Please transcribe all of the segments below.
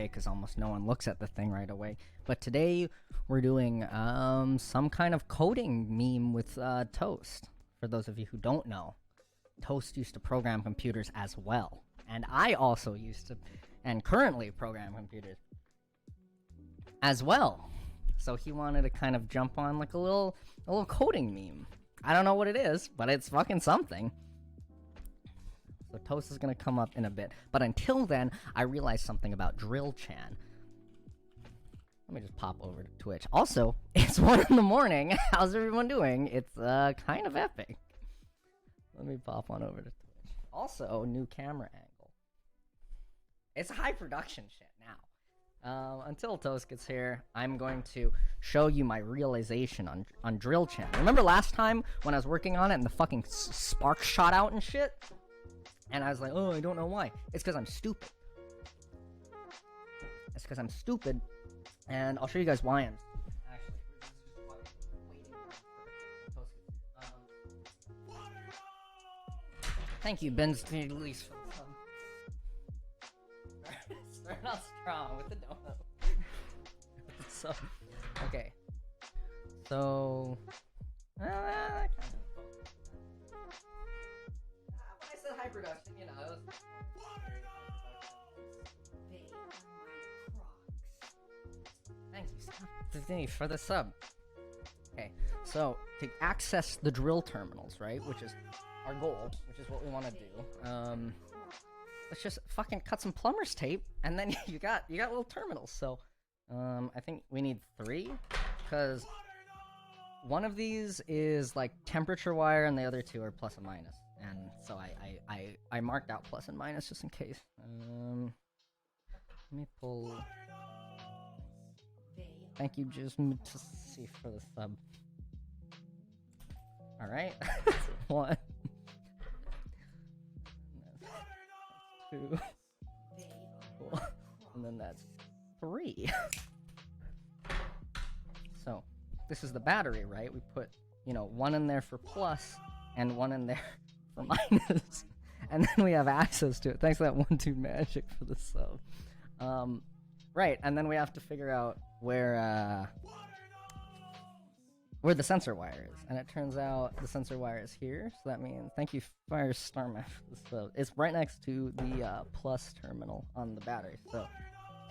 because almost no one looks at the thing right away. But today we're doing some kind of coding meme with Toast. For those of you who don't know, Toast used to program computers as well, and I also used to, and currently program computers as well. So he wanted to kind of jump on like a little coding meme. I don't know what it is, but it's fucking something. So Toast is gonna come up in a bit, but until then, I realized something about Drill Chan. Let me just pop over to Twitch. Also, it's 1 in the morning. How's everyone doing? It's kind of epic. Let me pop on over to Twitch. Also, new camera angle. It's high production shit now. Until Toast gets here, I'm going to show you my realization on Drill Chan. Remember last time when I was working on it and the fucking spark shot out and shit? And I was like, oh, I don't know why. It's because I'm stupid. It's because I'm stupid. And I'll show you guys why I'm actually. We're just waiting for Toast. Thank you, Ben's at least for the sub. Start out strong with the donut. So, okay. So, when I said high production, you know, it was. Thank you for the sub. Okay, so to access the drill terminals, right, which is our goal, which is what we want to do. Let's just fucking cut some plumber's tape, and then you got little terminals. So, I think we need 3, because one of these is like temperature wire, and the other 2 are plus and minus. And so I marked out plus and minus just in case. Let me pull. Thank you, just to see for the sub. All right, 1, 2, and then that's 3. So this is the battery, right? We put 1 in there for plus and 1 in there for minus, and then we have access to it. Thanks for that 1-2 magic for the sub. Right, and then we have to figure out where the sensor wire is, and it turns out the sensor wire is here. So that means thank you, Firestarman, for the sub. It's right next to the plus terminal on the battery. So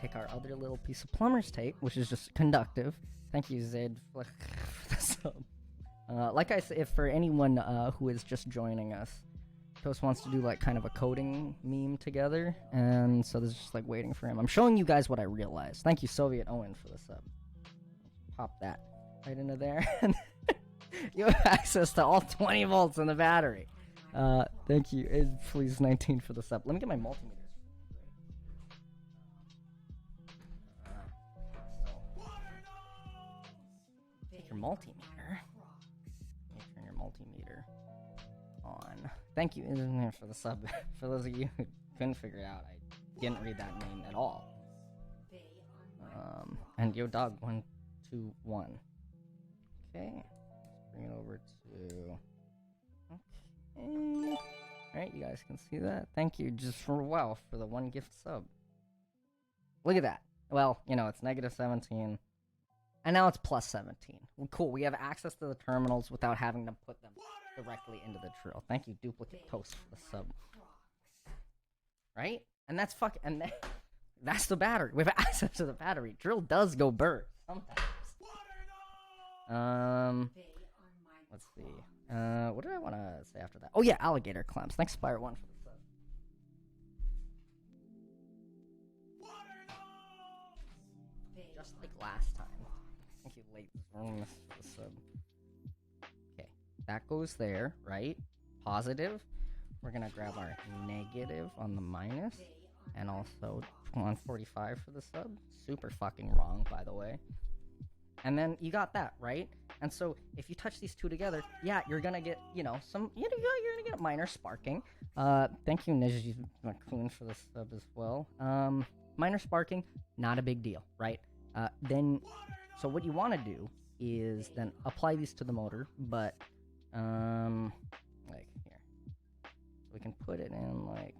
take our other little piece of plumber's tape, which is just conductive. Thank you, Zed, for the sub. Like I said, if for anyone who is just joining us, Toast wants to do like kind of a coding meme together, and so this is just like waiting for him. I'm showing you guys what I realized. Thank you, Soviet Owen, for the sub. Pop that right into there. You have access to all 20 volts in the battery. Thank you, please 19 for the sub. Let me get my multimeters. Take your multimeter. Let me turn your multimeter on. Thank you for the sub. For those of you who couldn't figure it out, I didn't read that name at all. And yo dog 1, 2, 1. Okay, let's bring it over to. Okay, all right, you guys can see that. Thank you just for the 1 gift sub. Look at that. Well, it's -17. And now it's plus 17. Well, cool, we have access to the terminals without having to put them directly into the drill. Thank you, Duplicate Toast, for the sub. Right? And that's that's the battery. We have access to the battery. Drill does go burst sometimes. Let's see. What did I want to say after that? Oh yeah, alligator clamps. Thanks, Spire1, for the sub. Just like last time. Thank you, late for the sub. Okay, that goes there, right? Positive. We're gonna grab our negative on the minus, and also 145 for the sub. Super fucking wrong, by the way. And then you got that, right? And so if you touch these 2 together, yeah, you're gonna get, you're gonna get minor sparking. Thank you, Niji McCoon, for the sub as well. Minor sparking, not a big deal, right? So what you want to do is then apply these to the motor, but like here, so we can put it in like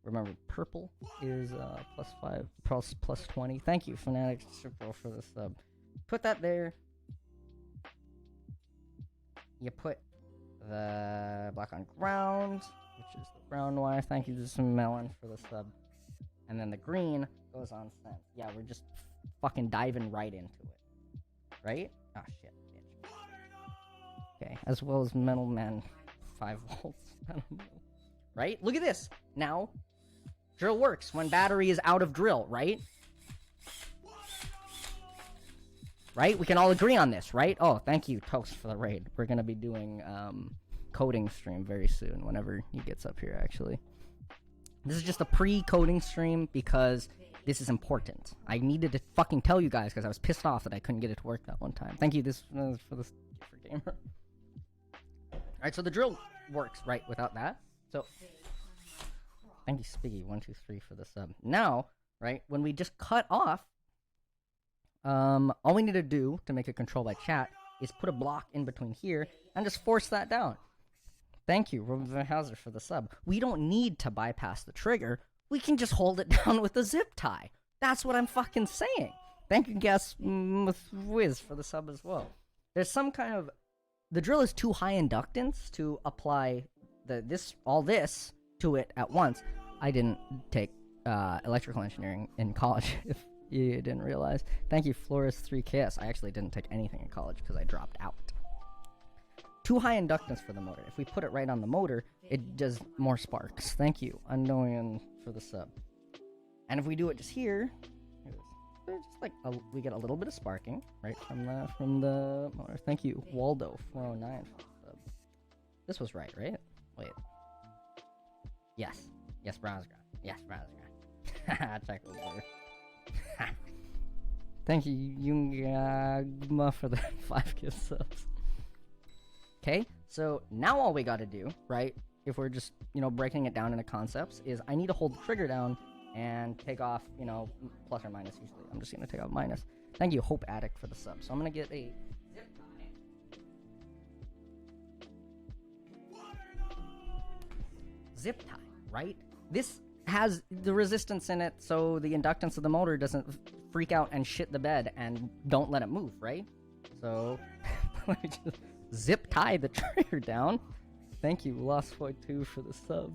Remember, purple is +5, plus 20. Thank you, Fnatic Super, for the sub. Put that there. You put the black on ground, which is the brown wire. Thank you, this melon, for the sub. And then the green goes on scent. Yeah, we're just fucking diving right into it. Right? Oh, shit, bitch. Okay, as well as Metal Man 5 volts. I don't know. Right? Look at this. Now, drill works when battery is out of drill, right? Right? We can all agree on this, right? Oh, thank you, Toast, for the raid. We're gonna be doing coding stream very soon, whenever he gets up here, actually. This is just a pre-coding stream because this is important. I needed to fucking tell you guys because I was pissed off that I couldn't get it to work that one time. Thank you for this for gamer. Alright, so the drill works, right, without that. So, thank you, Spiggy123, for the sub. Now, right, when we just cut off, all we need to do to make it control by chat is put a block in between here and just force that down. Thank you, Robo Hauser, for the sub. We don't need to bypass the trigger. We can just hold it down with a zip tie. That's what I'm fucking saying. Thank you, Gas Wiz, for the sub as well. There's some kind of... The drill is too high inductance to apply all this to it at once. I didn't take electrical engineering in college, if you didn't realize. Thank you, Flores3KS. I actually didn't take anything in college because I dropped out. Too high inductance for the motor. If we put it right on the motor, it does more sparks. Thank you, Unknown, for the sub. And if we do it just here, just like we get a little bit of sparking right from the motor. Thank you, Waldo409, for the sub. This was right? Wait. Yes, Brownsgrad. Yes, Brownsgrad. Check over. Thank you, Jungagma, for the 5 gift subs. Okay, so now all we gotta do, right, if we're just, breaking it down into concepts, is I need to hold the trigger down and take off, plus or minus usually. I'm just gonna take off minus. Thank you, Hope Addict, for the sub. So I'm gonna get a zip tie. Zip tie, right? This has the resistance in it, so the inductance of the motor doesn't freak out and shit the bed and don't let it move, right? So, let me just zip tie the trigger down. Thank you, Lost42, for the sub.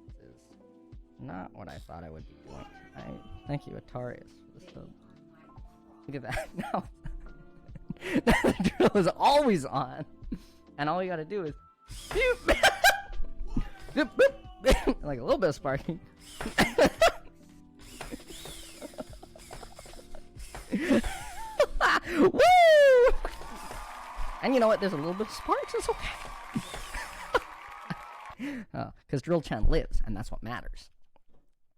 This is not what I thought I would be doing tonight. Thank you, Atarius, for the sub. Look at that. Now, the drill is always on. And all you gotta do is... like a little bit of sparking. Woo! And you know what? There's a little bit of sparks. It's okay. Because Drill Chan lives, and that's what matters.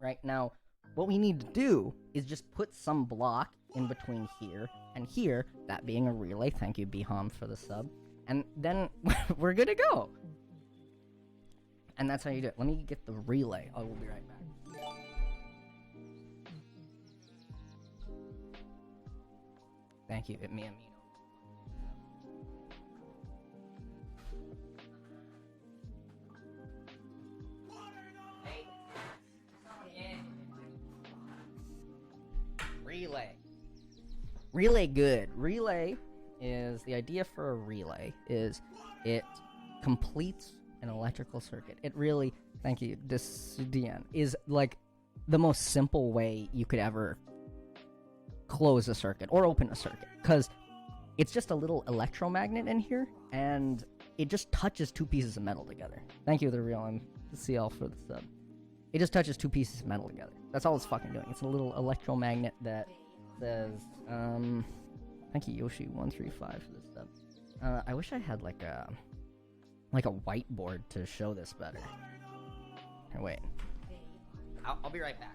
Right now, what we need to do is just put some block in between here and here, that being a relay. Thank you, Biham, for the sub. And then we're good to go. And that's how you do it. Let me get the relay. I will be right back. Thank you, Miamino. Relay. Relay good. Relay is, the idea for a relay is it completes an electrical circuit. It really, thank you, Disdian, is like the most simple way you could ever close a circuit or open a circuit, because it's just a little electromagnet in here and it just touches two pieces of metal together. Thank you, the real MCL, for the sub. It just touches two pieces of metal together. That's all it's fucking doing. It's a little electromagnet that says, thank you, Yoshi135, for this sub. I wish I had like a whiteboard to show this better. Here, wait. I'll be right back.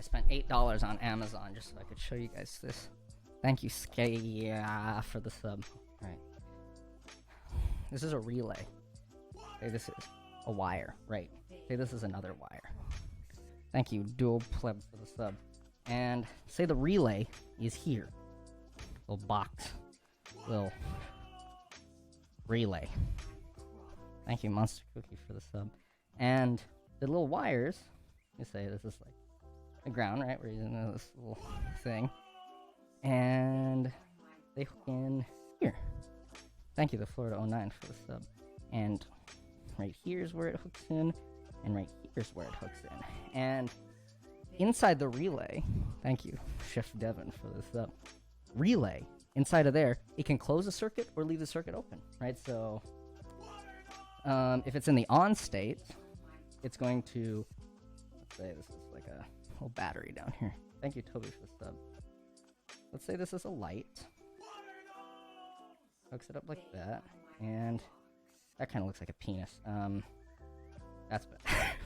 spent $8 on Amazon just so I could show you guys this. Thank you, Skia, for the sub. Alright. This is a relay. Say this is a wire, right. Say this is another wire. Thank you, Dual Pleb, for the sub. And say the relay is here. Little box. Little relay. Thank you, Monster Cookie, for the sub. And the little wires, you say this is like the ground, right? We're using this little thing. And they hook in here. Thank you, the Florida 09, for the sub. And right here's where it hooks in, and right here's where it hooks in. And inside the relay, thank you, Chef Devin, for the sub. Relay, inside of there, it can close a circuit or leave the circuit open, right? So if it's in the on state, it's going to, let's say this is like a whole battery down here. Thank you, Toby, for the sub. Let's say this is a light. Hooks it up like that, and that kind of looks like a penis. That's better.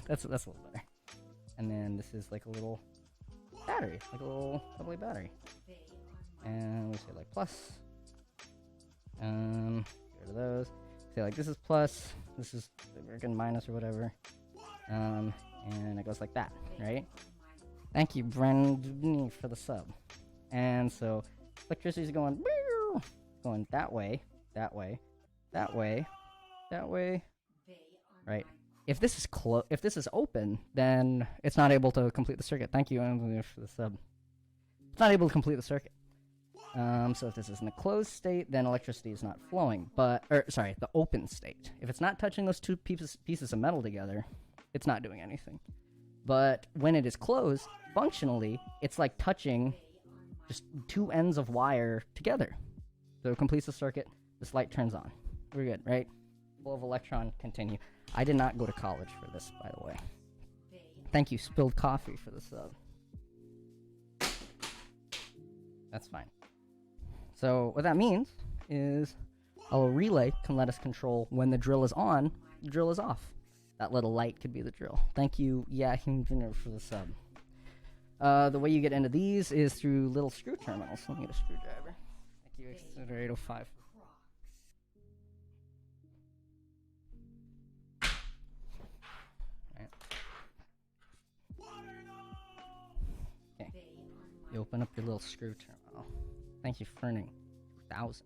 that's a little better. And then this is like a little battery, like a little AA battery. And we say like plus. Get rid of those. Say like this is plus, this is freaking minus or whatever. And it goes like that, right? Thank you, Brandon, for the sub. And so electricity's going that way, that way, that way, that way. Right. If this is open, then it's not able to complete the circuit. Thank you, Anthony, for the sub. It's not able to complete the circuit. So if this is in the closed state, then electricity is not flowing. But, sorry, the open state. If it's not touching those two pieces of metal together, it's not doing anything. But when it is closed, functionally, it's like touching just two ends of wire together. So it completes the circuit, this light turns on. We're good, right? Flow of electron, continue. I did not go to college for this, by the way. Thank you, Spilled Coffee, for the sub. That's fine. So what that means is a relay can let us control when the drill is on, the drill is off. That little light could be the drill. Thank you, for the sub. The way you get into these is through little screw terminals. Let me get a screwdriver. Thank you, Exeter 805. Okay. You open up your little screw terminal. Thank you, Ferning 2000.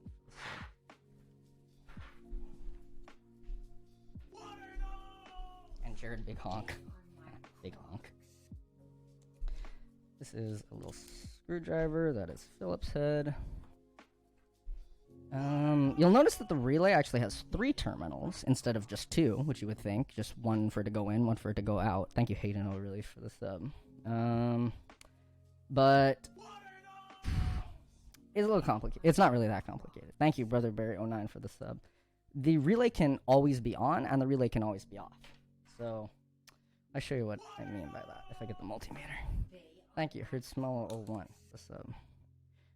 And Jared Big Honk. Big Honk. This is a little screwdriver that is Phillips head. You'll notice that the relay actually has 3 terminals instead of just 2, which you would think. Just one for it to go in, one for it to go out. Thank you, Hayden O'Reilly, for the sub. But it's a little complicated. It's not really that complicated. Thank you, Brother Barry09, for the sub. The relay can always be on, and the relay can always be off. So I'll show you what I mean by that if I get the multimeter. Thank you, Hertzmello01, the sub.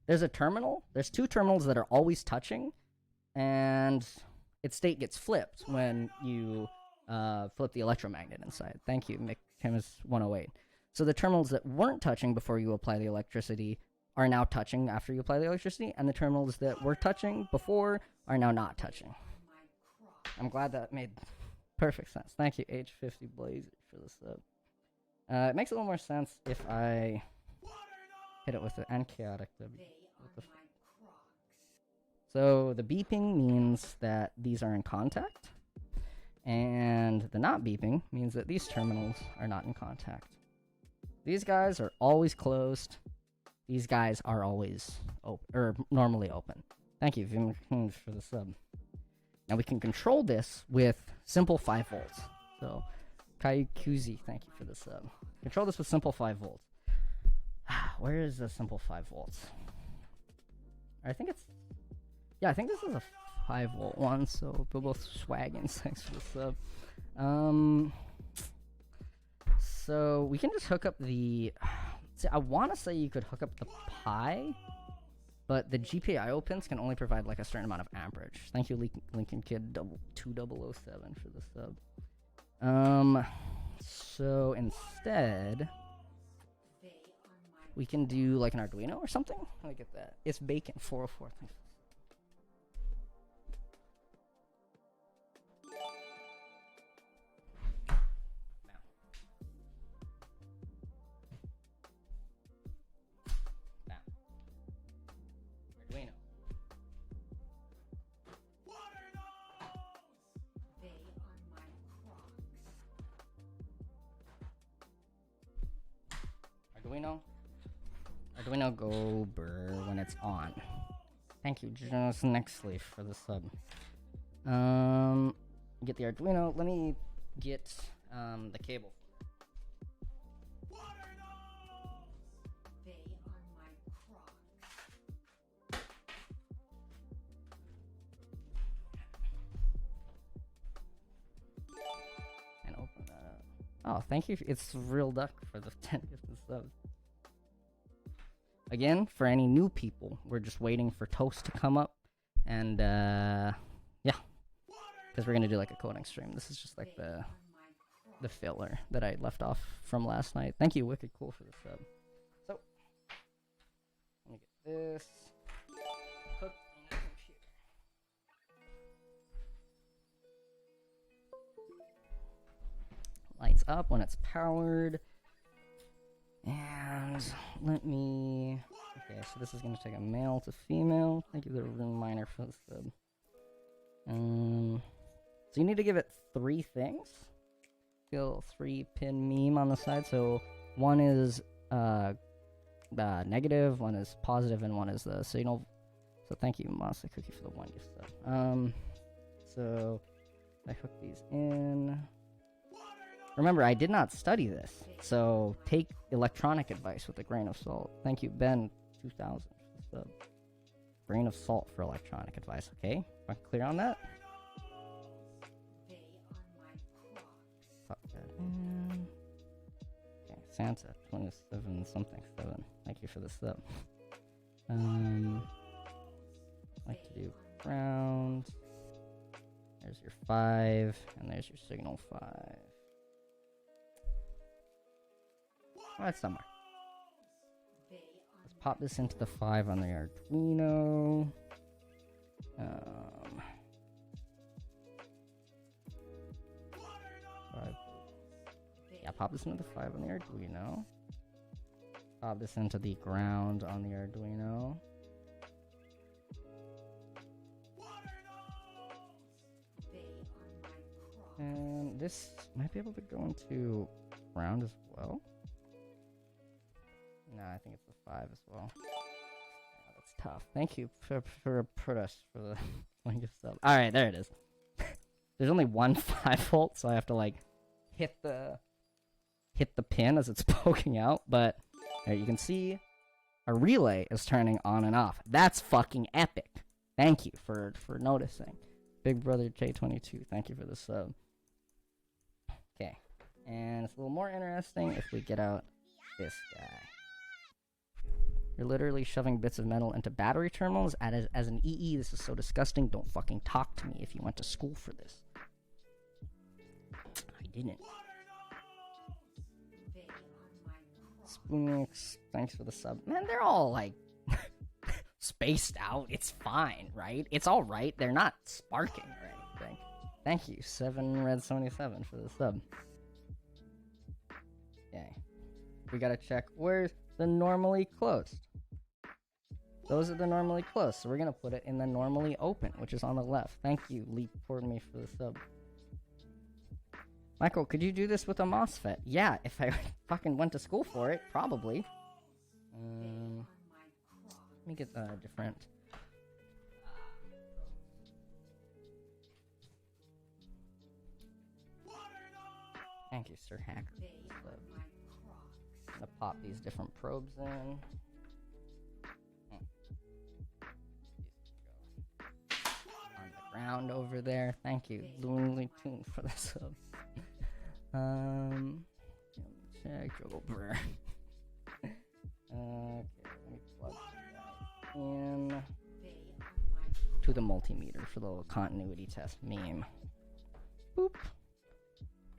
There's a terminal. There's 2 terminals that are always touching, and its state gets flipped when you flip the electromagnet inside. Thank you, McChemis108. So the terminals that weren't touching before you apply the electricity are now touching after you apply the electricity, and the terminals that were touching before are now not touching. I'm glad that made perfect sense. Thank you, H50 Blazer, for the sub. It makes a little more sense if I hit it with the chaotic W. So the beeping means that these are in contact, and the not beeping means that these terminals are not in contact. These guys are always closed. These guys are always open, or normally open. Thank you, Vim, for the sub. Now we can control this with simple 5 volts. So, Kai Kuzi, thank you for the sub. Control this with simple 5 volts. Where is the simple 5 volts? I think it's... Yeah, I think this is a 5 volt one, so we're both swagging. Thanks for the sub. So we can just hook up the... See, I want to say you could hook up the Pi, but the GPIO pins can only provide like a certain amount of amperage. Thank you, Lincoln Kid 2007 for the sub. So instead, We can do like an Arduino or something. Let me get that. It's bacon 404. Arduino. Arduino go burr when it's on. Thank you, Jonas Nextleaf, for the sub. Get the Arduino. Let me get the cable. And open that up. Oh, thank you. It's Real Duck for the 10 gifted subs. Again, for any new people, we're just waiting for Toast to come up, and yeah, because we're gonna do like a coding stream. This is just like the filler that I left off from last night. Thank you, Wicked Cool, for the sub. So, let me get this hooked on the computer. Lights up when it's powered. And let me... Okay, so this is going to take a male to female. Thank you, the reminder for the sub. So you need to give it 3 things. Feel 3-pin meme on the side. So one is negative, one is positive, and one is the signal. So thank you, Masa Cookie, for the 1 gift sub. So I hook these in. Remember, I did not study this, so take electronic advice with a grain of salt. Thank you, Ben 2000, for the grain of salt for electronic advice, okay? Am I clear on that? Pop that in. Okay, Santa 27 something 7. Thank you for the sub. Like to do ground. There's your 5, and there's your signal 5. That's somewhere. Let's pop this into the 5 on the Arduino. Yeah, pop this into the 5 on the Arduino. Pop this into the ground on the Arduino. And this might be able to go into ground as well. No, I think it's the 5 as well. Oh, that's tough. Thank you for us for the link of stuff. Alright, there it is. There's only one 5 volt, so I have to like hit the pin as it's poking out, but there you can see a relay is turning on and off. That's fucking epic. Thank you for noticing. Big Brother J22, thank you for the sub. Okay. And it's a little more interesting if we get out this guy. You're literally shoving bits of metal into battery terminals as an EE. This is so disgusting. Don't fucking talk to me if you went to school for this. I didn't. Spoonix, thanks for the sub. Man, they're all like spaced out. It's fine, right? It's alright. They're not sparking or anything. Thank you, 7Red77 for the sub. Okay. We gotta check where's the normally closed. Those are the normally closed, so we're gonna put it in the normally open, which is on the left. Thank you, Leap Toward Me, for the sub. Michael, could you do this with a MOSFET? Yeah, if I fucking went to school for it, probably. Let me get a different. Thank you, Sir Hacker. I'm gonna pop these different probes in. On the ground over there. Thank you, Loonly Tune, for the sub. Check Juggle Burr. Okay, let me plug that in to the multimeter for the little continuity test meme. Boop.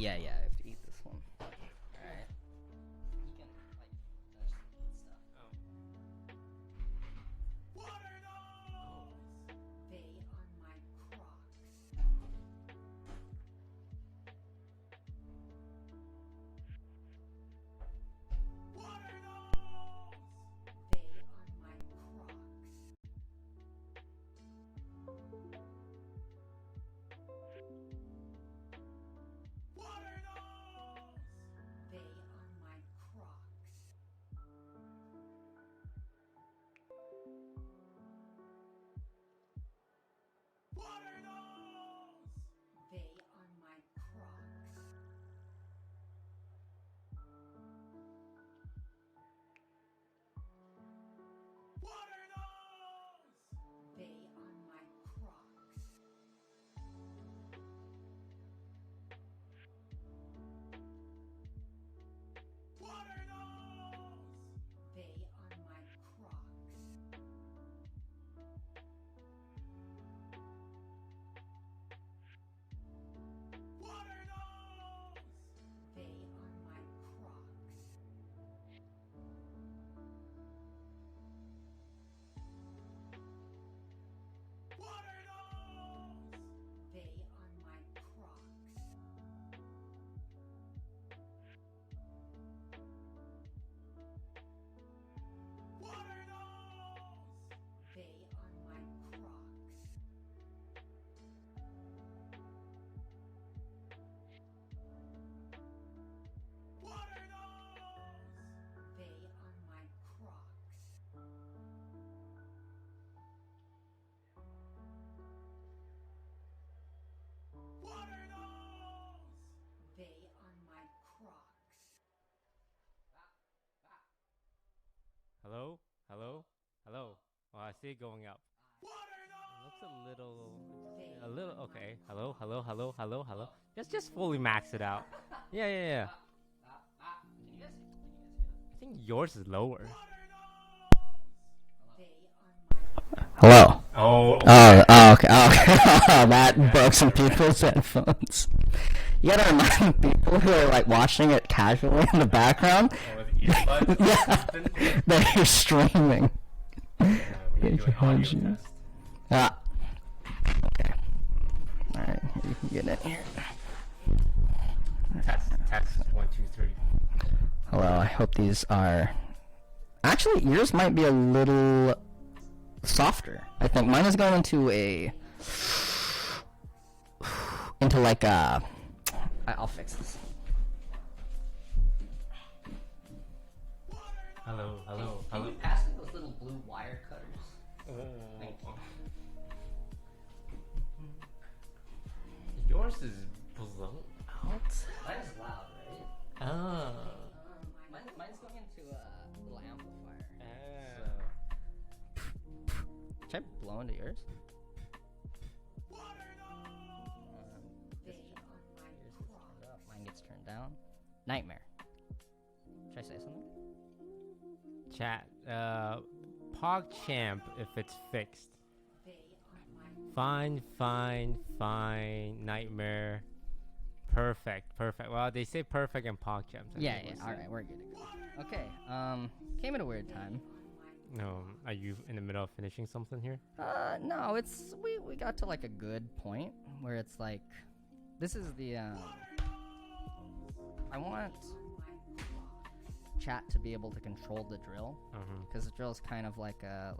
Yeah, I have to eat this one. Alright. You can, like, touch stuff. Oh. What are those? They are my Crocs. What are those? They are my Crocs. What are those? They are my Crocs. What are those? They are my Crocs. What are those? They are my Crocs. What are those? They are my Crocs. What are those? They are my Crocs. What are those? They are my Crocs. What are those? They are my Crocs. What are those? They are my Crocs. What are those? They are my Crocs. Hello? Hello? Hello? Oh, I see it going up. What are It those? looks They a little are okay. my Hello? Crocs. Hello? Hello? Hello? Hello? Just fully max it out. Yeah. Can you guys hear I think yours is lower. What are those? They are my Hello. Oh. Okay. That broke some people's headphones. You gotta remind people who are like watching it casually in the background. Yeah, that you're streaming. Ah. Okay. Alright, you can get it here. Test 1, 2, 3. Hello, I hope these are... Actually, yours might be a little softer. I think mine is going into a... like a... I'll fix this. Hello? Can you pass me those little blue wire cutters? Thank you. Yours is blown out. Mine's loud, right? Oh. Mine's going into a little amplifier. Oh. Should I blow into yours? They are my Yours gets Crocs. turned up. Mine gets turned down. Nightmare. Should I say something? Chat. PogChamp if it's fixed. They are my Fine. Nightmare. Perfect. Well, they say perfect and PogChamp. Yeah. Alright, we're good to go. Okay, came at a weird time. No, are you in the middle of finishing something here? No, it's we got to like a good point where it's like this is the I want chat to be able to control the drill because the drill is kind of like a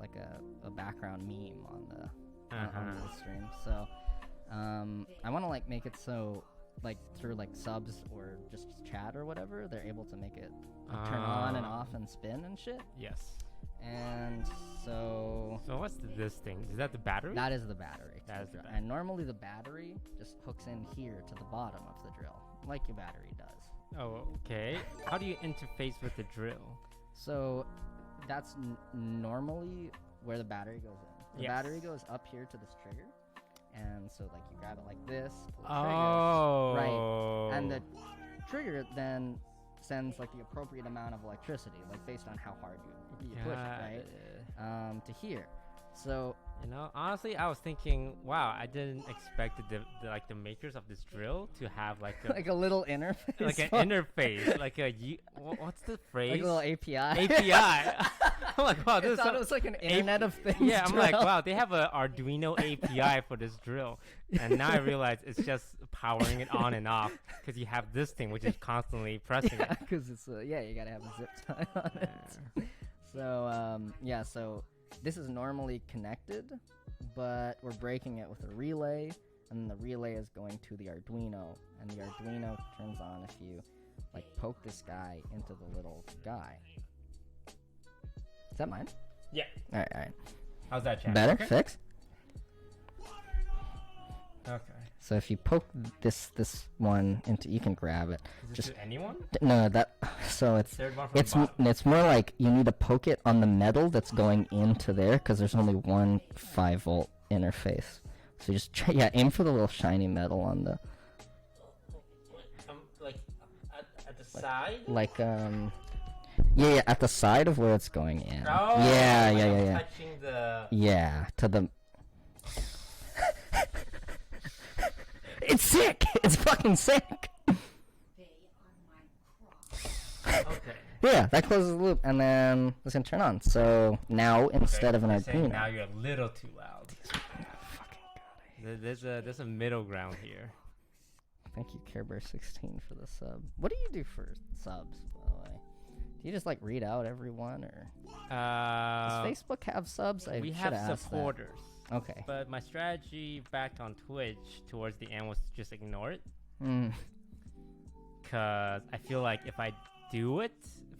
background meme on the stream. So I want to like make it so like through like subs or just chat or whatever they're able to make it like, turn on and off and spin and shit. Yes. And so what's this thing? Is that the battery? that is the battery. That is the battery. And normally the battery just hooks in here to the bottom of the drill, like your battery does. Oh, okay. How do you interface with the drill? So that's normally where the battery goes in. The Yes. battery goes up here to this trigger, and so like you grab it like this, pull the Oh. trigger, right, and the trigger then sends like the appropriate amount of electricity, like based on how hard you push it, right, to here. So You know, honestly, I was thinking, wow, I didn't expect the makers of this drill to have like a Like a little interface. like an interface, like what's the phrase? Like a little API. API. I'm like, wow, I this is thought it was like an Internet of Things. yeah. I'm like, drill. wow, they have a Arduino API for this drill, and now I realize it's just powering it on and off because you have this thing which is constantly pressing Yeah, it. because it's you gotta have a zip tie on it. So yeah, so this is normally connected, but we're breaking it with a relay, and the relay is going to the Arduino, and the Arduino turns on if you like poke this guy into the little guy. Is that mine? Yeah. All right. How's that, chat? Better Okay. fix. Okay. So if you poke this one into, you can grab it. Is this Just to anyone? no, that. So it's Third one from the bottom. it's more like you need to poke it on the metal that's going into there because there's only one 5-volt interface. So just aim for the little shiny metal on the Like at the side. yeah, at the side of where it's going in. Oh, Yeah. Touching the. Yeah, to the. It's sick. It's fucking sick. They are my cross. Okay. Yeah, that closes the loop, and then it's gonna turn on. So now instead of an You're saying Arduino. now you're a little too loud. There's a middle ground here. Thank you, Care Bear 16 for the sub. What do you do for subs, by the way? Do you just like read out everyone, or does Facebook have subs? I We shoulda have asked that. supporters, Okay. but my strategy back on Twitch towards the end was to just ignore it, Mm. cause I feel like if I do it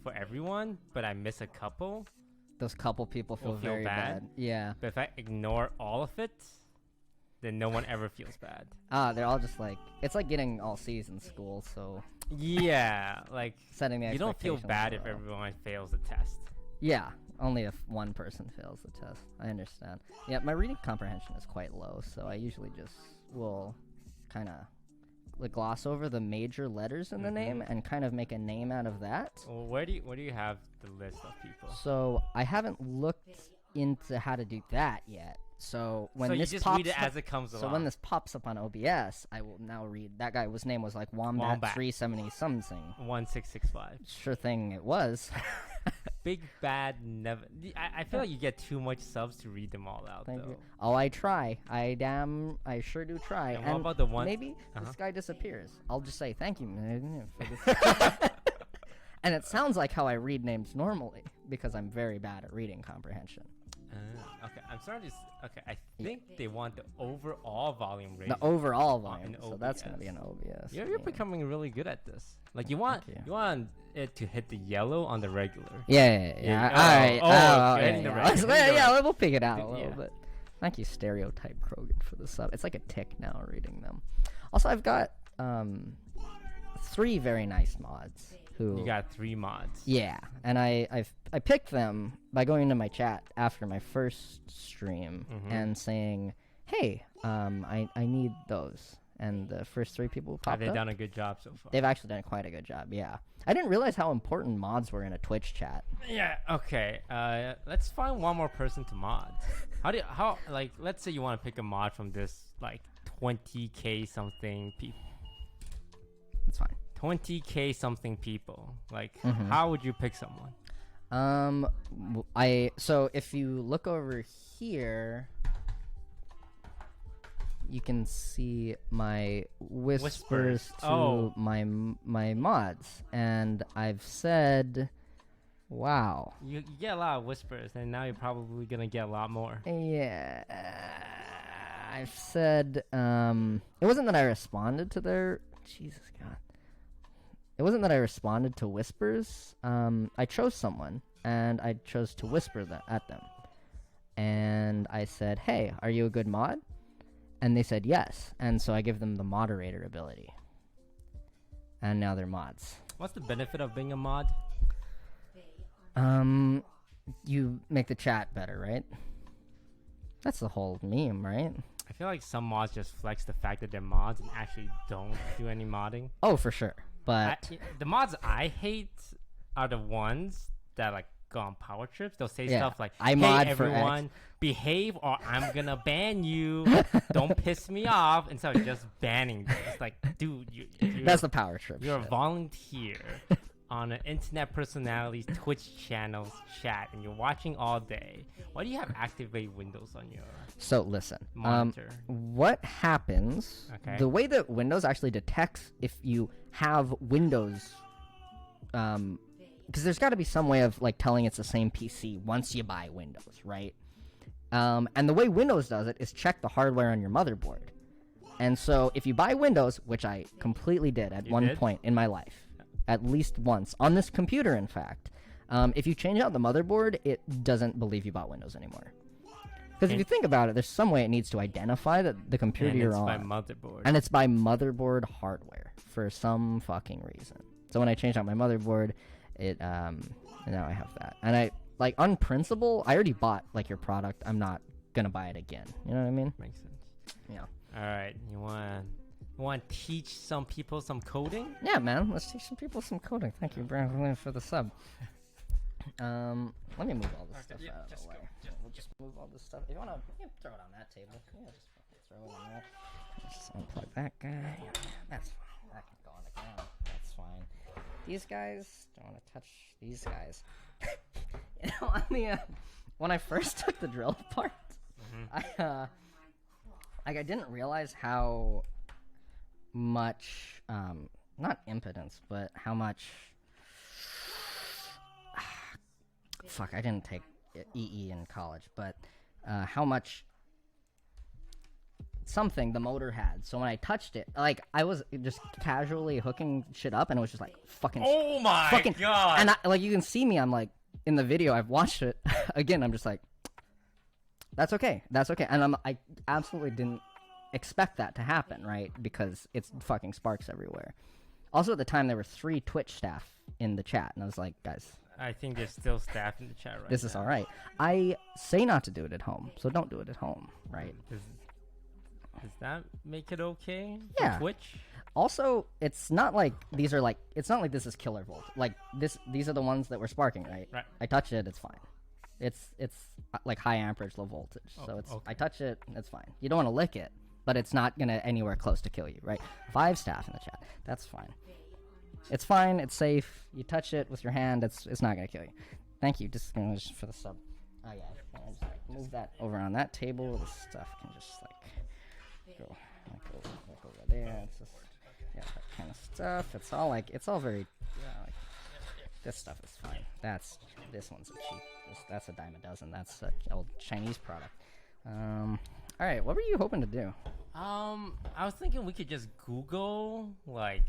for everyone, but I miss a couple, Those couple people feel Will feel very bad. Yeah. but if I ignore all of it, then no one ever feels bad. They're all just like, it's like getting all C's in school, so Yeah, like setting the you don't feel expectations bad if low. everyone fails the test. Yeah, only if one person fails the test. I understand. Yeah, my reading comprehension is quite low, so I usually just will kind of like gloss over the major letters in the name and kind of make a name out of that. Well, where do you have the list of people? So I haven't looked into how to do that yet. So when So you this just pops read it up, as it comes so along. when this pops up on OBS, I will now read that guy. His name was like Wombat 370 something. 1665. Sure thing, it was. Big bad never. I feel like you get too much subs to read them all out. Thank though. you. Oh, I try. I sure do try. And what about the one? Maybe Uh-huh. this guy disappears. I'll just say thank you, man, for this. And it sounds like how I read names normally because I'm very bad at reading comprehension. Okay, I'm starting to. Okay, I think they want the overall volume rate. The overall in volume, so that's gonna be an OBS. You're yeah. becoming really good at this. Like you want Thank you. you want it to hit the yellow on the regular. Yeah. Yeah. All right. Oh, yeah, hitting the yeah. right, Let's- hitting the yeah, right. we'll pick it out a little Yeah. bit. Thank you, Stereotype Krogan, for the sub. It's like a tick now reading them. Also, I've got 3 very nice mods who You got 3 mods. yeah, and I picked them by going into my chat after my first stream and saying, "Hey, I need those." And the first 3 people who Have popped they up, done a good job so far? they've actually done quite a good job. Yeah, I didn't realize how important mods were in a Twitch chat. Yeah. Okay. Let's find one more person to mod. How like let's say you want to pick a mod from this like 20k something people. It's fine. 20k something people. Like how would you pick someone? So if you look over here, you can see my whispers to Oh. my mods, and I've said, wow. You get a lot of whispers, and now you're probably gonna get a lot more. Yeah, I've said, it wasn't that I responded to their, Jesus God. It wasn't that I responded to whispers. I chose someone, and I chose to whisper at them. And I said, hey, are you a good mod? And they said yes, and so I give them the moderator ability. And now they're mods. What's the benefit of being a mod? You make the chat better, right? That's the whole meme, right? I feel like some mods just flex the fact that they're mods and actually don't do any modding. Oh, for sure. But The mods I hate are the ones that like go on power trips, they'll say Yeah, stuff like, I "Hey mod for X." everyone, behave or I'm gonna ban you. Don't piss me off." And so just banning them. It's like, dude, you're That's the power trip. you're a shit. volunteer on an internet personality's Twitch channel's chat, and you're watching all day. Why do you have activate Windows on your So listen, monitor? what happens? Okay. The way that Windows actually detects if you have Windows, because there's got to be some way of like telling it's the same PC once you buy Windows, right? And the way Windows does it is check the hardware on your motherboard. And so if you buy Windows, which I completely did at one point in my life, at least once on this computer, in fact, if you change out the motherboard, it doesn't believe you bought Windows anymore. Because if you think about it, there's some way it needs to identify that the computer And you're it's on. by motherboard. And it's by motherboard hardware for some fucking reason. So when I changed out my motherboard, it now I have that. And I like on principle, I already bought like your product. I'm not gonna buy it again. You know what I mean? Makes sense. Yeah. All right, you want to teach some people some coding? Yeah, man. Let's teach some people some coding. Thank you, Brandon, for the sub. Let me move all this stuff out of the way. We'll just move all this stuff. If you wanna, you can throw it on that table. Yeah, just fucking throw it on that. Just unplug that guy. Yeah, that's fine. That can go on the ground. That's fine. These guys don't want to touch these guys. You know, on the when I first took the drill apart, I didn't realize how much not impotence, but how much fuck, I didn't take EE in college, but how much something the motor had. So when I touched it, like I was just casually hooking shit up, and it was just like fucking. Oh my fucking, god! And like you can see me, I'm like in the video. I've watched it again. I'm just like, that's okay, and I absolutely didn't expect that to happen, right? Because it's fucking sparks everywhere. Also, at the time, there were 3 Twitch staff in the chat, and I was like, guys, I think there's still staff in the chat right this now. is all right. I say not to do it at home, so don't do it at home, right? Does that make it okay? For Yeah. Twitch? Also, it's not like these are like, it's not like this is killer volt. Like these are the ones that were sparking, right? Right. I touch it, it's fine. It's like high amperage, low voltage. So it's okay. I touch it, it's fine. You don't want to lick it, but it's not gonna anywhere close to kill you, right? 5 staff in the chat, that's fine. It's fine, it's safe. You touch it with your hand, it's not gonna kill you. Thank you, just for the sub. Oh yeah, I'll just like move that over on that table. This stuff can just like go over there. It's just yeah, that kind of stuff. It's all very like this stuff is fine. This one's a cheap. That's a dime a dozen. That's an old Chinese product. All right, what were you hoping to do? I was thinking we could just Google like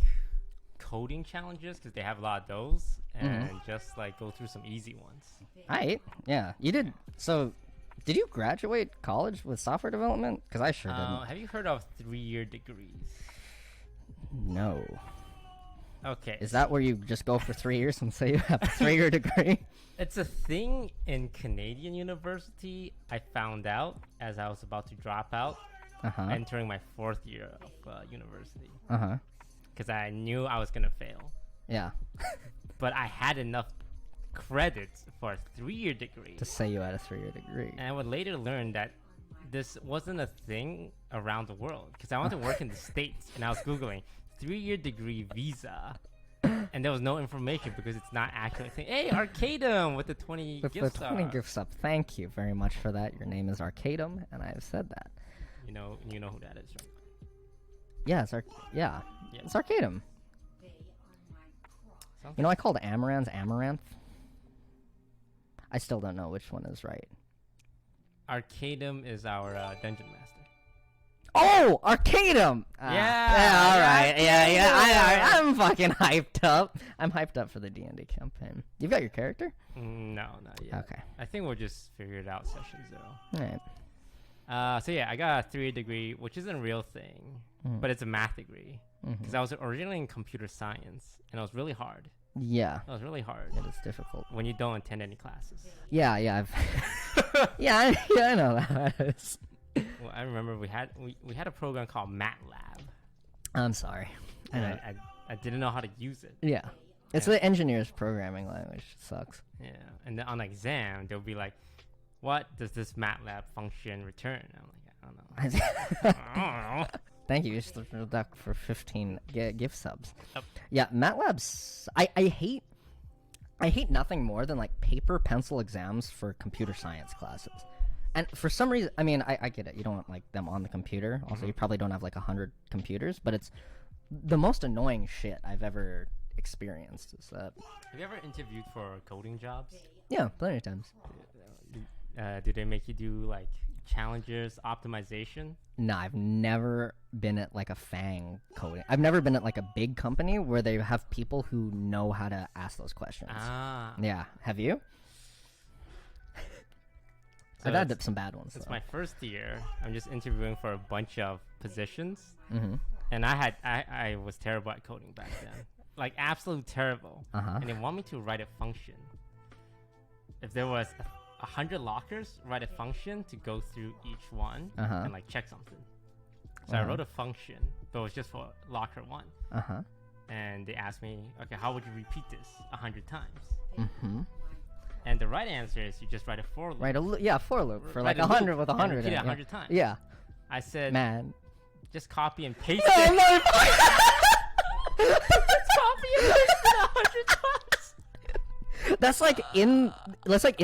coding challenges because they have a lot of those, and just like go through some easy ones. Alright, yeah, you did. So, did you graduate college with software development? Because I sure didn't. Have you heard of 3-year degrees? No. Okay. Is that where you just go for 3 years and say you have a 3-year degree? It's a thing in Canadian university. I found out as I was about to drop out, entering my 4th year of university. Because I knew I was gonna fail. Yeah. But I had enough credits for a 3-year degree. To say you had a 3-year degree. And I would later learn that this wasn't a thing around the world. Because I wanted to work in the States, and I was Googling 3-year degree visa. And there was no information because it's not actually saying, hey, Arcadum with the 20 With gifts. the 20 gifts up. Thank you very much for that. Your name is Arcadum, and I have said that. You know who that is, right? Yeah, it's it's Arcadum. You know, I called Amarans Amaranth. I still don't know which one is right. Arcadum is our dungeon master. Oh, Arcadum! All right. I'm fucking hyped up. I'm hyped up for the D&D campaign. You've got your character? No, not yet. Okay. I think we'll just figure it out session 0. All right. So yeah, I got a 3-year degree, which isn't a real thing, but it's a math degree. Because I was originally in computer science, and it was really hard. Yeah. It was really hard. It is difficult. When you don't attend any classes. Yeah, I know that is. Well, I remember we had a program called MATLAB. I'm sorry. And I didn't know how to use it. Yeah. It's And- the engineer's programming language. It sucks. Yeah, and then on exam they'll be like, "What does this MATLAB function return?" I'm like, I don't know. Thank you, Mr. Duck, for 15 gift subs. Yep. Yeah, MATLAB's. I hate nothing more than like paper pencil exams for computer science classes. And for some reason, I mean, I get it. You don't want like them on the computer. Also, you probably don't have like 100 computers, but it's the most annoying shit I've ever experienced. Is that? Have you ever interviewed for coding jobs? Yeah, plenty of times. Do they make you do like challenges, optimization? No, I've never been at like a FANG coding. I've never been at like a big company where they have people who know how to ask those questions. Ah, Yeah, have you? so I've had it's- some bad ones. It's Though. my first year. I'm just interviewing for a bunch of positions, Mm-hmm. and I was terrible at coding back then, like absolute terrible. Uh-huh. And they want me to write a function. If there was 100 lockers, write a function to go through each one Uh-huh. and like check something. So I Uh-huh. wrote a function, but it was just for locker one. Uh-huh. And they asked me, okay, how would you repeat this 100 times? Mm-hmm. And the right answer is you just write a for loop. Right, yeah, for loop for Write like a 100 loop with and 100 repeat in it it. 100 times. Yeah, I said, man. just copy and paste Oh, it. motherfucker! Just copy and paste it 100 times. That's like in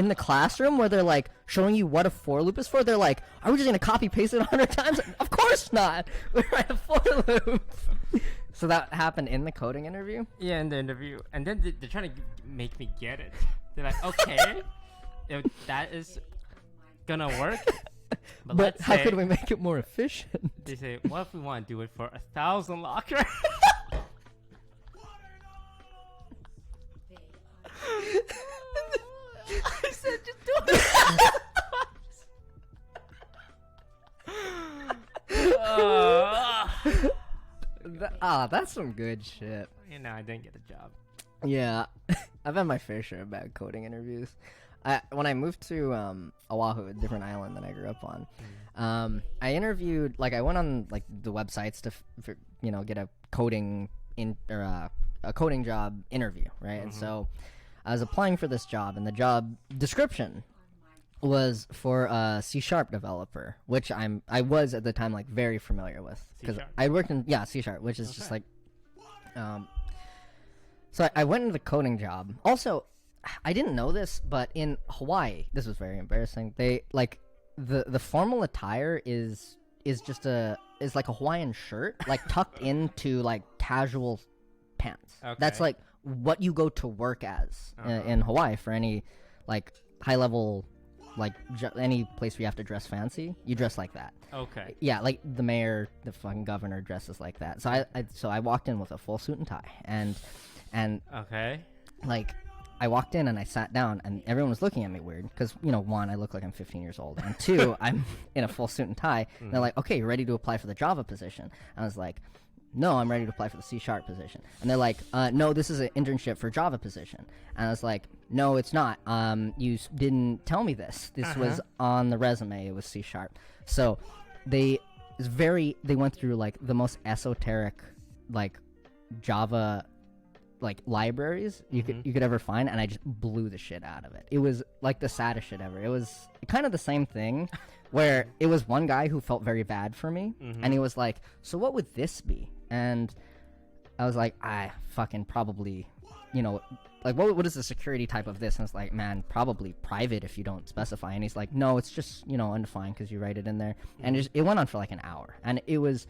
the classroom where they're like showing you what a for loop is for. They're like, "Are we just gonna copy paste it 100 times?" Of course not. We write a for loop. So that happened in the coding interview. Yeah, in the interview. And then they're trying to make me get it. They're like, okay, if that is gonna work, but But let's how say, could we make it more efficient? they say, what if we want to do it for 1,000 lockers? I said, just do it. That's some good shit. You know, I didn't get the job. Yeah, I've had my fair share of bad coding interviews. When I moved to Oahu, a different island than I grew up on, I interviewed, like, I went on like the websites to get a coding a coding job interview, right? And so I was applying for this job, and the job description was for a C# developer, which I was at the time like very familiar with because C#? I worked in C#, which is just like so I went into the coding job. Also, I didn't know this, but in Hawaii, this was very embarrassing. They like the formal attire is like a Hawaiian shirt, like tucked into like casual pants. That's Okay. like what you go to work as in Hawaii for any like high level, like any place where you have to dress fancy. You dress like that. Okay. Yeah, like the mayor, the fucking governor dresses like that. So I walked in with a full suit and tie, and Okay. like I walked in and I sat down, and everyone was looking at me weird because, one, I look like I'm 15 years old, and two, I'm in a full suit and tie. And they're like, okay, you ready to apply for the Java position? And I was like, no, I'm ready to apply for the C# position. And they're like, no, this is an internship for Java position. And I was like, no, it's not. You didn't tell me this. This was on the resume. It was C#. So they went through like the most esoteric like Java like libraries you could ever find, and I just blew the shit out of it. It was like the saddest shit ever. It was kind of the same thing where it was one guy who felt very bad for me, and he was like, so what would this be? And I was like, I fucking probably, like what is the security type of this? And it's like, man, probably private if you don't specify. And he's like, no, it's just undefined because you write it in there. And it went on for like an hour, and it was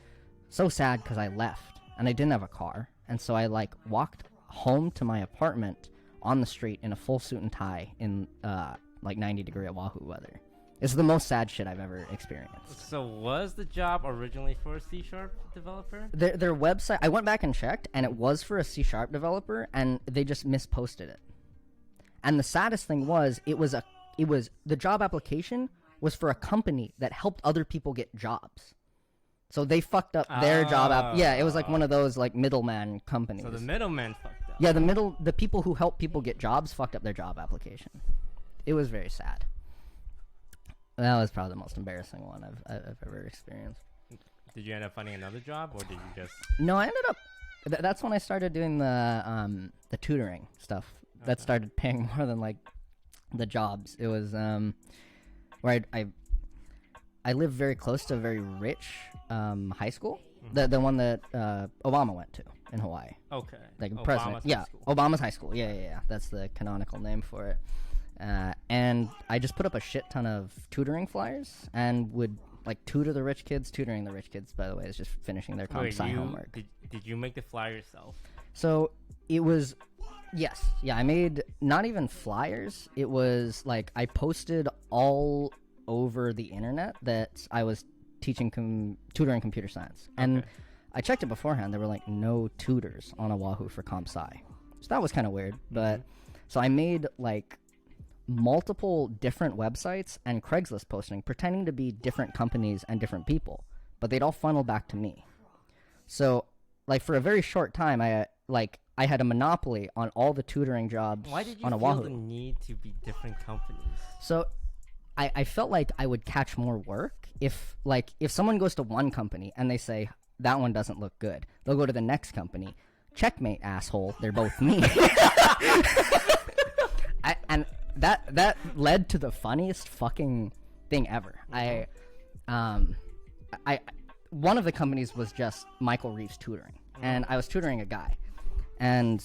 so sad because I left and I didn't have a car, and so I like walked home to my apartment on the street in a full suit and tie in like 90-degree Oahu weather. It's the most sad shit I've ever experienced. So was the job originally for a C# developer? Their website, I went back and checked, and it was for a C# developer, and they just misposted it. And the saddest thing was, the job application was for a company that helped other people get jobs. So they fucked up their job app. Yeah, it was like one of those like middleman companies. So the middleman fucked up. Yeah, the people who help people get jobs fucked up their job application. It was very sad. That was probably the most embarrassing one I've ever experienced. Did you end up finding another job, or did you just... No, I ended up that's when I started doing the tutoring stuff. That Okay. started paying more than like the jobs. It was where I live very close to a very rich high school, the one that Obama went to in Hawaii. Okay. Like Obama's president. high Yeah, school. Obama's high school. Yeah. That's the canonical name for it. And I just put up a shit ton of tutoring flyers and would like tutor the rich kids. Tutoring the rich kids, by the way, is just finishing their comp Wait, sci homework. did you make the flyer yourself? So it was, yes, yeah. I made not even flyers. It was like I posted all over the internet that I was teaching tutoring computer science, and Okay. I checked it beforehand. There were like no tutors on Oahu for comp sci, so that was kind of weird. But so I made like multiple different websites and Craigslist posting, pretending to be different companies and different people, but they'd all funnel back to me. So, like for a very short time, I had a monopoly on all the tutoring jobs Why did you on feel Oahu. the need to be different companies? So, I felt like I would catch more work if someone goes to one company and they say that one doesn't look good. They'll go to the next company. Checkmate, asshole. They're both me. And that led to the funniest fucking thing ever. I one of the companies was just Michael Reeves tutoring, and I was tutoring a guy, and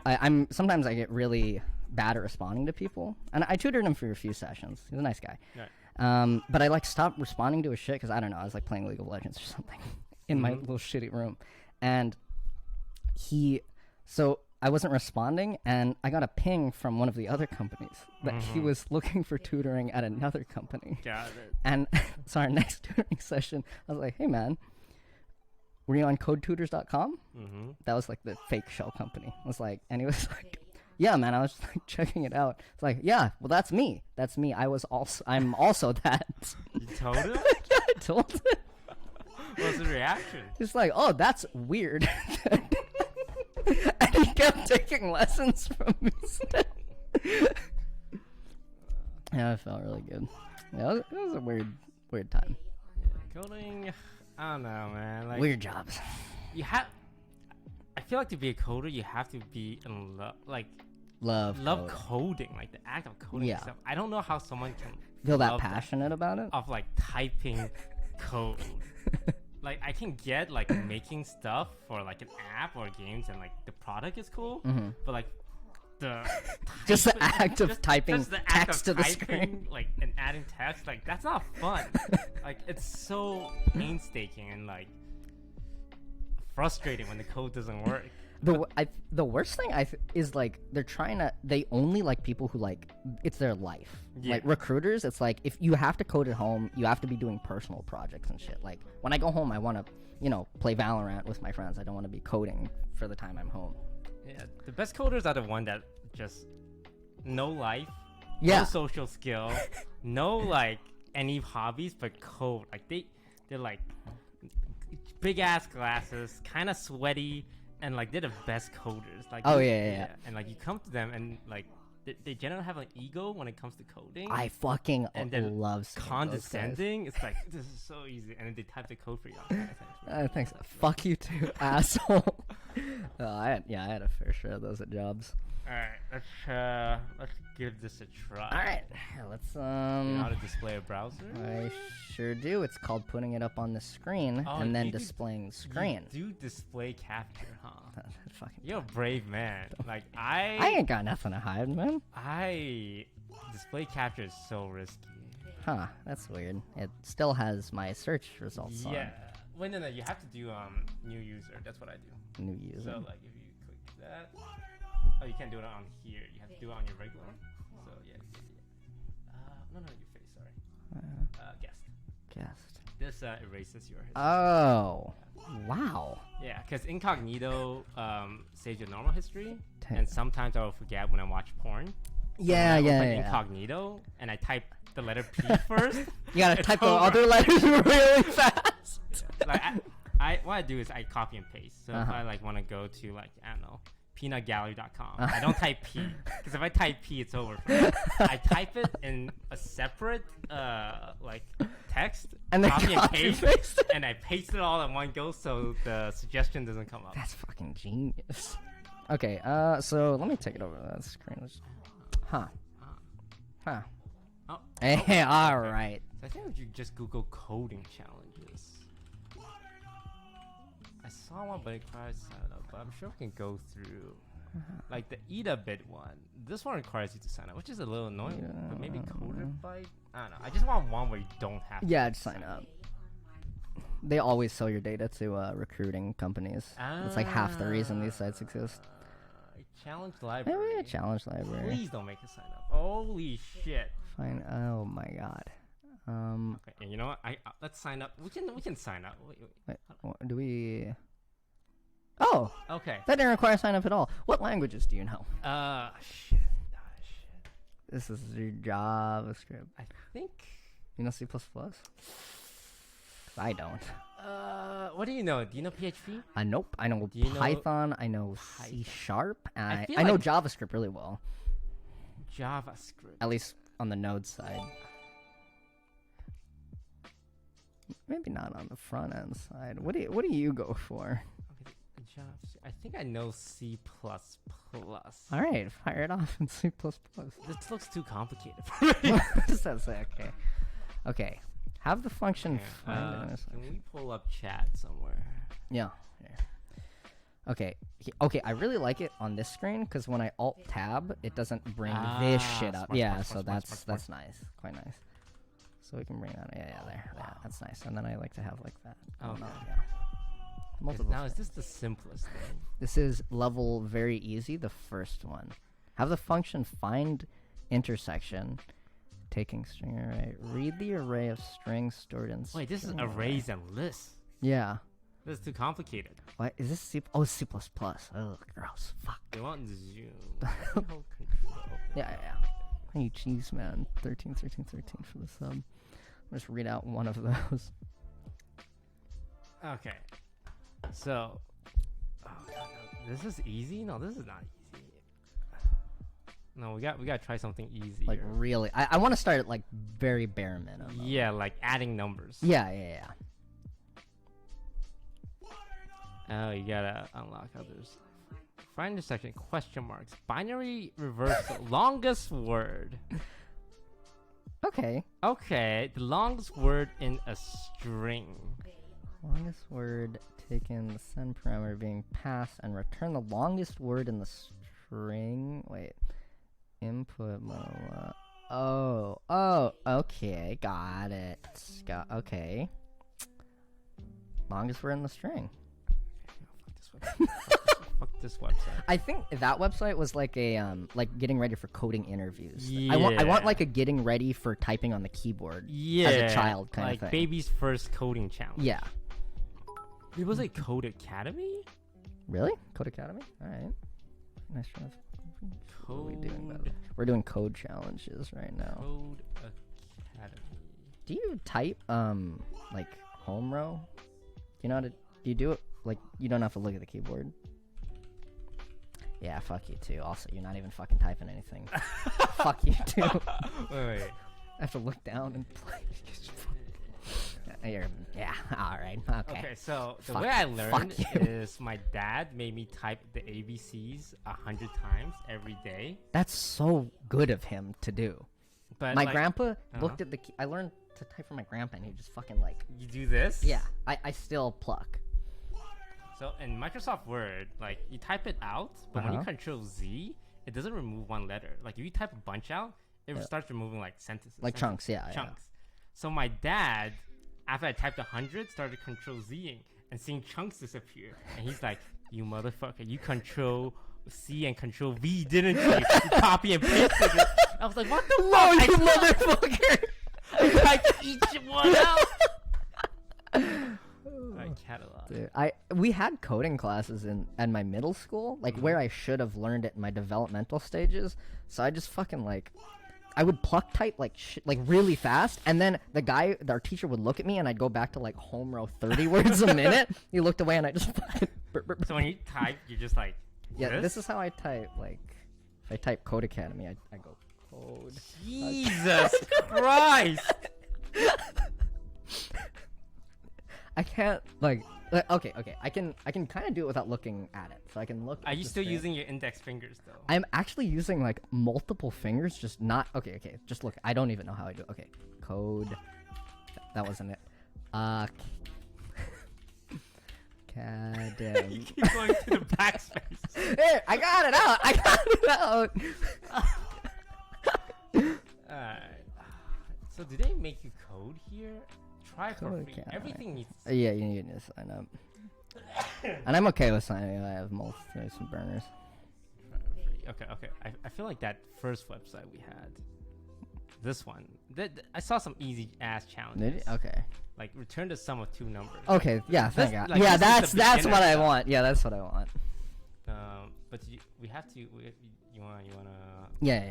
I'm sometimes I get really bad at responding to people, and I tutored him for a few sessions. He was a nice guy. Right. But I like stopped responding to his shit because I don't know, I was like playing League of Legends or something in my little shitty room, and so I wasn't responding, and I got a ping from one of the other companies that he was looking for tutoring at another company. Got it. And so our next tutoring session, I was like, hey man, were you on codetutors.com? Mm-hmm. That was like the fake shell company. I was like, and he was like, yeah, man, I was just like checking it out. It's like, yeah, well, that's me. I'm also that. You told him? Yeah, I told him. What was the reaction? He's like, oh, that's weird. And he kept taking lessons from me still. Yeah, I felt really good. Yeah, it was a weird time. Coding, I don't know, man. Like, Weird jobs. you have. I feel like to be a coder, you have to be in love, Love code. coding, like the act of coding Yeah. stuff. I don't know how someone can Feel that love passionate about it? of like typing code. Like I can get like making stuff for like an app or games, and like the product is cool, but like the Just the typing- act of typing just the act text of to the typing, screen. like and adding text, like that's not fun. Like it's so painstaking and like frustrating when the code doesn't work. The worst thing is like they only like people who like it's their life. Yeah. Like recruiters, it's like if you have to code at home, you have to be doing personal projects and shit. Like when I go home, I want to play Valorant with my friends. I don't want to be coding for the time I'm home. Yeah, the best coders are the one that just no life, Yeah. no social skill, no like any hobbies but code. Like they're like big ass glasses, kind of sweaty, and like they're the best coders. Like Oh, yeah. And like you come to them and like they generally have an ego when it comes to coding. I fucking and they're love seeing those guys. condescending. It's like this is so easy, and then they type the code for you. Kind of thing. Thanks. Fuck you too, asshole. I had a fair share of those at jobs. All right, let's give this a try. All right, let's You know how to display a browser? I sure do. It's called putting it up on the screen Oh, and then you do- displaying the screen. You do display capture, huh? Fucking. You're a brave man. Like I I ain't got nothing to hide, man. display capture is so risky. Huh? That's weird. It still has my search results Yeah. Wait, no, you have to do new user. That's what I do. on. New user. So like if you click that, oh, you can't do it on here. You have to do it on your regular. So yeah. No, your face. Sorry. Guest. Guest. This erases your history. Oh. Wow. Yeah, because incognito saves your normal history, Damn. and sometimes I will forget when I watch porn. Yeah, When I yeah, open yeah. incognito and I type the letter P first. You gotta it's type the over. other letters really fast. Like what I do is I copy and paste. So if Uh-huh. I like want to go to like I don't know peanutgallery.com. I don't type P because if I type P, it's over for me. I type it in a separate like text, And then copy and copy paste, paste it. and I paste it all in one go so the suggestion doesn't come up. That's fucking genius. Okay, so let me take it over to that screen. Huh. Oh, Hey, all right. I think if you just Google coding challenges. I saw one, but it requires sign up. But I'm sure we can go through. Like the Eat a Bit one. This one requires you to sign up, which is a little annoying. But maybe Coder Bite? I don't know. I just want one where you don't have to. Yeah, just sign up. They always sell your data to recruiting companies. It's like half the reason these sites exist. Challenge library. Maybe a challenge library. Please don't make us sign up. Holy shit. Fine. Oh my god. Okay, and you know what? Let's sign up. We can sign up. Wait, do we? Oh, Okay. that didn't require sign up at all. What languages do you know? Shit. This is your JavaScript. I think. You know C++? I don't. What do you know? Do you know PHP? Nope. I know Do you know Python. I know C#. And I feel I know like- JavaScript really well. JavaScript. At least on the Node side. Maybe not on the front end side. What do you go for? Okay, I think I know C++. All right, fire it off in C++. This looks too complicated for me. That's okay. Okay. Have the function find an Can intersection. we pull up chat somewhere? Yeah. Okay. Okay, I really like it on this screen because when I alt tab, it doesn't bring this shit up. Smart, Yeah, smart, so smart, that's smart. nice. Quite nice. So we can bring that. Yeah, there. Yeah, that's nice. And then I like to have like that. Okay. Yeah. Multiple Now, is screens. this the simplest thing? This is level very easy, the first one. Have the function find intersection, taking string array. Read the array of strings stored in Wait, this is string arrays and lists. Yeah. This is too complicated. What is this? C? Oh, C++. Oh, gross. Fuck. They want zoom. Hold control. Yeah. Hey, cheese man. 13 for the sub. I'll just read out one of those. Okay. So, oh God, no. This is easy. No, this is not easy. No, we gotta try something easier. Like really, I want to start at like very bare minimum. Yeah, like adding numbers. Yeah. Oh, you gotta unlock others. Find intersection, question marks, binary reversal, longest word. Okay. Okay, the longest word in a string. Longest word taken, the send parameter being passed, and return the longest word in the string. Wait. Input. Oh. Okay. Got it. Okay. Longest word in the string. Fuck this website. I think that website was like a like getting ready for coding interviews. I want like a getting ready for typing on the keyboard as a child kind like of thing. baby's first coding challenge. Yeah. It was a Code Academy? Really? Code Academy? All right. Nice try. What are we doing? Code, We're doing code challenges right now. Code Academy. Do you type like home row? You know how to? Do you do it like you don't have to look at the keyboard? Yeah, fuck you too. Also, you're not even fucking typing anything. Fuck you too. Wait. I have to look down and play. Yeah, alright, okay. Okay, so the Fuck- way I fuck learned you. is my dad made me type the ABCs 100 times every day. That's so good of him to do. But My like, grandpa looked at the key. I learned to type from my grandpa and he just fucking like, you do this? yeah, I still pluck. So in Microsoft Word, like you type it out, but when you Uh-huh. Control Z, it doesn't remove one letter. Like if you type a bunch out, it Yeah. starts removing like sentences. Like chunks, yeah. Chunks. So my dad, after I typed 100, started Control Zing and seeing chunks disappear. And he's like, "You motherfucker, you Control C and Control V, didn't you? You copy and pasted it." I was like, "What the fuck? Whoa, I you typed- motherfucker! I typed each one out." My catalog. Dude, we had coding classes in my middle school, like where I should have learned it in my developmental stages. So I just fucking like, I would pluck type like like really fast, and then our teacher would look at me, and I'd go back to like home row 30 words a minute. He looked away, and I just fucking. So when you type, you're just like Yeah, This? this is how I type. Like, if I type Code Academy, I go code. Jesus Christ! I can't like. Okay. I can kind of do it without looking at it. So I can look. Are at you the still screen. using your index fingers though? I'm actually using like multiple fingers, just not. Okay. Just look. I don't even know how I do it. Okay, code. That wasn't it. You keep going to the backspace. There, I got it out. I got it out. Alright. So do they make you code here? Try for Code free. Academy. Everything needs. Yeah, you need to sign up. And I'm okay with signing up. I have some burners. Okay. I feel like that first website we had. This one. I saw some easy ass challenges. Did you? Okay. Like return the sum of two numbers. Okay. Yeah. Thank God. like, Yeah. this is the That's beginner what I stuff. want. Yeah. That's what I want. But we have to. You wanna. Yeah.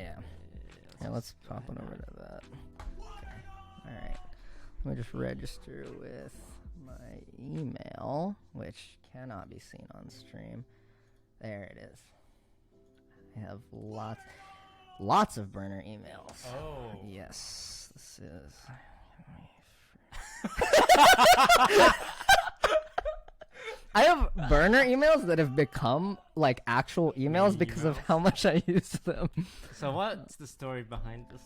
Yeah. Let's pop on over to that. Okay. All right. Let me just register with my email, which cannot be seen on stream. There it is. I have lots of burner emails. Oh. Yes, this is. I have burner emails that have become like actual emails because of how much I use them. So what's the story behind this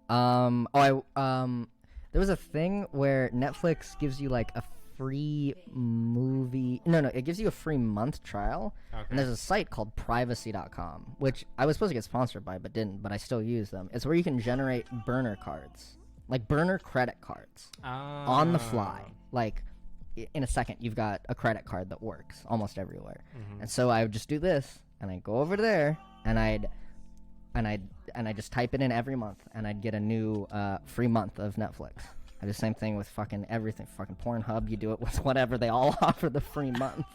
one? There was a thing where Netflix gives you like a free movie. No, it gives you a free month trial. Okay. And there's a site called privacy.com, which I was supposed to get sponsored by, but didn't. But I still use them. It's where you can generate burner cards, like burner credit cards, on the fly. Like in a second, you've got a credit card that works almost everywhere. And so I would just do this, and I'd go over there, and I'd just type it in every month, and I'd get a new free month of Netflix. I do the same thing with fucking everything. Fucking Pornhub, you do it with whatever. They all offer the free month.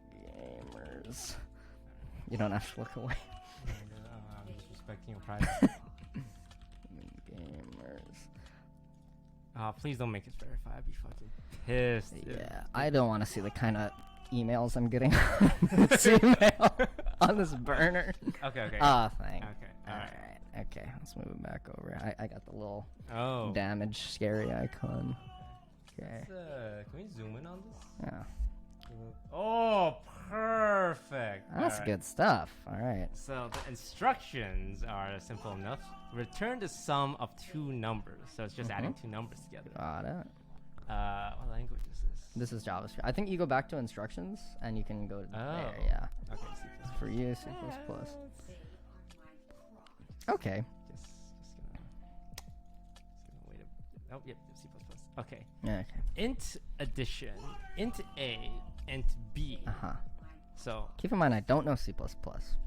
Gamers. You don't have to look away. I'm disrespecting your privacy. Gamers. Please don't make us verify. I'd be fucking pissed. Yeah, I don't want to see the kind of emails I'm getting on this email on this burner. Okay. Oh, thanks. Okay. Alright. Okay, let's move it back over. I got the little Oh. damage scary icon. Okay. Can we zoom in on this? Yeah. Oh, perfect. That's Alright. good stuff. Alright. So the instructions are simple enough. Return the sum of two numbers. So it's just adding two numbers together. Got it. What language is this? This is JavaScript. I think you go back to instructions and you can go to there. Oh. Yeah. Okay, C++. For you, C++. Okay. Just gonna wait a. Oh, yep, C++. Okay. Yeah. Okay. Int addition. Int A. Int B. Uh-huh. So Keep in mind, I don't know C++,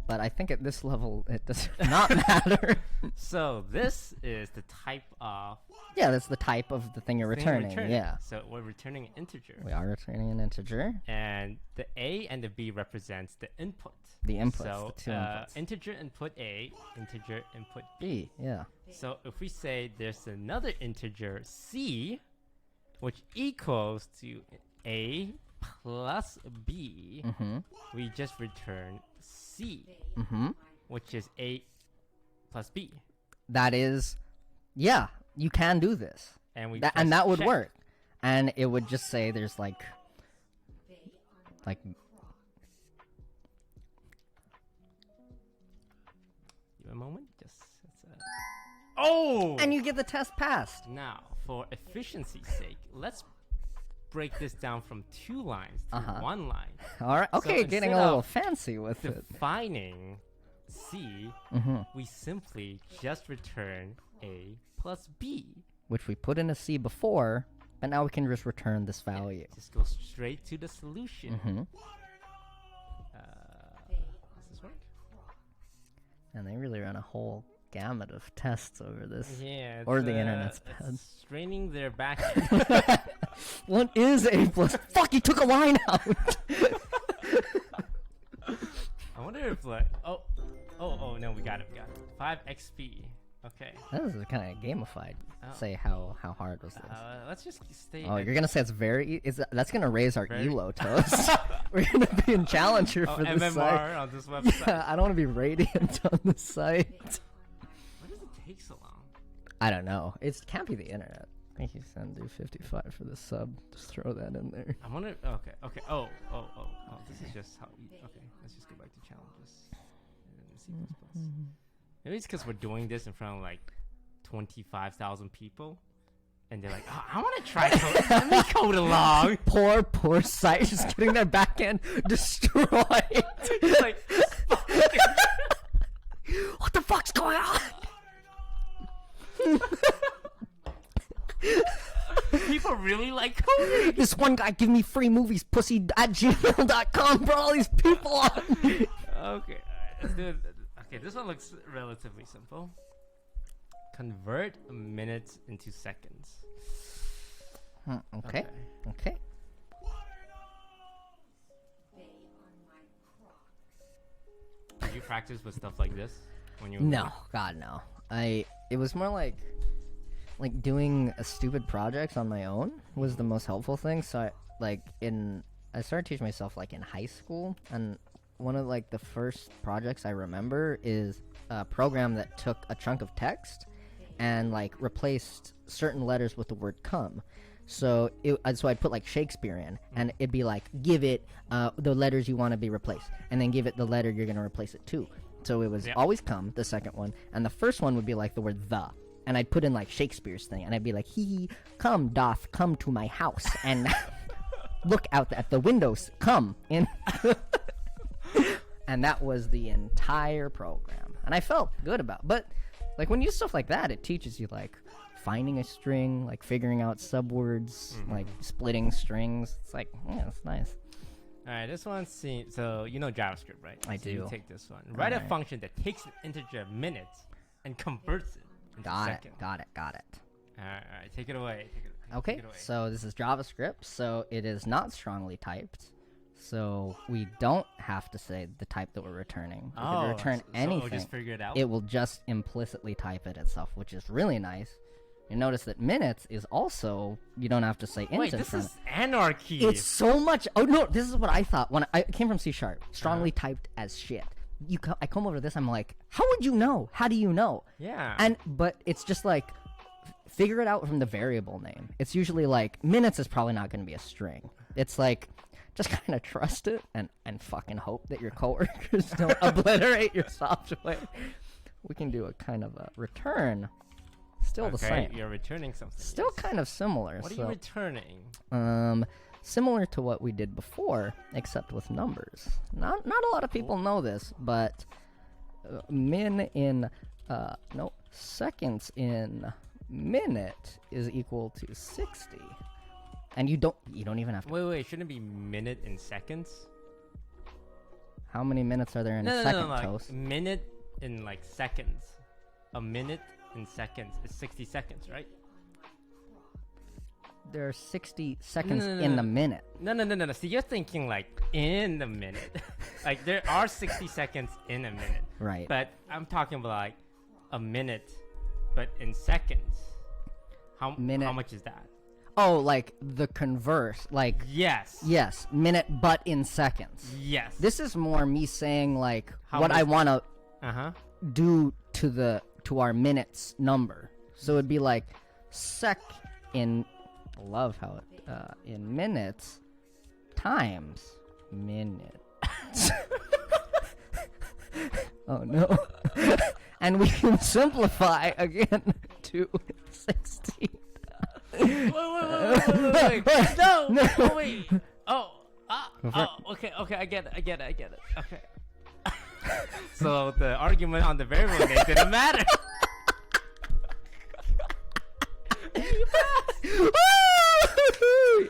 but I think at this level it does not matter. So this is the type of Yeah, that's the type of the thing you're thing returning. returning. Yeah. So we're returning an integer. We are returning an integer. And the A and the B represents the input. The inputs, So the two inputs. integer input A, integer input B. B, yeah. So if we say there's another integer C, which equals to A plus B, we just return C, which is A plus B. That is, yeah, you can do this. And we And that would check. work. And it would just say there's like Give a moment. Oh! and you get the test passed. Now, for efficiency's sake, let's break this down from 2 lines to 1 line. All right. Okay, So getting instead a little of fancy with it. Defining C, we simply just return A plus B. Which we put in a C before, but now we can just return this value. Just go straight to the solution. Does this work? And they really run a whole gamut of tests over this. Yeah. Or the internet's bad. it's straining their back end. What is A plus? Fuck, you took a line out! I wonder if like oh no, we got it. 5 XP. Okay. This is kind of gamified. Oh. Say how hard was this? Let's just stay. Oh, at- you're gonna say it's very. That's gonna raise our Very- elo toast. We're gonna be in challenger Oh, for this MMR site. on this website. Yeah, I don't want to be radiant on the site. Why does it take so long? I don't know. It can't be the internet. Thank you, Sandu 55 for the sub. Just throw that in there. I wonder. Okay. Oh. This is just how. Okay. Let's just go back to challenges. And C++. Maybe it's because we're doing this in front of like 25,000 people, and they're like, "Oh, I want to try code. Let me code along." Poor site just getting their back end destroyed. It's like, What the fuck's going on? people really like coding. This one guy give me free movies, pussy at gmail.com. Brought all these people on. Okay. Alright, let's do it. Okay, this one looks relatively simple. Convert minutes into seconds. Okay. Okay. They are my Crocs. Did you practice with stuff like this when you were No, God no. It was more like doing a stupid projects on my own was the most helpful thing. So I started teaching myself like in high school, and one of like the first projects I remember is a program that took a chunk of text and like replaced certain letters with the word come. So I'd put like Shakespeare in, and it'd be like, give it the letters you want to be replaced, and then give it the letter you're gonna replace it to. So it was always come, the second one, and the first one would be like the word the, and I'd put in like Shakespeare's thing, and I'd be like, he come doth come to my house, and look out at the windows, come in. And that was the entire program, and I felt good about it. But like when you use stuff like that, it teaches you like finding a string, like figuring out subwords, like splitting strings. It's like, yeah, it's nice. All right, this one seems so. You know JavaScript, right? I So do. You take this one. Write a Alright. function that takes an integer minutes and converts it into Got second. it. Got it. All right, take it away. Okay, Take it away. so this is JavaScript, so it is not strongly typed. So we don't have to say the type that we're returning. We could return so anything. we'll just figure it out. It will just implicitly type it itself, which is really nice. You notice that minutes is also, you don't have to say int Wait, in this front is anarchy. It's so much. Oh no, this is what I thought when I came from C#. Strongly typed as shit. I come over to this. I'm like, how would you know? How do you know? Yeah. But it's just like, figure it out from the variable name. It's usually like minutes is probably not going to be a string. It's like, just kind of trust it and fucking hope that your coworkers don't obliterate your software. We can do a kind of a return. Still the same. You're returning something. Still kind of similar. What are so, you returning? similar to what we did before, except with numbers. Not a lot of people know this, but seconds in minute is equal to 60. And you don't even have to. Wait. Shouldn't it be minute in seconds? How many minutes are there in a No, second, like Toast? minute in like seconds. A minute in seconds is 60 seconds, right? There are 60 seconds no, in no. the minute. No. See, you're thinking like in the minute. Like there are 60 seconds in a minute. Right. But I'm talking about like a minute, but in seconds. How much is that? Oh, like the converse. Like, Yes. yes, minute, but in seconds. Yes. This is more me saying, like, How what I much- want to Uh-huh. do to our minutes number. So it'd be like in love how it in minutes times minute. Oh no. And we can simplify again to 60. Wait. No. No. Oh, wait. Okay. I get it. Okay. So the argument on the variable name didn't matter.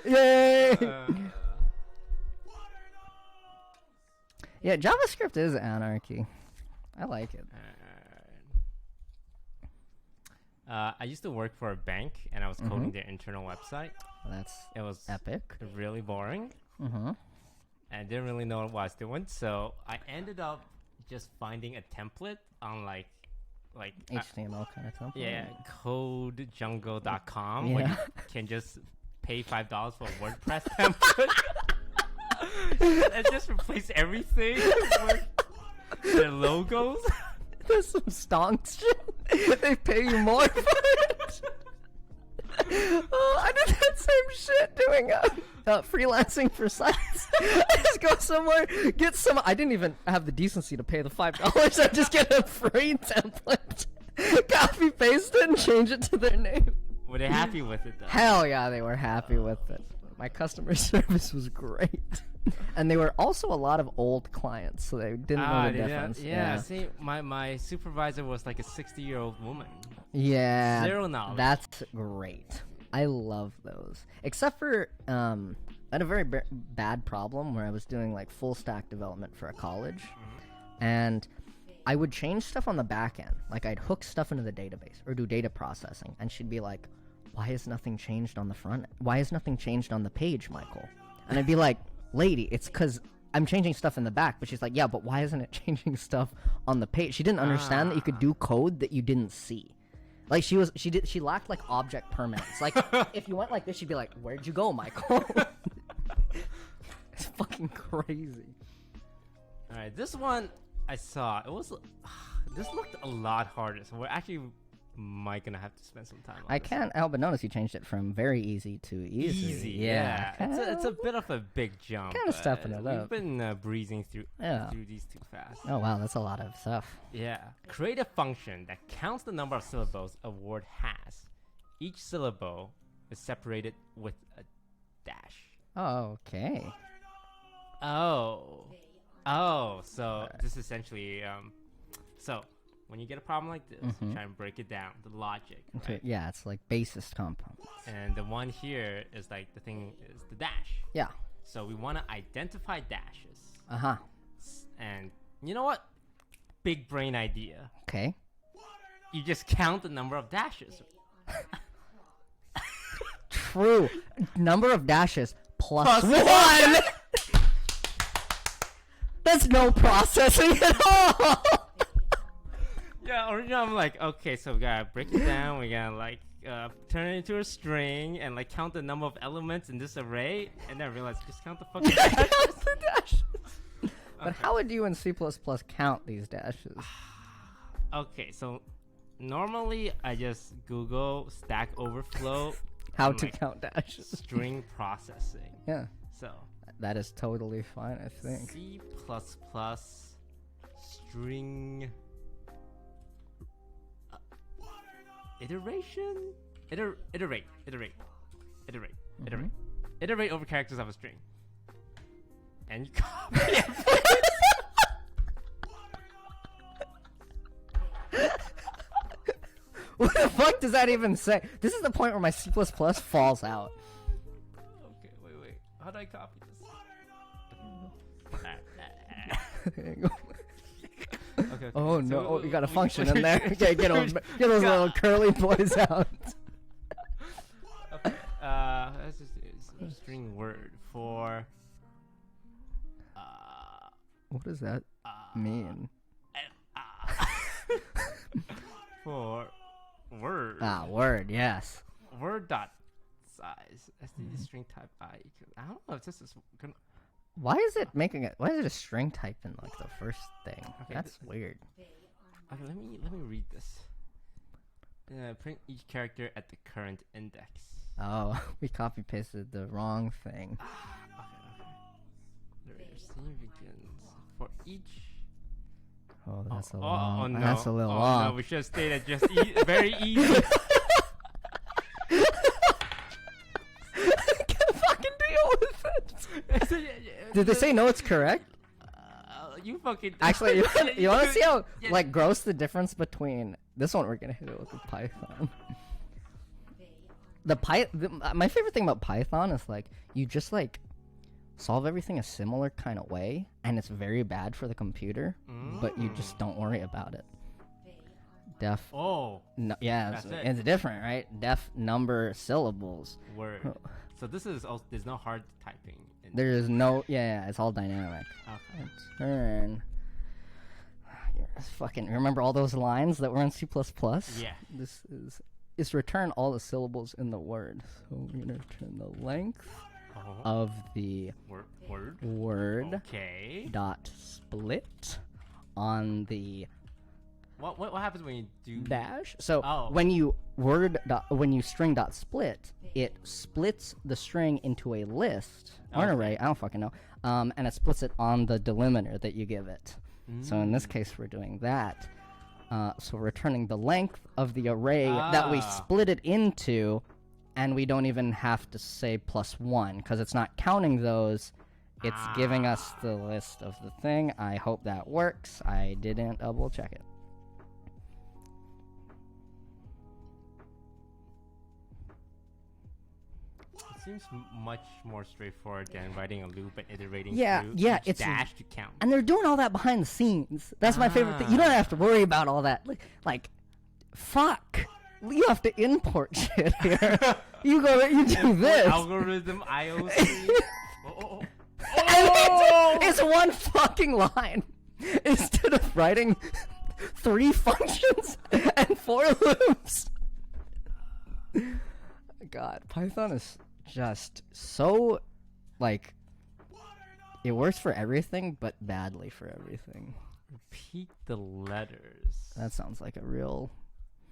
Yay! Yeah, JavaScript is anarchy. I like it. I used to work for a bank, and I was coding their internal website. That's It was epic. really boring. Mm-hmm. I didn't really know what I was doing, so I ended up just finding a template on like like HTML kind of template. yeah, codejungle.com where Yeah. you can just pay $5 for a WordPress template and just replace everything with their logos. There's some stonks shit. They pay you more for it. Oh, I did that same shit doing freelancing for sites. I just go somewhere, get some. I didn't even have the decency to pay the $5. I just get a free template, copy paste it, and change it to their name. Were they happy with it though? Hell yeah, they were happy with it. My customer service was great, and they were also a lot of old clients, so they didn't know the difference. Yeah, see, my supervisor was like a 60-year-old woman. Yeah, Zero knowledge. That's great. I love those. Except for I had a very bad problem where I was doing like full stack development for a college, and I would change stuff on the back end. Like I'd hook stuff into the database or do data processing, and she'd be like, "Why has nothing changed on the front? Why has nothing changed on the page, Michael?" And I'd be like, "Lady, it's because I'm changing stuff in the back." But she's like, "Yeah, but why isn't it changing stuff on the page?" She didn't understand that you could do code that you didn't see. Like she lacked like object permanence. Like if you went like this, she'd be like, "Where'd you go, Michael?" It's fucking crazy. All right, this one I saw. It was this looked a lot harder. So we're actually might gonna have to spend some time on I this. can't help but notice you changed it from very easy to easy. Easy, Yeah. It's a bit of a big jump. Kinda stepping it We've up. been breezing through Yeah. these too fast. Oh wow, that's a lot of stuff. Yeah. Create a function that counts the number of syllables a word has. Each syllable is separated with a dash. Oh, okay. Oh, so this is essentially so when you get a problem like this, you try and break it down, the logic, right? Yeah, it's like basis components. And the one here is like the thing is the dash. Yeah. So we want to identify dashes. Uh-huh. And you know what? Big brain idea. Okay. You just count the number of dashes. True. Number of dashes plus Plus one. That's no processing at all. Yeah, or I'm like, okay, so we gotta break it down. We gotta like turn it into a string and like count the number of elements in this array, and then realize just count the fucking dashes. Count the dashes. But how would you in C++ count these dashes? Okay, so normally I just Google Stack Overflow How and, to like, count dashes? string processing. Yeah, So that is totally fine, I think. C++ string iteration? Iterate over characters of a string. And you copy it. What the fuck does that even say? This is the point where my C++ falls out. Okay, wait. How do I copy this? There you go. Okay. Oh so no, you got a we- function in there. Okay, get those little curly boys out. Okay. That's just it's a string word for. What does that mean? For word. Word, yes. Word dot size. SD string type I. I don't know if this is gonna. Why is it making it? Why is it a string type in like the first thing? Okay, That's weird. Okay, let me read this. Print each character at the current index. Oh, we copy pasted the wrong thing. Okay. The scene begins for each. Oh, that's a Oh long. no! That's a little No, long. we should have stayed at just very easy. Can't fucking deal with it. Did they say no? It's correct. You fucking. Actually, you want to see how like gross the difference between this one? We're gonna hit it with the Python. My favorite thing about Python is like you just like solve everything a similar kind of way, and it's very bad for the computer, but you just don't worry about it. Def. Oh, No, yeah, That's it. it's different, right? Def number syllables. word. So this is also there's no hard typing. In There is no, yeah, it's all dynamic. Okay. Turn. fucking remember all those lines that were in C++? Yeah. This is return all the syllables in the word. So we're gonna return the length of the word Okay. dot split on the What happens when you do dash. So Oh. when you string dot split, it splits the string into a list or an Okay. array. I don't fucking know. And it splits it on the delimiter that you give it. So in this case, we're doing that. So returning the length of the array that we split it into, and we don't even have to say +1 because it's not counting those. It's giving us the list of the thing. I hope that works. I didn't double check it. It seems much more straightforward than writing a loop and iterating Yeah, through yeah, each it's- dash to count. And they're doing all that behind the scenes. That's my favorite thing. You don't have to worry about all that. Like, fuck. You have to import shit here. you do this. Algorithm IOC. Oh. And it's one fucking line. Instead of writing 3 functions and 4 loops. God, Python is just so, like, it works for everything, but badly for everything. Repeat the letters. That sounds like a real...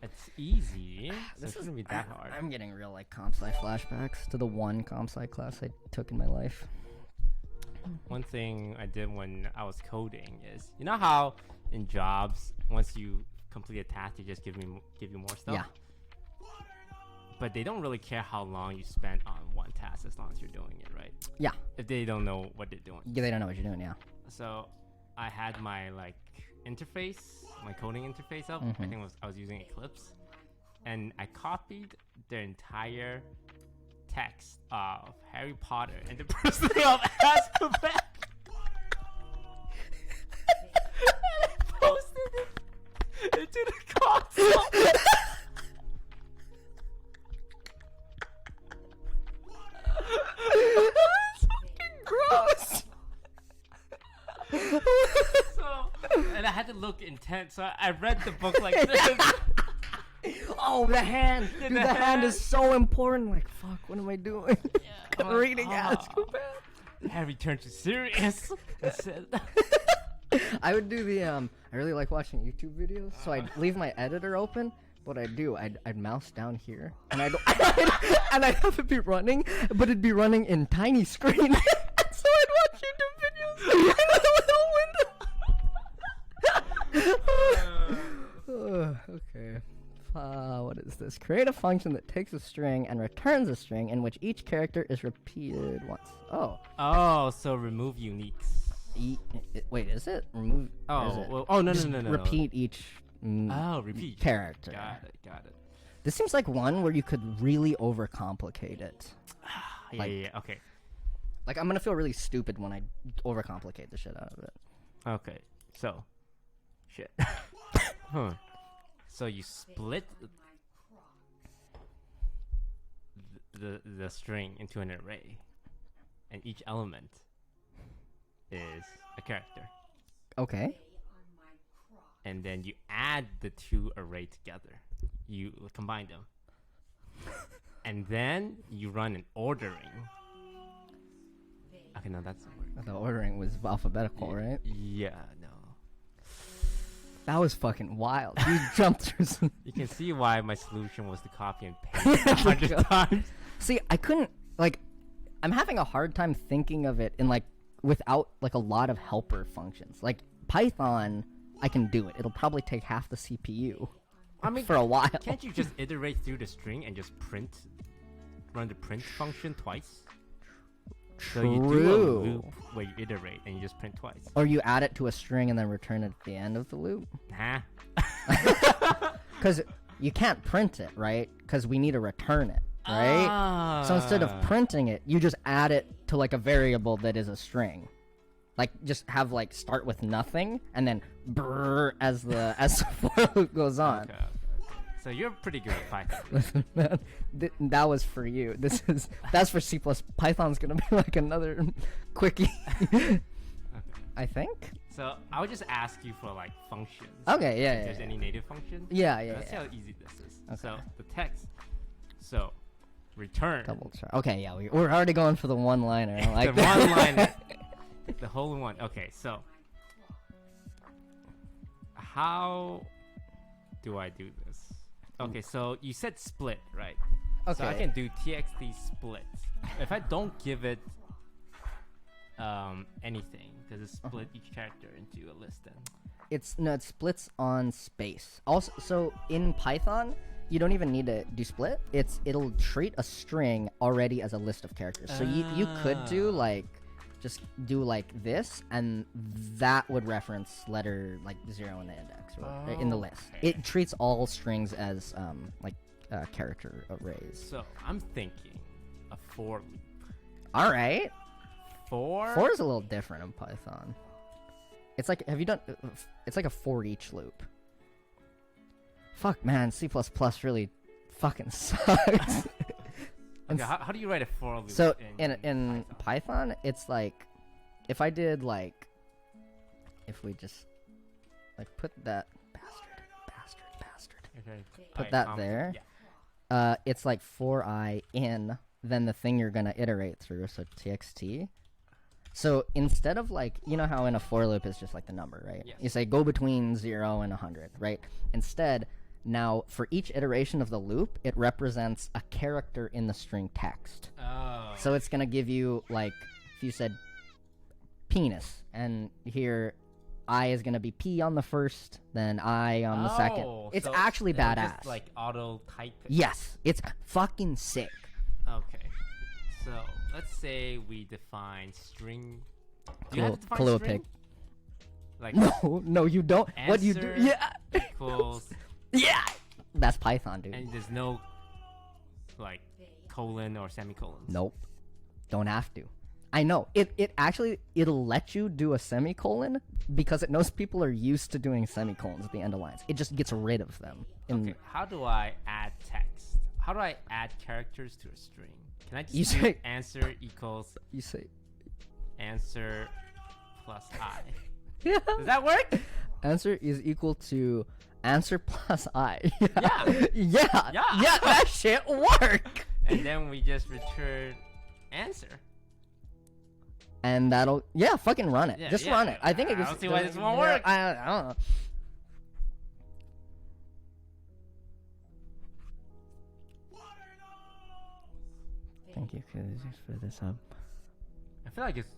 It's easy. So it shouldn't be that hard. I'm getting real, like, comp sci flashbacks to the one comp sci class I took in my life. One thing I did when I was coding is, you know how in jobs, once you complete a task, they just give you more stuff? Yeah. But they don't really care how long you spent on one task as long as you're doing it, right? Yeah. If they don't know what they're doing. Yeah, they don't know what you're doing, yeah. So I had my like interface, my coding interface up. I think I was using Eclipse, and I copied the entire text of Harry Potter and the Prisoner of Azkaban. And I posted it into the console. Gross! And I had to look intense, so I read the book like this. Oh, the hand! Yeah, Dude, the the hand hand. is so important. Like, fuck, what am I doing? I'm like, Reading "Ah." Azkaban. Harry turned to serious and said, I would do the, I really like watching YouTube videos, so I'd leave my editor open. What I'd do, I'd mouse down here, and I'd have it be running, but it'd be running in tiny screen. So I'd watch YouTube videos in a little window. Okay. What is this? Create a function that takes a string and returns a string in which each character is repeated once. Oh. "Oh, so remove uniques." Wait, is it? Remove. Oh, is it? well, oh no, Just no. Repeat each Repeat character. Got it. This seems like one where you could really overcomplicate it. Yeah. Okay. Like, I'm gonna feel really stupid when I overcomplicate the shit out of it. Okay. So, shit. Huh. So you split the string into an array, and each element is a character. Okay. And then you add the two array together. You combine them. And then you run an ordering. Okay, no, that's not working. The ordering was alphabetical, right? Yeah, no. That was fucking wild. You jumped through some... You can see why my solution was to copy and paste 100 times. See, I couldn't, like, I'm having a hard time thinking of it in, like, without, like, a lot of helper functions. Like, Python, I can do it. It'll probably take half the CPU. I mean, for a while. Can't you just iterate through the string and just run the print function twice? So you do a True. loop where you iterate and you just print twice. Or you add it to a string and then return it at the end of the loop. Huh? Because you can't print it, right? Because we need to return it, right? So instead of printing it, you just add it to, like, a variable that is a string. Like, just have, like, start with nothing and then brrr as the for loop goes on. Okay. So you're pretty good at Python. Listen, man, that was for you. That's for C++. Python's gonna be like another quickie. Okay. I think. So I would just ask you for like functions. Okay, yeah, If yeah, there's yeah. any native function. Yeah, yeah, Let's see yeah. how easy this is. Okay. So the text. So return. Double check. Okay, yeah, we're already going for the one-liner. I like the that. one liner. The whole one. Okay, so how do I do this? Okay, so you said split, right? Okay. So I can do txt split. If I don't give it anything, does it split each character into a list then? It splits on space. Also, so in Python, you don't even need to do split. It'll treat a string already as a list of characters. So you could do like just do like this, and that would reference letter like 0 in the index or in the list. Okay. It treats all strings as like character arrays. So I'm thinking a for loop. All right. For is a little different in Python. It's like, have you done? It's like a for each loop. Fuck, man, C++ really fucking sucks. Okay, how do you write a for loop? So in Python, it's like, if I did like, if we just like put that bastard, Okay. put that there. Yeah. It's like for I in then the thing you're gonna iterate through. So txt. So instead of like, you know how in a for loop it's just like the number, right? Yes. You say go between 0 and 100, right? Instead, now for each iteration of the loop, it represents a character in the string text. Oh. So it's gonna give you like, if you said penis, and here I is gonna be P on the first, then I on the second. It's so actually it'll badass. Just, like auto type it. Yes, it's fucking sick. Okay. So let's say we define string. Do you have to define Kahlua string? pig. Like No, you don't. What do you do? answer Yeah, equals, yeah. That's Python, dude. and there's no like colon or semicolon. Nope. Don't have to. I know. It actually, it'll let you do a semicolon because it knows people are used to doing semicolons at the end of lines. It just gets rid of them. Okay. How do I add text? How do I add characters to a string? Can I just You do say- answer equals You say, answer plus I? yeah. Does that work? Answer is equal to answer plus I. Yeah. Yeah. Yeah. That shit work. And then we just return answer. And that'll, yeah, fucking run it. Yeah, Just yeah. run it. I think it I just don't see why this won't yeah, work. I don't know. Thank you for this up. I feel like it's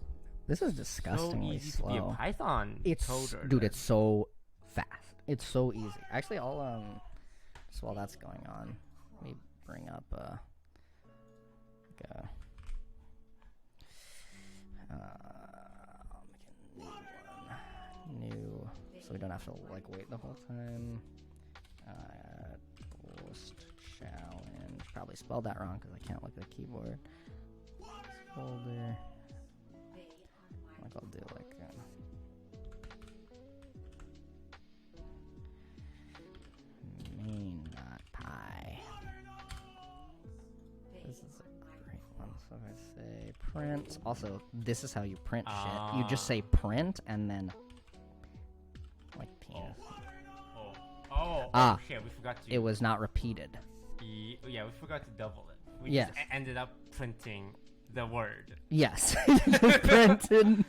This is so disgustingly easy to be a slow. Python It's coder. dude, it's so fast. It's so easy. Actually, I'll just while that's going on, let me bring up like I'll make a new, so we don't have to like wait the whole time. Post challenge. Probably spelled that wrong because I can't look at the keyboard. Folder. Like I'll do like main.py. This is a great one. So if I say print, also this is how you print shit. You just say print and then like penis. Ah, shit, we forgot to. It was not repeated. Yeah, we forgot to double it. We Yes. just ended up printing the word. Yes. Printed.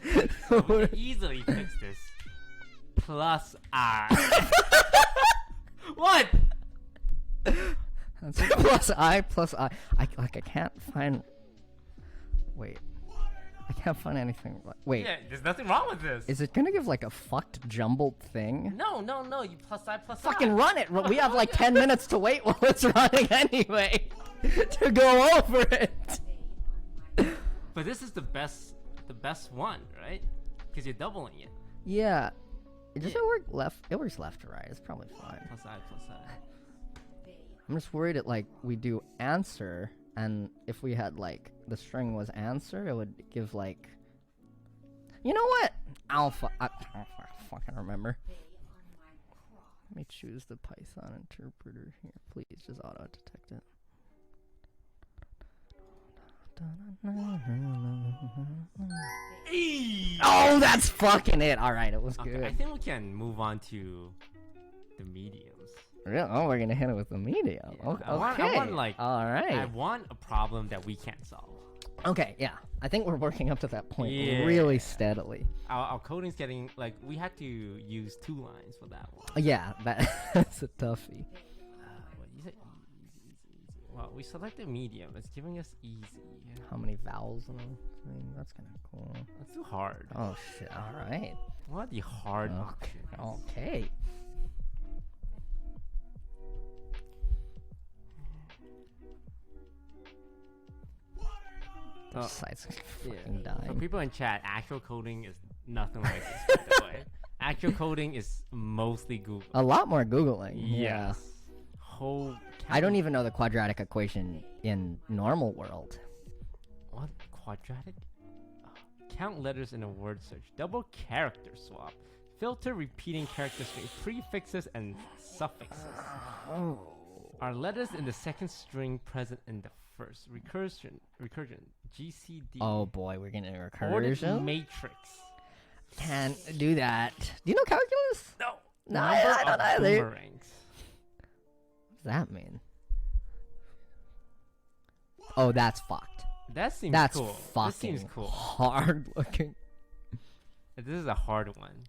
So we can easily fix this. Plus I. What? That's plus I plus I. I can't find. Wait. I can't find anything. Wait. Yeah, there's nothing wrong with this. Is it gonna give like a fucked jumbled thing? No, you plus I plus Fucking I. run it! We have like 10 minutes to wait while it's running anyway. To go over it. But this is the best one, right? Because you're doubling it. Yeah. Does it work left? It works left to right. It's probably fine. Plus I. I'm just worried that like we do answer, and if we had like the string was answer, it would give like. You know what? Alpha. I fucking remember. Let me choose the Python interpreter here. Please just auto detect it. Oh, that's fucking it. All right, it was Okay, good. I think we can move on to the mediums. Really? Oh, we're gonna hit it with the medium. Yeah, Okay. I want, like, All right. I want a problem that we can't solve. Okay, yeah. I think we're working up to that point Yeah. really steadily. Our coding's getting like we had to use 2 lines for that one. Yeah, that's a toughie. What, you said easy. Well, we selected medium. It's giving us easy. How many vowels in a thing? That's kind of cool. That's too hard. Oh shit! All right. What are the hard Okay. options? Okay. Oh, Site's yeah. fucking For dying. people in chat, actual coding is nothing like this. By the way, actual coding is mostly Google. A lot more googling. Yeah. Yes. Whole. I don't even know the quadratic equation in normal world. What quadratic? Count letters in a word search. Double character swap. Filter repeating character string prefixes and suffixes. Oh. Are letters in the second string present in the first? Recursion. GCD. Oh boy, we're getting a Ordered recursion. matrix. Can't do that. Do you know calculus? No. No, Number I don't of either. boomerangs. What does that mean? Oh, that's fucked. That seems That's cool. fucking This seems cool. hard looking. This is a hard one.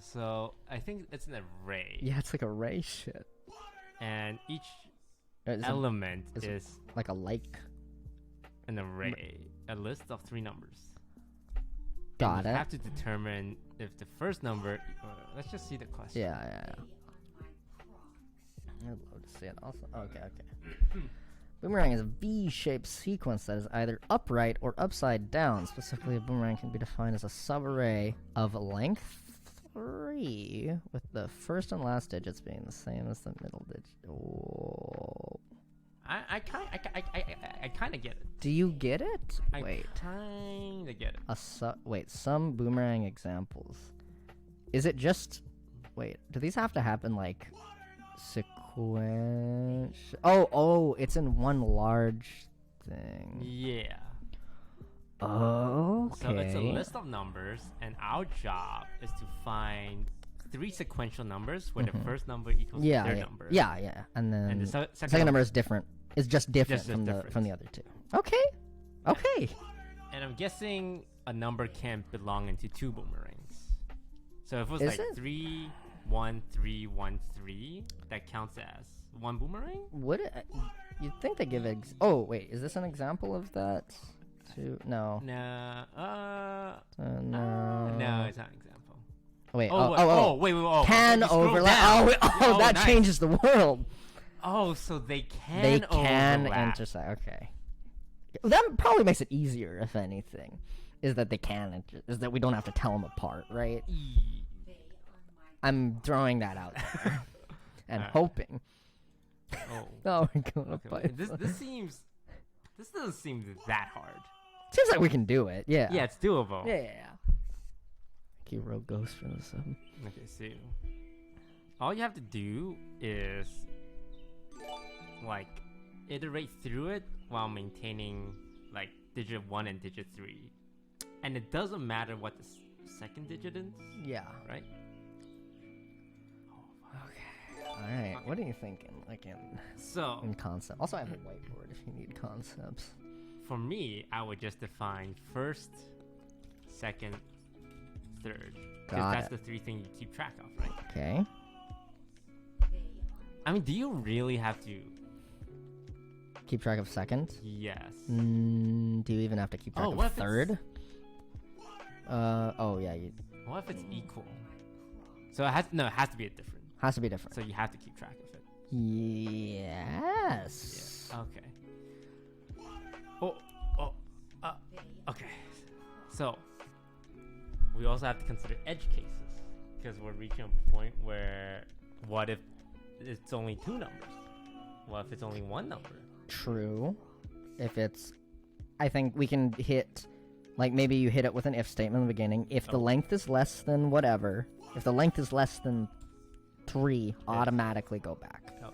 So I think it's an array. Yeah, it's like array shit. And each It's element is it- is like a like. an array. A list of 3 numbers. Got And you it. have to determine if the first number. Let's just see the question. Yeah. I'd love to see it also. Okay. Boomerang is a V-shaped sequence that is either upright or upside down. Specifically, a boomerang can be defined as a subarray of length 3, with the first and last digits being the same as the middle digit. Oh. I kind of get it. Do you get it? I Wait. kind of get it. Wait, some boomerang examples. Is it just... Wait, do these have to happen, like, sequential? Oh, it's in one large thing. Yeah. Oh, okay. So it's a list of numbers, and our job is to find 3 sequential numbers where the first number equals the third number. Yeah. And then And the second number is different. It's just different Just from different. the other 2. Okay. And I'm guessing a number can't belong into 2 boomerangs. So if it was Is like it? 3, 1, 3, 1, 3, that counts as 1 boomerang? Would it? You'd think they give oh, wait. Is this an example of that? No. No. No. No, it's not an example. Wait. Wait. Can You scroll overlap. down. Oh, that nice. changes the world. Oh, so they can They can overlap. intersect. Okay. That probably makes it easier, if anything. Is that they can is that we don't have to tell them apart, right? I'm throwing that out there and Alright. hoping. Oh. Oh, we're going to Okay. This doesn't seem that hard. Seems like we can do it. Yeah. Yeah, it's doable. Yeah. Thank you, Rogue Ghost, for the sub. Okay, so all you have to do is like iterate through it while maintaining like digit 1 and digit 3, and it doesn't matter what the second digit is, Yeah. right? All right. What are you thinking? Like in So concept. Also, I have a whiteboard if you need concepts. for me, I would just define first, second, third, because Got that's it. the 3 things you keep track of, right? Okay. I mean, do you really have to? Keep track of second. Yes. Do you even have to keep track what of if it's- third? Oh yeah. You What if it's equal? So it has to be a different. has to be different. So you have to keep track of it. Yes. Yeah. Okay. Okay. So we also have to consider edge cases because we're reaching a point where what if it's only 2 numbers? What if it's only 1 number? True. If it's, I think we can hit, like maybe you hit it with an if statement in the beginning. If the length is less than whatever, if the length is less than 3, automatically go back. Oh,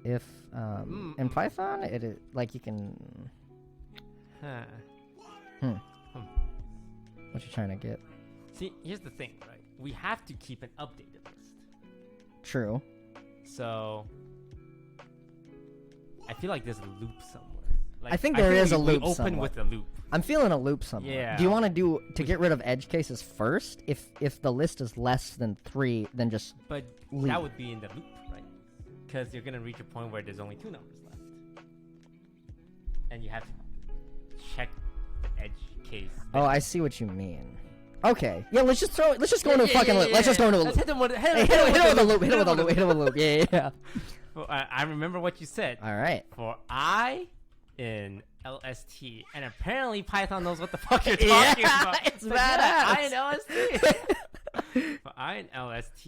If in Python, it is like you can. Huh. What you trying to get? See, here's the thing, right? We have to keep an updated list. True. So I feel like there's a loop somewhere. Like, I think there is a loop we open somewhat. with a loop. I'm feeling a loop somewhere. Yeah. Do you want to get rid of edge cases first? If the list is less than 3, then just But leave. that would be in the loop, right? Because you're gonna reach a point where there's only 2 numbers left, and you have to check the edge case. Oh, I see what you mean. Okay. Yeah, let's just go into a fucking loop. Let's just go into a loop. Let's hit them with, Hit him with a loop. Hit him with a loop. Hit him with a loop. Yeah. Well, I remember what you said. All right. For I in LST, and apparently Python knows what the fuck you're talking about. It's But badass. I in LST. For I in LST,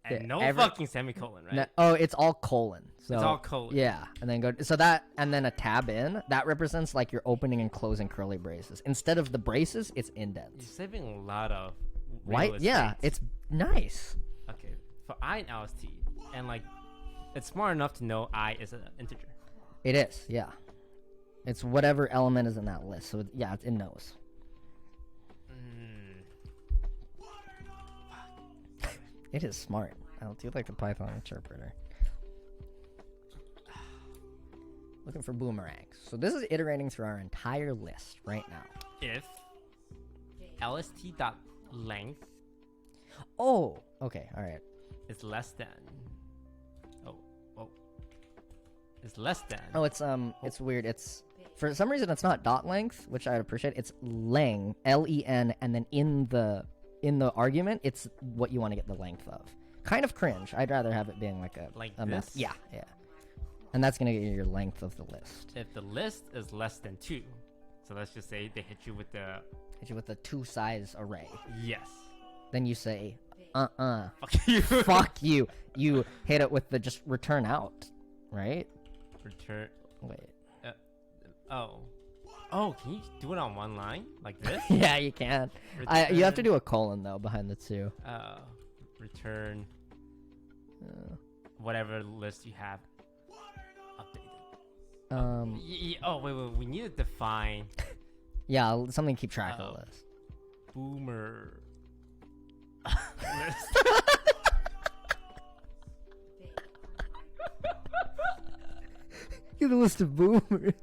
and Yeah, no fucking semicolon, right? No, oh, it's all colon. So It's all colon. Yeah, and then go. So that, and then a tab in that represents like your opening and closing curly braces. Instead of the braces, it's You're indents. saving a lot of White. real Yeah, estate. it's nice. Okay. For I in LST, and like, it's smart enough to know I is an integer. It is. Yeah. It's whatever element is in that list. So yeah, it knows. It is smart. I do like the Python interpreter. Looking for boomerangs. So this is iterating through our entire list right now. If lst.length Oh, okay, all right. is less than is less than It's weird. It's for some reason it's not dot length, which I appreciate. It's leng, Len, and then in the argument, it's what you want to get the length of. Kind of cringe. I'd rather have it being like a Like a this? Yeah. And that's gonna get you your length of the list. if the list is less than 2. So let's just say they hit you with the Hit you with a 2-size array. yes. Then you say, Fuck you. fuck you. You hit it with the just return out, right? Return. Wait. Oh, can you do it on one line like this? Yeah, you can. You have to do a colon though behind the 2. Return whatever list you have updated. Wait. We need to define Yeah, something to keep track of this. boomer list. Get a list of boomers.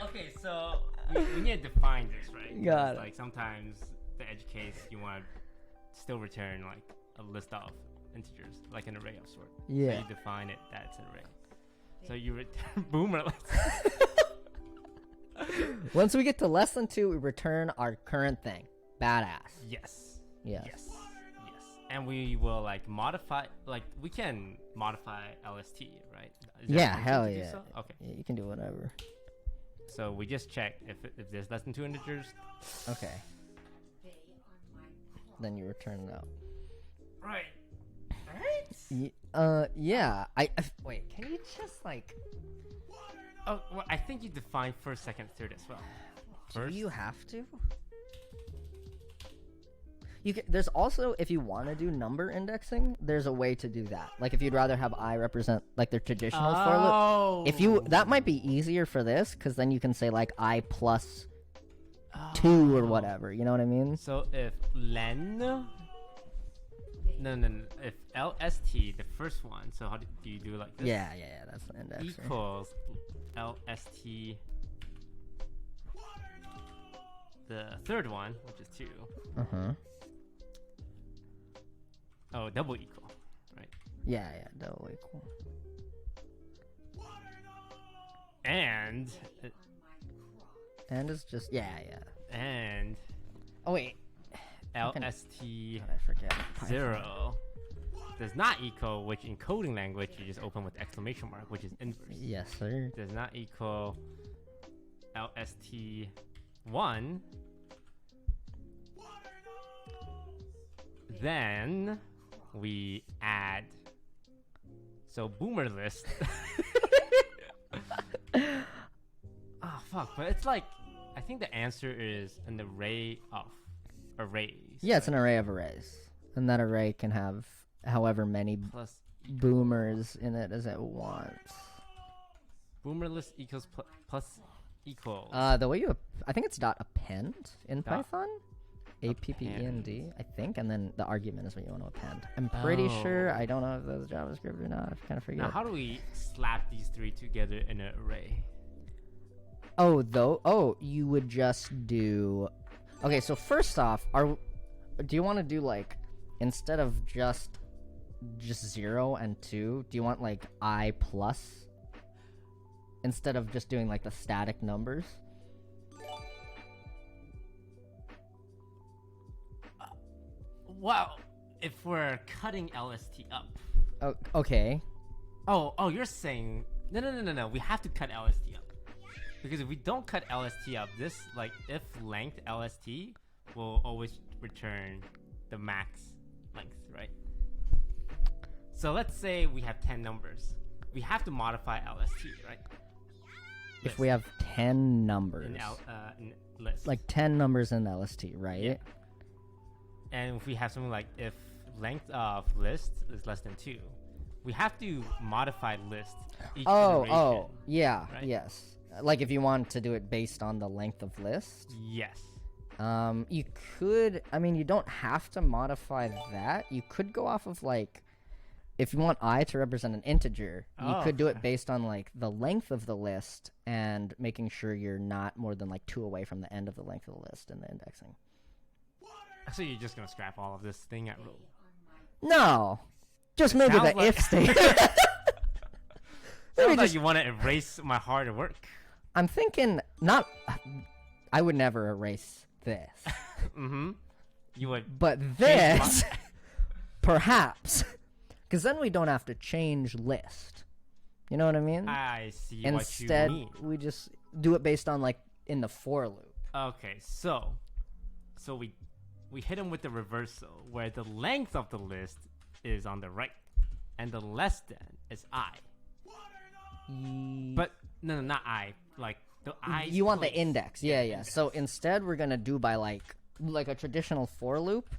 Okay, so we need to define this, right? Got Because, it. like sometimes the edge case you want to still return like a list of integers, like an array of sort. Yeah. So you define it that it's an array. So you return boomer list. Once we get to less than 2, we return our current thing. Badass. Yes. Yes. Yes. And we will like modify, like we can modify LST, right? Is that Yeah, something hell to do yeah. so? Okay. Yeah, you can do whatever. So we just check if there's less than 2 integers. Okay. Then you return it out. Right. Yeah. Wait, can you just like... Oh, well, I think you define first, second, third as well. First. Do you have to? There's also, if you want to do number indexing, there's a way to do that. Like if you'd rather have I represent like their traditional for loop. If you, that might be easier for this, because then you can say like I plus 2 or whatever. You know what I mean? So if len, no, if lst, the first one. So how do you do like this? Yeah, that's the indexer. Equals lst, the third one, which is 2. Oh, double equal, right? Yeah, double equal. And is just and oh wait, lst I forget 0 does not equal, which in coding language you just open with exclamation mark, which is inverse. Yes, sir. Does not equal lst 1. Then we add, so boomer list. Oh fuck, but it's like, I think the answer is an array of arrays. Yeah, it's an array of arrays, and that array can have however many plus boomers in it as it wants. boomer list equals plus equals. The way you, I think it's dot append in Dot Python. append. APPEND, I think, and then the argument is what you want to append. I'm pretty sure. I don't know if that's JavaScript or not. I kind of forget. Now, how do we slap these three together in an array? Oh, you would just do. Okay, so first off, do you want to do like instead of just 0 and 2? Do you want like I plus instead of just doing like the static numbers? Well, if we're cutting LST up. Oh, okay. Oh, you're saying no. We have to cut LST up because if we don't cut LST up, this like if length LST will always return the max length, right? So let's say we have 10 numbers. We have to modify LST, right? If we have 10 numbers, in list, like 10 numbers in LST, right? Yeah. And if we have something like if length of list is less than 2, we have to modify list each iteration, yeah, right? yes. Like if you want to do it based on the length of list. Yes. You could, I mean, you don't have to modify that. You could go off of like, if you want I to represent an integer, you could do it based on like the length of the list and making sure you're not more than like 2 away from the end of the length of the list in the indexing. So you're just gonna scrap all of this thing at roll? No, just maybe the like if statement. Sounds like you want to erase my hard work. I'm thinking not. I would never erase this. Mm-hmm. You would. But this, perhaps, because then we don't have to change list. You know what I mean? I see Instead, what you mean. we just do it based on like in the for loop. Okay, so we hit him with the reversal, where the length of the list is on the right, and the less than is I. But no, not I. Like the I. You want the index, yeah. Index. So instead, we're gonna do by like a traditional for loop,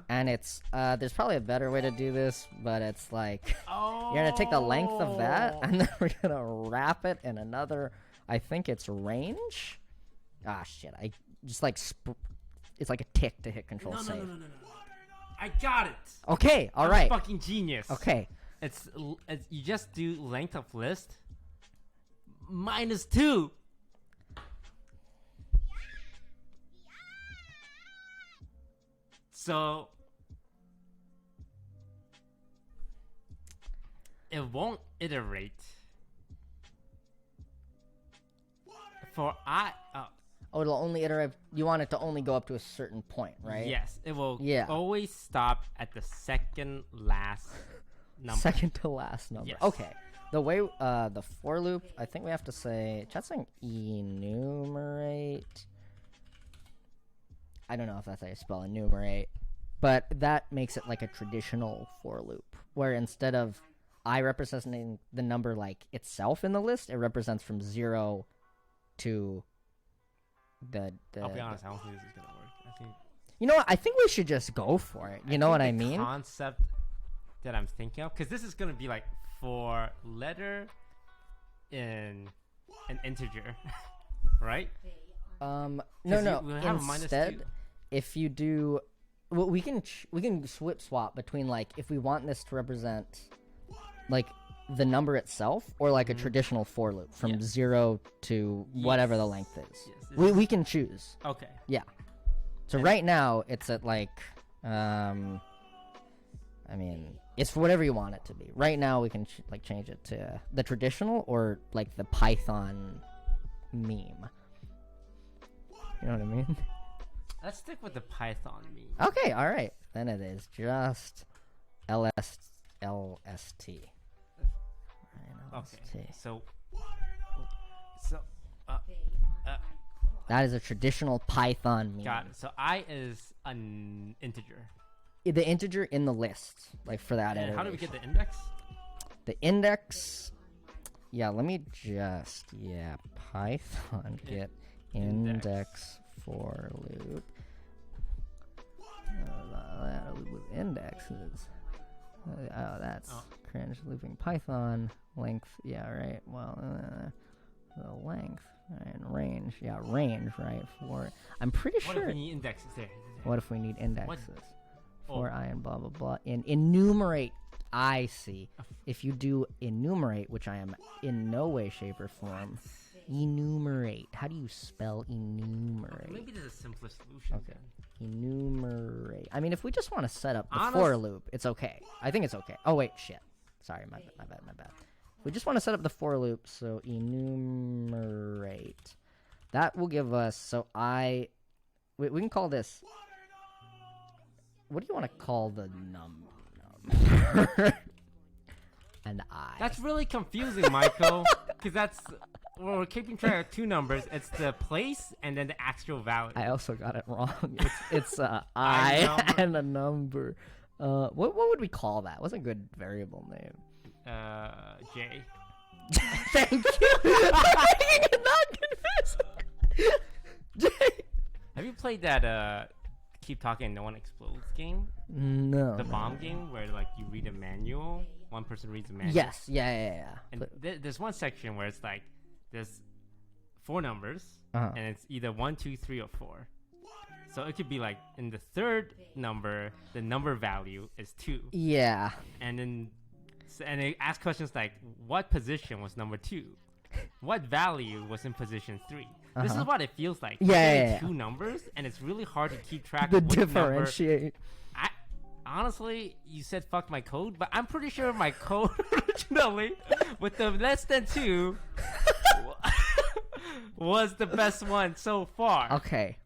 and it's there's probably a better way to do this, but it's like you're gonna take the length of that, and then we're gonna wrap it in another. I think it's range. Ah shit! I just like it's like a tick to hit control save. No. I got it. Okay, all I'm right. Fucking genius. Okay. It's you just do length of list -2. So it won't iterate for I. Oh, it'll only iterate. You want it to only go up to a certain point, right? Yes, it will. Yeah. Always stop at the second last number. Second to last number. Yes. Okay. The way the for loop, I think we have to say chat's saying enumerate. I don't know if that's how you spell enumerate, but that makes it like a traditional for loop, where instead of I representing the number like itself in the list, it represents from 0 to the I'll be honest, I don't think this is gonna work. I think you know what? I think we should just go for it. You know what I mean? Concept that I'm thinking of, because this is gonna be like for letter in an integer, right? No. we'll have a Instead, -2. if you do, well, we can swap between like if we want this to represent like the number itself or like a traditional for loop from 0 to whatever the length is. Yes, we can choose. Okay. Yeah. So right now it's at like I mean it's for whatever you want it to be. Right now we can like change it to the traditional or like the Python meme. You know what I mean? Let's stick with the Python meme. Okay, all right. Then it is just LST. Okay. So that is a traditional Python meme. got it. So I is an integer. The integer in the list, like for that. And how do we iteration. get the index? The index? Yeah, let me just Python get index for loop. Loop with indexes. Oh, that's Oh. cringe. Looping Python length. Yeah, right. Well, the length and range. Yeah, range. Right. I'm pretty What sure. if we need indexes there? What if we need indexes? Oh. For I and blah blah blah. And enumerate. I see. If you do enumerate, which I am in no way, shape, or form. Enumerate. How do you spell enumerate? Maybe there's a simpler solution. Okay. Enumerate. I mean, if we just want to set up the Honest- for loop, it's okay. I think it's okay. Oh, wait, shit. Sorry, my bad. We just want to set up the for loop, so enumerate. That will give us, so we can call this, what do you want to call the number? And I. That's really confusing, Michael. Because we're keeping track of two numbers. It's the place and then the actual value. I also got it wrong. It's I I and a number. What would we call that? What's a good variable name? J. Thank you. Not confusing. Jay. Have you played that Keep Talking and No One Explodes game? No. The bomb game where like you read a manual, one person reads a manual. Yes. Yeah. And there's one section where it's like there's 4 numbers, Uh-huh. and it's either 1, 2, 3, or 4. So it could be like in the third number, the number value is 2, Yeah. and then and it asks questions like, what position was number 2? What value was in position 3? This is Uh-huh. what it feels like. Yeah, You're yeah, getting yeah. 2 numbers, and it's really hard to keep track The of which number. differentiate. Honestly, you said fuck my code, but I'm pretty sure my code originally with the less than 2 was the best one so far. Okay.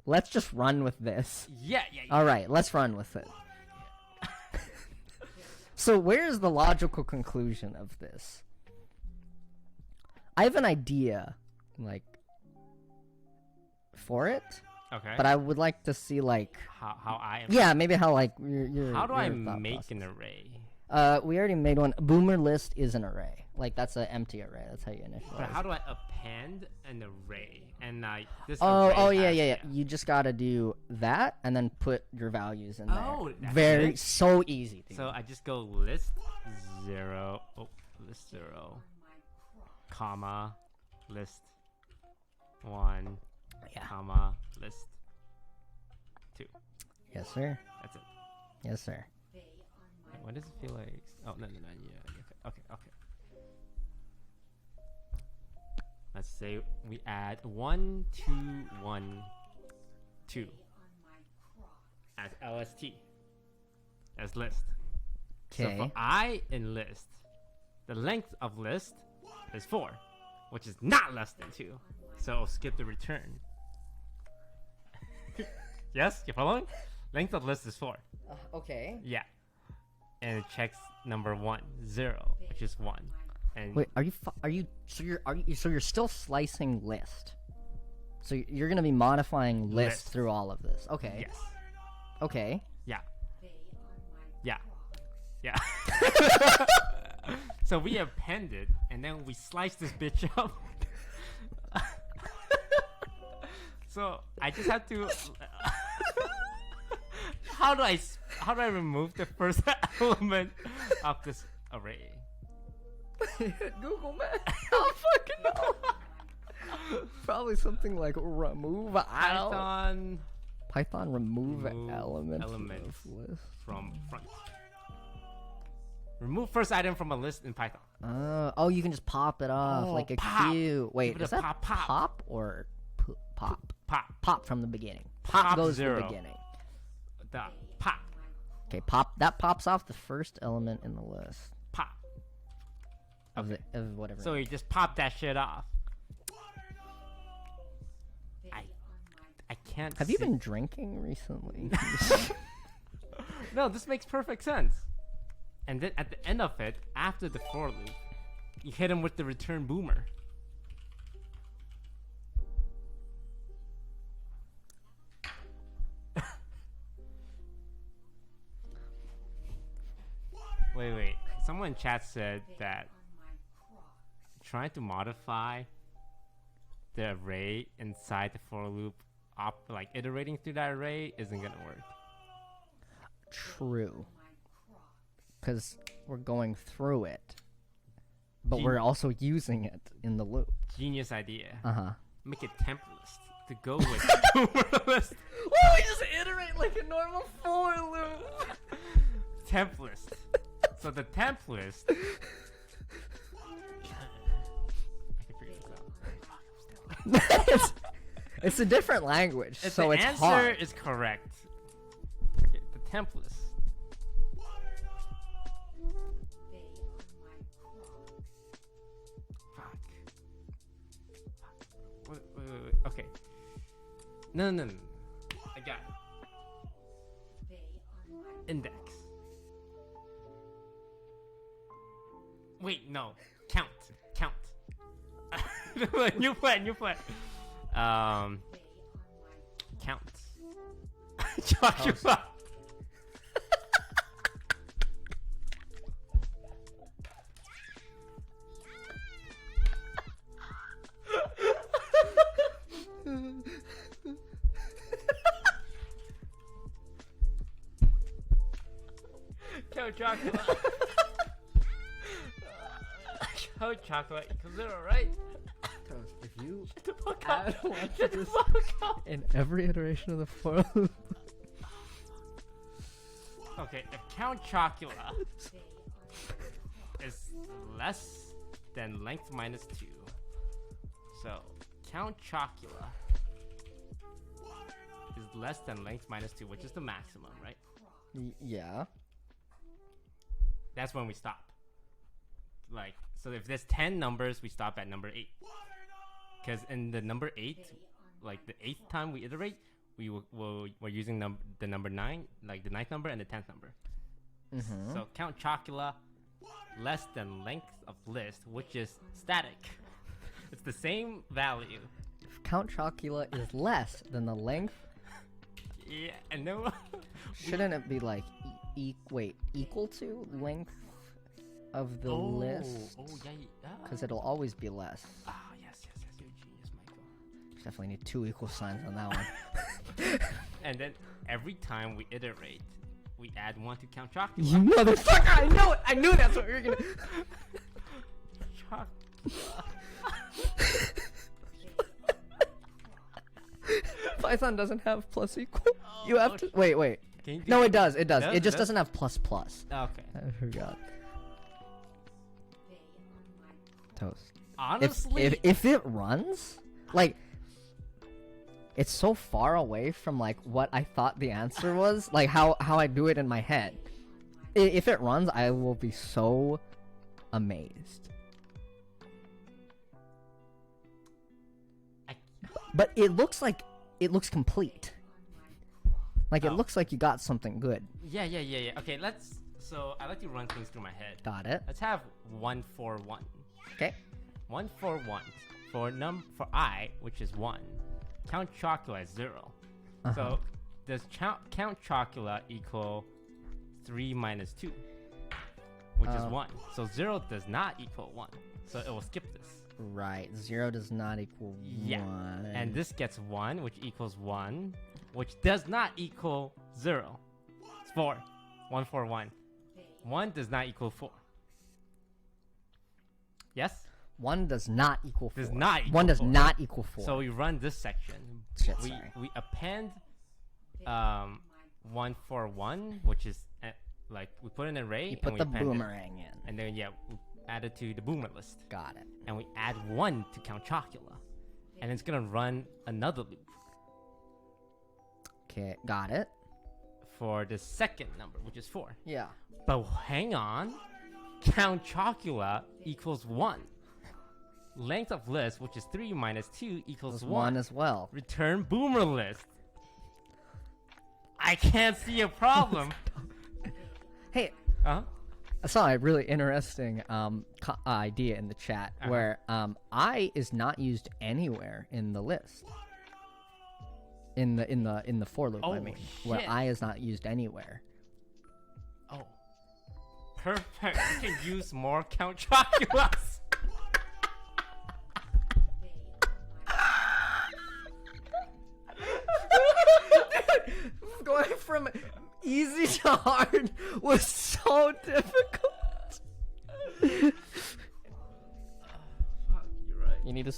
Let's just run with this. Yeah. All right, let's run with it. So where's the logical conclusion of this? I have an idea, like, for it, Okay. but I would like to see, like, how I am. yeah, maybe how, like, your How do I your thought make process. an array? We already made one. Boomer list is an array. Like, that's an empty array. That's how you initialize. But how do I append an array? And like this. Oh, array yeah. has- You just gotta do that and then put your values in there. Oh, that's Very it? so easy. Dude. So I just go list 0. Oh, list 0, comma, list 1, Yeah. comma, list 2. Yes, sir. That's it. Yes, sir. Wait, what does it feel like? Oh no, yeah. Okay. Let's say we add 1, 2, 1, 2 as LST as list. So Okay. for I in list, the length of list is 4, which is not less than 2. So I'll skip the return. Yes, you following? Length of list is 4. Okay. Yeah. And it checks number 1, 0, which is 1. And Wait, so you're still slicing list. So you're gonna be modifying list List. through all of this. Okay. yes. Okay. Yeah. Yeah. So we appended, and then we sliced this bitch up. So I just have to. How do I remove the first element of this array? Google Maps. I don't fucking know. Probably something like remove Python remove element elements of list. from front. Remove first item from a list in Python. Oh, you can just pop it off Oh, like a pop. queue. Wait, Give it is a that pop. pop or pop? Pop. Pop from the beginning. Pop Pop goes 0. to the beginning. The pop. Okay, pop. That pops off the first element in the list Pop. of of whatever. So you just pop that shit off. I can't. Have you see- been drinking recently? No, this makes perfect sense. And then at the end of it, after the for loop, you hit him with the return boomer. Wait. Someone in chat said that trying to modify the array inside the for loop, like iterating through that array, isn't gonna work. True. because we're going through it, but we're also using it in the loop. Genius idea. Uh-huh. Make a temp list to go with the list. Why we just iterate like a normal for loop? Temp list. So the temp list. I can figure this out. It's a different language, If so the it's answer hard. is correct. Okay, the temp list. They are my crocs. Fuck. Wait. Okay. No. I got it. They are my Index. Wait, no. Count. New plan. they are my Count. Chocula. Count Chocula. Count Chocula equals 0, right? If you Shut the fuck add up. one Shut to the this fuck up. in every iteration of the for loop, Okay, if Count Chocula they are is less than length minus 2. So, Count Chocula is less than length minus 2, which is the maximum, right? yeah. That's when we stop. Like, so if there's 10 numbers, we stop at number 8. Because in the number 8, like the 8th time we iterate, we're using the number 9, like the 9th number and the 10th number. Mm-hmm. So Count Chocula less than length of list, which is static. It's the same value. If CountChocula is less than the length, Yeah, and no. shouldn't it be like equal to length of the list? Oh, yeah. Because it'll always be less. Ah, yes. You're a genius, Michael. Definitely need 2 equal signs on that one. And then every time we iterate, we add 1 to Count Chocula. You motherfucker! I know it! I knew that's what we were gonna. Python doesn't have plus equal. You have to wait. Can you do No, it does. It does. Does? It just It does? doesn't have plus plus. Okay. I forgot. they are my Toast. Honestly, If it runs, like, it's so far away from like what I thought the answer was, like how I do it in my head. If it runs, I will be so amazed. But it looks complete. Like it Oh. looks like you got something good. yeah. Okay, so I like to run things through my head. Got it. Let's have 141. Okay. 141 for I, which is 1. Count Chocula is 0. Uh-huh. So does Count Chocula equal 3 minus 2, which is 1? So 0 does not equal 1. So it will skip this. Right. 0 does not equal Yeah. 1. And this gets 1, which equals 1, which does not equal 0. It's 4. 141. 1 does not equal 4. Yes? 1 does not equal 4. Does not equal 1 does 4. not equal 4. So we run this section. Shit, we sorry. we append 141, which is like we put an array. You put and the we append it. boomerang in. And then we add it to the boomer list, Got it. and we add 1 to Count Chocula, and it's gonna run another loop Okay, got it. for the second number, which is 4. Yeah. But hang on, Count Chocula equals 1. Length of list, which is 3 minus 2, equals Plus 1. 1 as well. Return boomer list. I can't see a problem. Hey, Huh? I saw a really interesting idea in the chat Uh-huh. where I is not used anywhere in the list. In the for loop, I Oh, mean, where shit. I is not used anywhere. Oh. Perfect. We can use more Count Choculas. Going from easy to hard was so difficult.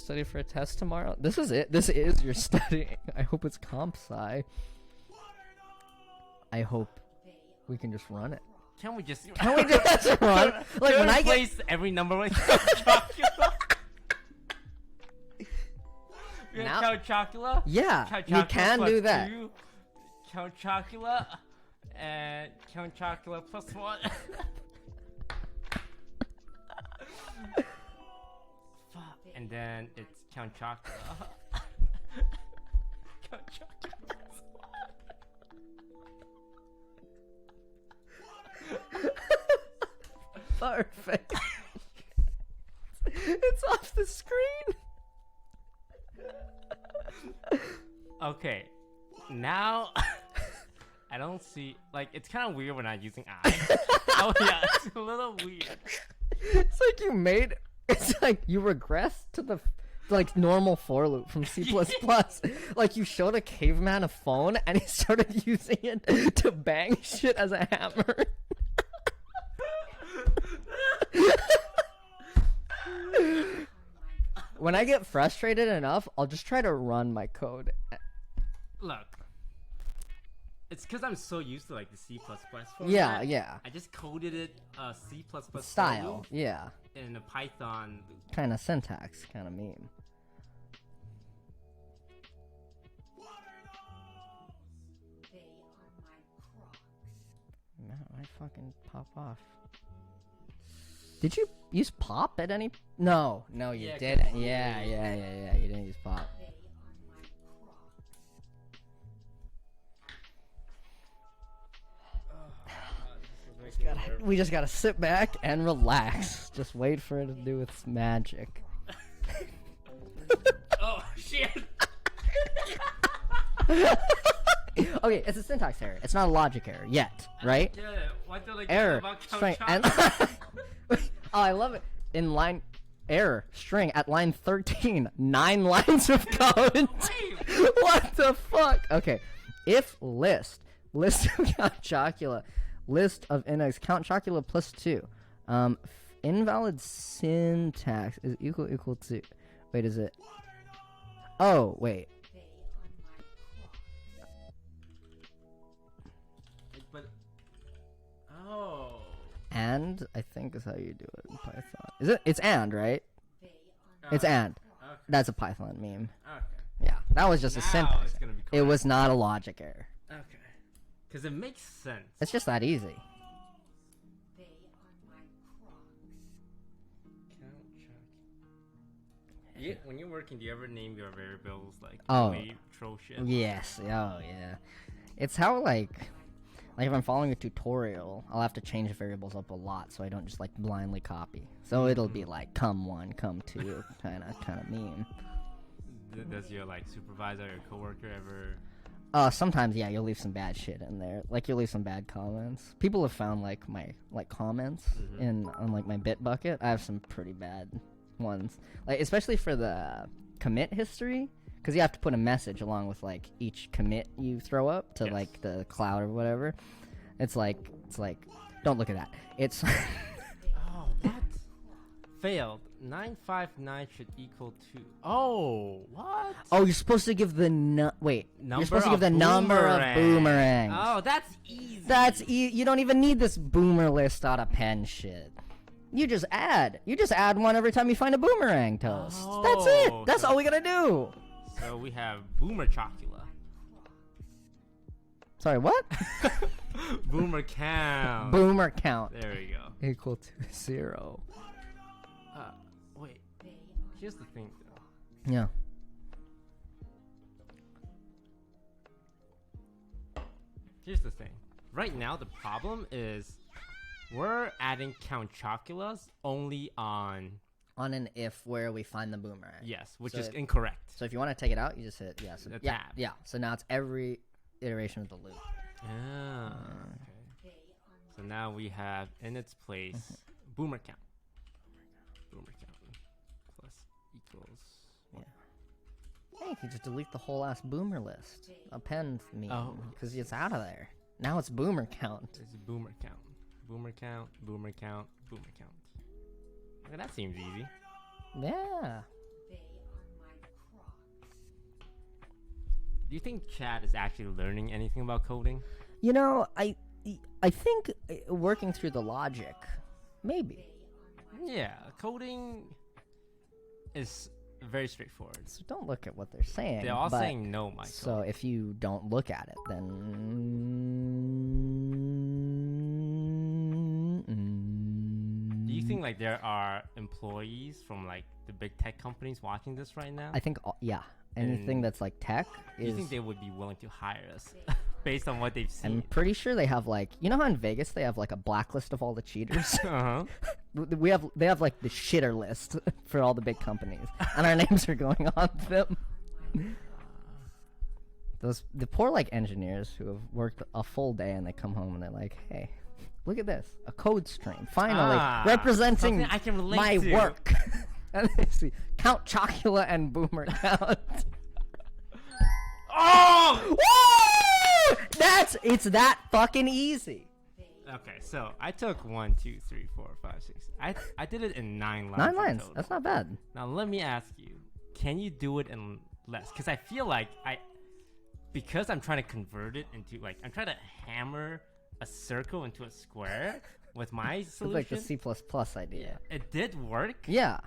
study for a test tomorrow? This is it. This is your studying. I hope it's comp sci. I hope we can just run it. Can we just Run? Like can when we I get place every number with CountChocula? We have Now- CountChocula. yeah, you CountChocula can plus do that. 2, CountChocula, and CountChocula plus 1. Fuck. And then it's CountChocula. CountChocula plus 1. Perfect. It's off the screen. Okay, now I don't see, like, it's kind of weird when I'm using eyes. Oh yeah, it's a little weird. It's like you made. It's like you regressed to the like normal for loop from C++. Like you showed a caveman a phone and he started using it to bang shit as a hammer. When I get frustrated enough, I'll just try to run my code. Look, it's because I'm so used to like the C++ format. Yeah, yeah. I just coded it C++ Style, yeah. in a Python loop. Kind of syntax, kind of meme. They are my crocs. Man, I fucking pop off. Did you use pop at any? No, you Yeah, 'cause- didn't. Yeah. You didn't use pop. They are my crocs. We just gotta sit back and relax. Just wait for it to do its magic. Oh shit! Okay, it's a syntax error. It's not a logic error yet, right? Yeah, what did I get Error. about String. CountChocula? And oh, I love it. In line error string at line 13, 9 lines of code. Wait. What the fuck? Okay, if list of CountChocula, list of index CountChocula plus 2, invalid syntax is equal to. Wait, is it? Oh wait. They are my crocs. But oh, And I think is how you do it in Python. Is it? It's and, right? They are It's and. okay, That's a Python meme. okay, Yeah, that was just a now syntax. it's gonna be It correct. was not a logic error. Okay, because it makes sense. It's just that easy. They are my crocs. When you're working, do you ever name your variables like Oh. way troll shit? Yes. Oh yeah. It's how like if I'm following a tutorial, I'll have to change the variables up a lot so I don't just like blindly copy. So it'll be like come1, come2 kind of meme. Does your like supervisor or coworker ever? Sometimes yeah, you'll leave some bad shit in there. Like you'll leave some bad comments. People have found like my comments on like my Bitbucket. I have some pretty bad ones. Like especially for the commit history, because you have to put a message along with like each commit you throw up to Yes. like the cloud or whatever. It's like don't look at that. It's Oh, what? Failed. 959 should equal 2. Oh, what? oh, you're supposed to give the wait. Number You're supposed to give of the number of boomerangs. Oh, that's easy. That's you don't even need this boomer list out of pen shit. You just add one every time you find a boomerang toast. That's it. Oh, That's so- all we gotta do. So we have Boomer Chocula. Sorry, what? Boomer count. Boomer count There we go. equal to 0. Wait. They are Here's the thing, though. Yeah. Here's the thing. Right now, the problem is we're adding CountChoculas only on On an if where we find the boomerang. yes, which So is if- incorrect. So if you want to take it out, you just hit yes. The Yeah. tab. Yeah. So now it's every iteration of the loop. Ah, okay. they are So now we have in its place boomer count. Boomer count plus equals. Hey, you can just delete the whole ass boomer list. Append me. Oh. Because it's out of there. Now it's boomer count. It's a boomer count. Boomer count. Boomer count. Boomer count. Okay, that seems easy. Yeah. they are Do you think Chad is actually learning anything about coding? You know, I think working through the logic, maybe. Yeah, coding is very straightforward. So don't look at what they're saying. They're all but- saying no, Michael. So if you don't look at it, then Do you think like there are employees from like the big tech companies watching this right now? I think yeah, anything And that's like tech Do you is. think they would be willing to hire us based on what they've I'm seen? pretty sure they have like, you know how in Vegas they have like a blacklist of all the cheaters. Uh-huh. They have like the shitter list for all the big companies, and our names are going on them. The poor like engineers who have worked a full day and they come home and they're like, hey, look at this, a code stream finally representing something I can relate my to. work. And they see CountChocula and Boomer Count. Oh! Woo! It's that fucking easy. Okay, so I took 1, 2, 3, 4, 5, 6. I did it in 9 lines. 9 in lines. total. That's not bad. Now let me ask you, can you do it in less? Because I feel like because I'm trying to convert it into like I'm trying to hammer a circle into a square with my It's solution. like the C++ idea. It did work, Yeah.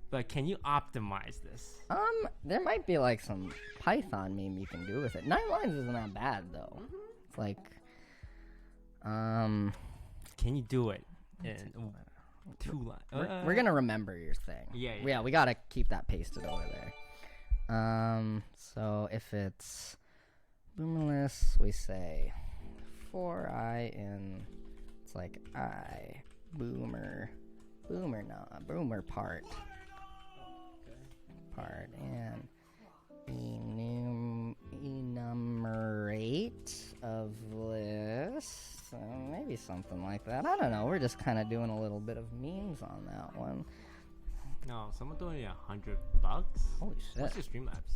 but can you optimize this? There might be like some Python meme you can do with it. 9 lines isn't that bad though. It's like, Can you do it in 2 lines? we're gonna remember your thing. Yeah. We gotta keep that pasted over there. So if it's boomerless, we say for I in, it's like I boomer part and enumerate of list. Maybe something like that. I don't know. We're just kind of doing a little bit of memes on that one. No, someone doing $100. Holy shit. What's your Streamlabs?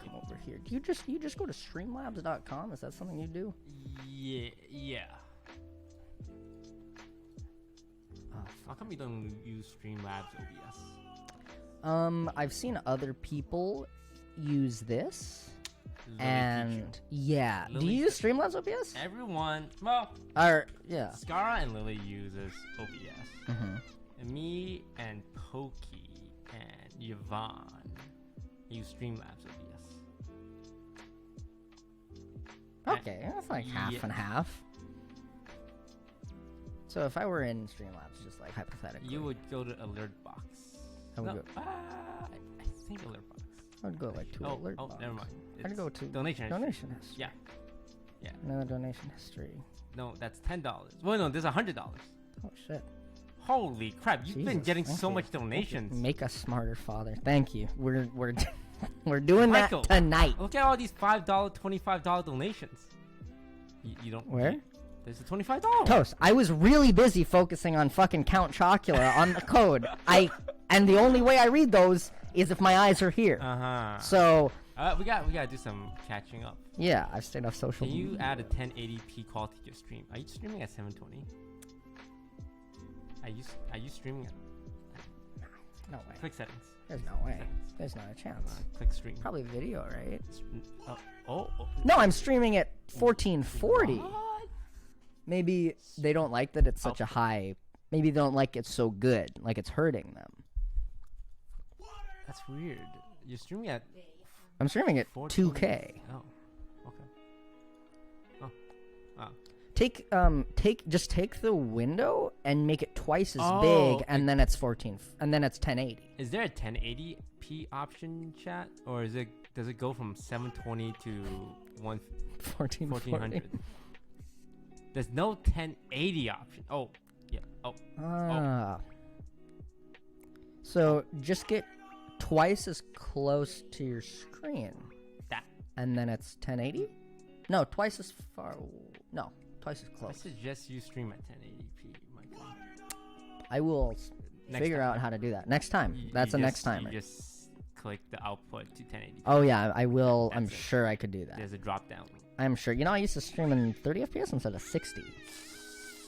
Come over here. Do you just go to streamlabs.com? Is that something you do? Yeah. Oh, How come you don't use Streamlabs OBS? I've seen other people use this, Lily and teacher. yeah. Do Lily you use Streamlabs OBS? Everyone, well, Or yeah. Skara and Lily uses OBS. Mm-hmm. And me and Pokey and Yvonne use Streamlabs OBS. Okay, that's like half Yeah. and half. So if I were in Streamlabs, just like hypothetically, You would go to Alert Box. I would No, go. I think Alert Box. I would go like to alert. Oh, box. never mind. I'd It's go to donation history. donation history. Yeah. Yeah. Another donation history. No, that's $10. Well, no, there's $100. Oh shit. Holy crap! You've been Jesus, getting thank so you. much Thank you. donations. Make us smarter, Father. Thank you. We're we're doing Michael, that tonight. Look at all these $5, $25 donations. You don't. Where? There's a $25. Toast. I was really busy focusing on fucking CountChocula on the code. And the only way I read those is if my eyes are here. So we gotta do some catching up. yeah, I've stayed off social. Can you media. add a 1080p quality to your stream? Are you streaming at 720? Are you streaming at No way. click settings? There's no way. There's not a chance. Click stream. Probably video, right? Oh. No, I'm streaming at 1440. What? Maybe they don't like that it's such a high. Maybe they don't like it so good, like it's hurting them. That's weird. You're streaming at I'm streaming at 14. 2K. Oh. Okay. Oh. Take take the window and make it twice as Oh, big, and then it's 14, and then it's 1080. Is there a 1080p option, chat, or does it go from 720 to 1400? There's no 1080 option. Oh, yeah. Oh, So just get twice as close to your screen, that. and then it's 1080. No, twice as far. No, twice as I close. suggest you stream at 1080p, Michael. I will Next figure time. out how to do that next time. You- That's you a just- next timer. You just click the output to 1080p. Oh yeah, I will. I'm That's it. sure I could do that. There's a drop down. I'm sure. You know, I used to stream in 30 FPS instead of 60.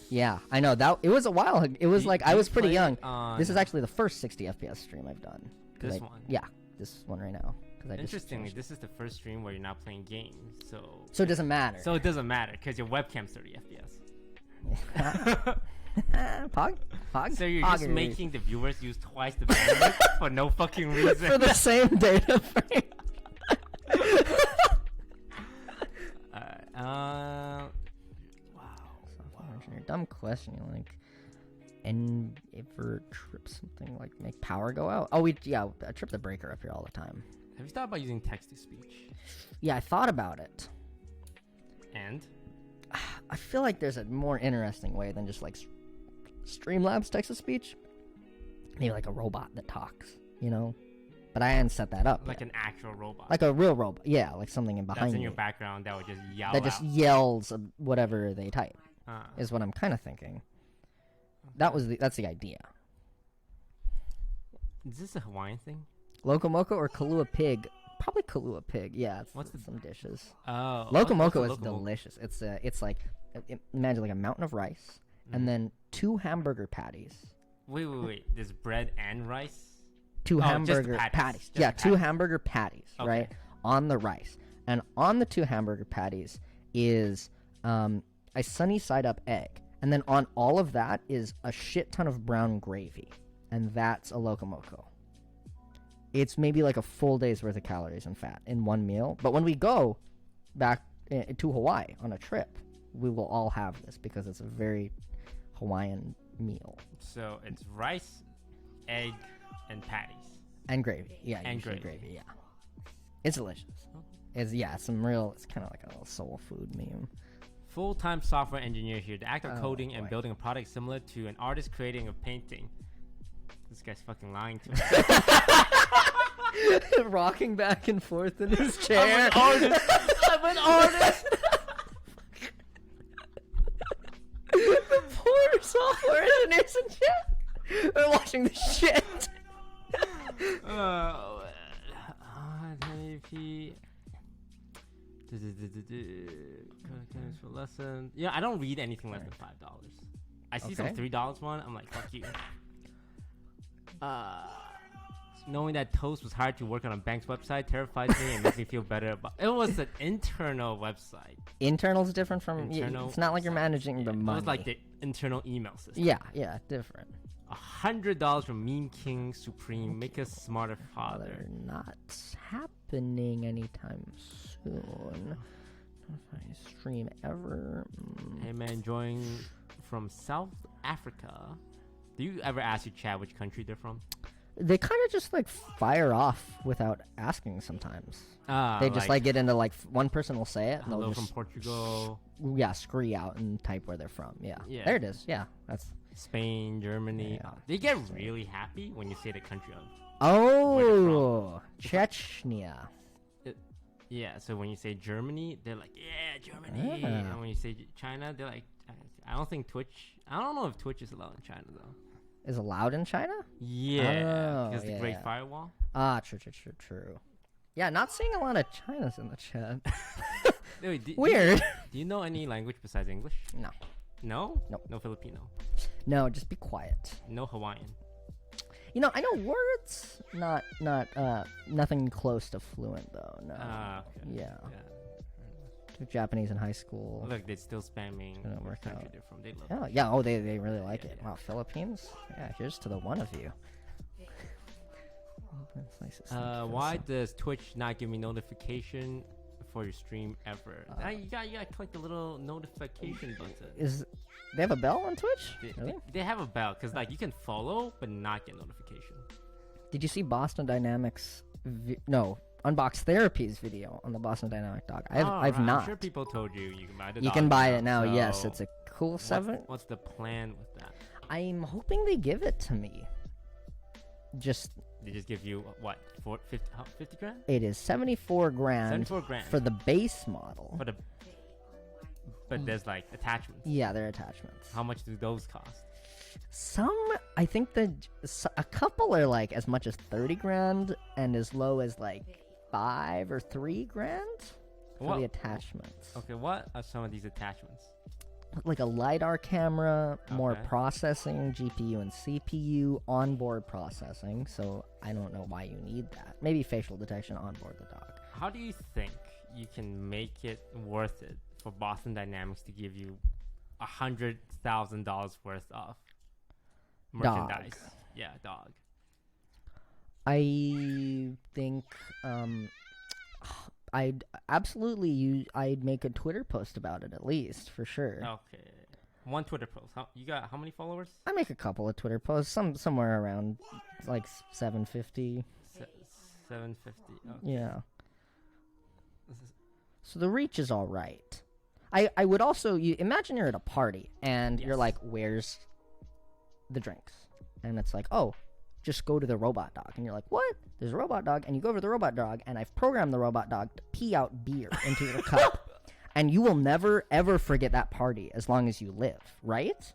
Yeah, I know that. It was a while. It was Do- like do I you was pretty play young. on- This is actually the first 60 FPS stream I've done. This one. Yeah, this one right now. I Interestingly, just this is the first stream where you're not playing games, so so it doesn't matter. so it doesn't matter because your webcam's 30 Pog? FPS. So you're just making the viewers use twice the bandwidth for no fucking reason. for the same data frame. Wow. Dumb question. Like, and ever trip something like make power go out? Oh, I trip the breaker up here all the time. Have you thought about using text to speech? Yeah, I thought about it. And I feel like there's a more interesting way than just like Streamlabs text to speech. Maybe like a robot that talks, you know? But I hadn't set that up. like yet. an actual robot. Like a real robot. Yeah, like something in behind that's in you your background that would just yell that just out. yells whatever they type. Uh, Is what I'm kind of thinking. That's the idea. is this a Hawaiian thing? Locomoco or Kahlua Pig? Probably Kahlua Pig. Yeah, it's What's some dishes. Oh. Locomoco is Locomoco? delicious. It's like imagine like a mountain of rice and then 2 hamburger patties. Wait. There's bread and rice? Two just the hamburger patties. patties. Just Yeah, the 2 patties. hamburger patties, Okay. right? On the rice. And on the 2 hamburger patties is a sunny side up egg. And then on all of that is a shit ton of brown gravy. And that's a locomoco. It's maybe like a full day's worth of calories and fat in one meal. But when we go back to Hawaii on a trip, we will all have this because it's a very Hawaiian meal. So it's rice, egg, and patties. And gravy. Yeah, And usually gravy. yeah. It's delicious. It's it's kind of like a little soul food meme. Full-time software engineer here. The act of Oh, coding and boy. building a product similar to an artist creating a painting. This guy's fucking lying to us. Rocking back and forth in his chair. I'm an artist. The poor software engineers and shit. They're watching the shit. For lesson. Yeah, I don't read anything less than $5. I see some Okay. $3 one. I'm like, fuck you. Knowing that Toast was hired to work on a bank's website terrifies me and makes me feel better about. It was an internal website. Internal's different from. Internal It's not like you're managing the It money. was like the internal email system. Yeah, different. $100 from Meme King Supreme. Make us smarter, father. They're not happening anytime soon. If I stream ever. Hey man, joining from South Africa. Do you ever ask your chat which country they're from? They kind of just like fire off without asking sometimes. They just like get into like one person will say it and hello they'll from just Portugal, scree out and type where they're from. Yeah. Yeah. There it is. Yeah, that's. Spain, Germany. Yeah. They get really happy when you say the country of. Oh, Chechnya. Yeah, so when you say Germany, they're like, yeah, Germany. Ah. And when you say China, they're like, I don't think Twitch. I don't know if Twitch is allowed in China though. Is allowed in China? Yeah, Oh, because the yeah, Great yeah. Firewall. Ah, true. Yeah, not seeing a lot of Chinas in the chat. Wait, Weird. Do you know any language besides English? No. No? Nope. No Filipino. No, just be quiet. No Hawaiian. You know, I know words, nothing close to fluent though. No. Okay. Yeah. Took Japanese in high school. Look, they're still spamming Didn't what work country out. they're from. They love Yeah, it. yeah. Oh, they really like Yeah, it. yeah. Wow, Philippines. Yeah, here's to the one of you. That's nice to see. Why does Twitch not give me notification for your stream ever? You gotta click the little notification button. Is they have a bell on Twitch? Really? They have a bell because like you can follow but not get notification. Did you see Boston Dynamics? Unbox Therapy's video on the Boston Dynamic dog. I've Alright, not. I'm sure people told you you can buy the You dog can buy now, it now. Yes, so it's a cool 7. What's the plan with that? I'm hoping they give it to me. Just They just give you what 50 grand? it is 74 grand 74 grand for the base model. for the. But there's like attachments. Yeah, they're attachments. How much do those cost? Some, I think a couple are like as much as 30 grand and as low as like 5 or 3 grand for What- the attachments. Okay, what are some of these attachments? like a LiDAR camera, more Okay. processing, GPU and CPU, onboard processing. So I don't know why you need that. Maybe facial detection onboard the dog. How do you think you can make it worth it for Boston Dynamics to give you $100,000 worth of merchandise? Dog. Yeah, dog. I think I'd absolutely I'd make a Twitter post about it at least for sure. Okay. One Twitter post. You got how many followers? I make a couple of Twitter posts, somewhere around like 750. 750. Okay. Yeah. So the reach is all right. I would also you imagine you're at a party and you're Yes. like, where's the drinks? And it's like, oh, just go to the robot dog. And you're like, what? There's a robot dog. And you go over to the robot dog, and I've programmed the robot dog to pee out beer into your cup. And you will never, ever forget that party as long as you live, right?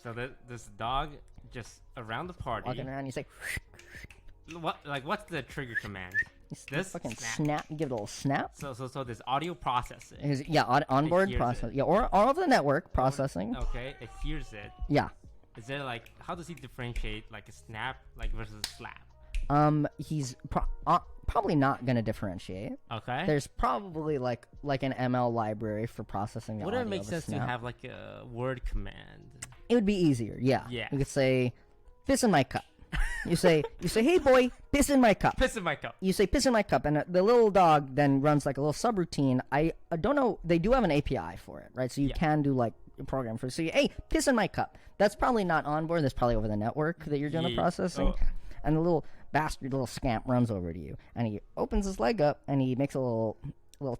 So this dog just around the party. Walking around, you say, What's the trigger command? you This fucking snap. snap. You give it a little snap. So there's audio processing. Yeah, onboard hears process. it. Yeah, or all over the network processing. Okay, it hears it. Yeah. Is there like how does he differentiate like a snap like versus a slap? He's probably not gonna differentiate. Okay. There's probably like an ML library for processing the Would it audio make of a sense to snap. have like a word command? It would be easier, yeah. Yeah. You could say, piss in my cup. You say, hey boy, piss in my cup. Piss in my cup. You say piss in my cup, and the little dog then runs like a little subroutine. I don't know. They do have an API for it, right? So you Yeah. can do like a program for. So hey, piss in my cup. That's probably not on board. That's probably over the network that you're doing the Yeah. processing. Oh. And the little bastard, little scamp, runs over to you, and he opens his leg up, and he makes a little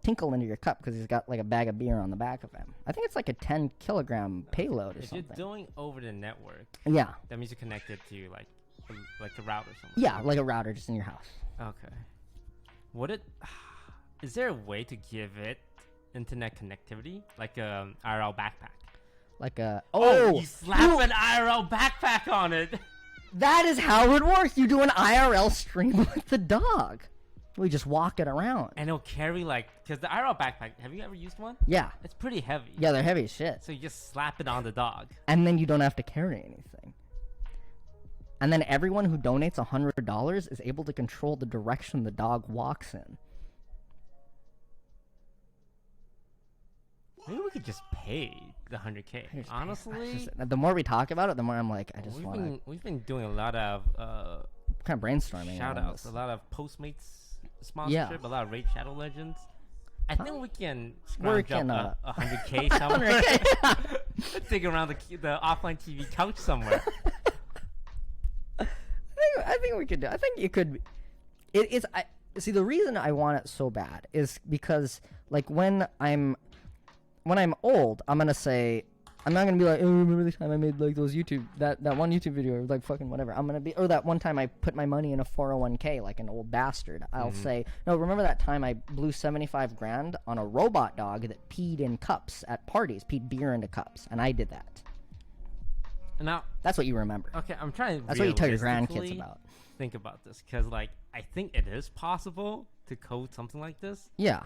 tinkle into your cup because he's got like a bag of beer on the back of him. I think it's like a 10-kilogram payload or If you're something. doing over the network, Yeah, that means you're connected to like a router somewhere. yeah, like a router just in your house. Okay. Would it? Is there a way to give it internet connectivity, like a IRL backpack? Like a You slap an IRL backpack on it. that is how it works. You do an IRL stream with the dog. We just walk it around. And it'll carry like, because the IRL backpack, have you ever used one? Yeah, It's pretty heavy. yeah, they're heavy as shit. So you just slap it on the dog. And then you don't have to carry anything. And then everyone who donates $100 is able to control the direction the dog walks in. Maybe we could just pay the 100K. Honestly, The more we talk about it, the more I'm like, I just want to we've been doing a lot of kind of brainstorming. shout around outs, this. a lot of Postmates sponsorship, a lot of Raid Shadow Legends. I think we can scrounge can, up 100K somewhere. 100K. Dig around the offline TV couch somewhere. I think we could do. I think you could. It's. I see. The reason I want it so bad is because, like, when I'm old, I'm gonna say, I'm not gonna be like, oh, remember the time I made like those that one YouTube video, or like fucking whatever. I'm gonna be, or that one time I put my money in a 401k like an old bastard. I'll say, no, remember that time I blew 75 grand on a robot dog that peed in cups at parties, peed beer into cups, and I did that. Now, That's what you remember. okay, I'm trying to. That's what you tell your realistically grandkids about. Think about this, because like I think it is possible to code something like this. Yeah.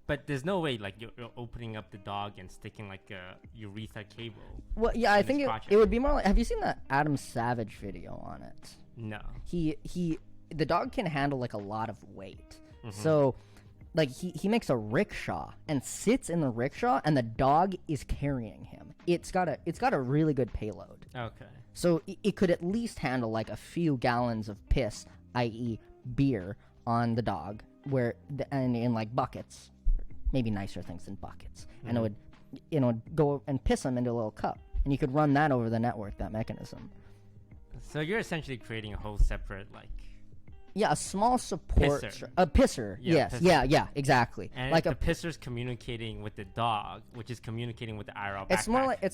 But there's no way like you're opening up the dog and sticking like a urethra cable. Well, yeah, I in think this it project. would be more like. Have you seen that Adam Savage video on it? No. The dog can handle like a lot of weight. Mm-hmm. So like he makes a rickshaw and sits in the rickshaw, and the dog is carrying him. It's got a really good payload. Okay. So it could at least handle like a few gallons of piss, i.e. beer, on the dog, and in like buckets, maybe nicer things than buckets, and it would go and piss him into a little cup, and you could run that over the network, that mechanism. So you're essentially creating a whole separate like, Yeah, a small support, Pisser. a pisser. Yeah, Yes, pisser. yeah, exactly. and Like the a, pisser's communicating with the dog, which is communicating with the IRL backpack.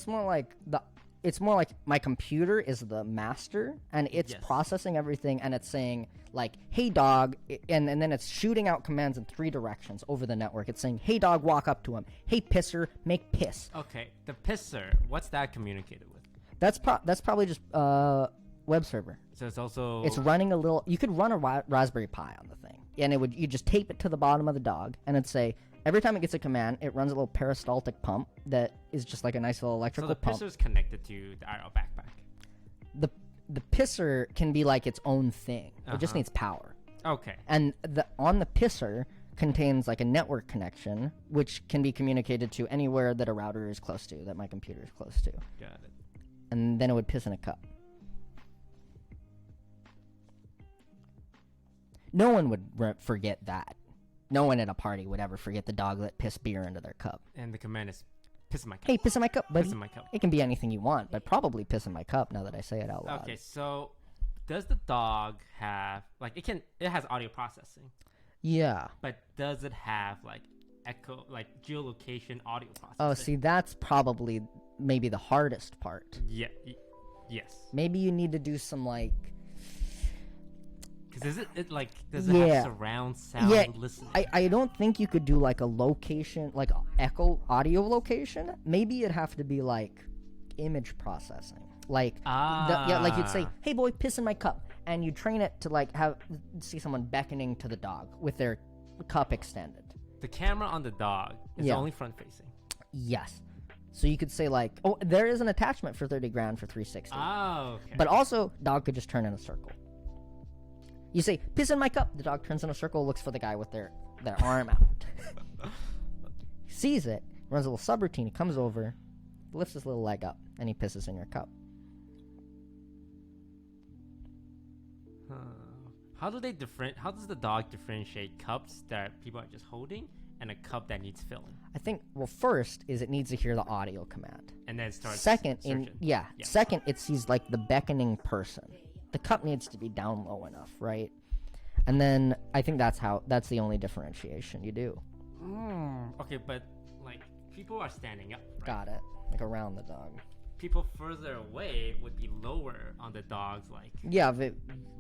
it's more like my computer is the master, and it's Yes. processing everything, and it's saying like, "Hey dog," and then it's shooting out commands in 3 directions over the network. It's saying, "Hey dog, walk up to him. Hey pisser, make piss." Okay, the pisser. What's that communicated with? That's probably just web server. So it's also. It's running a little. You could run a Raspberry Pi on the thing, and you just tape it to the bottom of the dog, and it'd say, every time it gets a command, it runs a little peristaltic pump that is just like a nice little So electrical the pump. pisser's connected to the IRL backpack. The pisser can be like its own thing. It just Uh-huh. needs power. Okay. And on the pisser contains like a network connection, which can be communicated to anywhere that a router is close to, that my computer is close to. Got it. And then it would piss in a cup. No one would forget that. No one at a party would ever forget the dog that pissed beer into their cup. And the command is piss in my cup. Hey, piss in my cup, buddy. Piss in my cup. It can be anything you want, but probably piss in my cup now that I say it out loud. Okay, so does the dog have like it has audio processing, Yeah. but does it have like echo like geolocation audio processing? Oh, see, that's probably maybe the hardest part. Yeah. Yes. Maybe you need to do some like Because does it have surround sound listening? I don't think you could do like a location, like echo audio location. Maybe it'd have to be like image processing. Like like you'd say, "Hey boy, piss in my cup," and you train it to like see someone beckoning to the dog with their cup extended. The camera on the dog is only front facing. Yes. So you could say like, "Oh, there is an attachment for 30 grand for 360." Oh, okay. But also, dog could just turn in a circle. You say, "Piss in my cup." The dog turns in a circle, looks for the guy with their arm out. Sees it, runs a little subroutine. He comes over, lifts his little leg up, and he pisses in your cup. How does the dog differentiate cups that people are just holding and a cup that needs filling? I think, well, first is it needs to hear the audio command. And then it starts Second, searching. Second, it sees like the beckoning person. The cup needs to be down low enough, right? And then I think that's the only differentiation you do. Okay, but like people are standing up, right? Got it. Like around the dog. People further away would be lower on the dog's Yeah,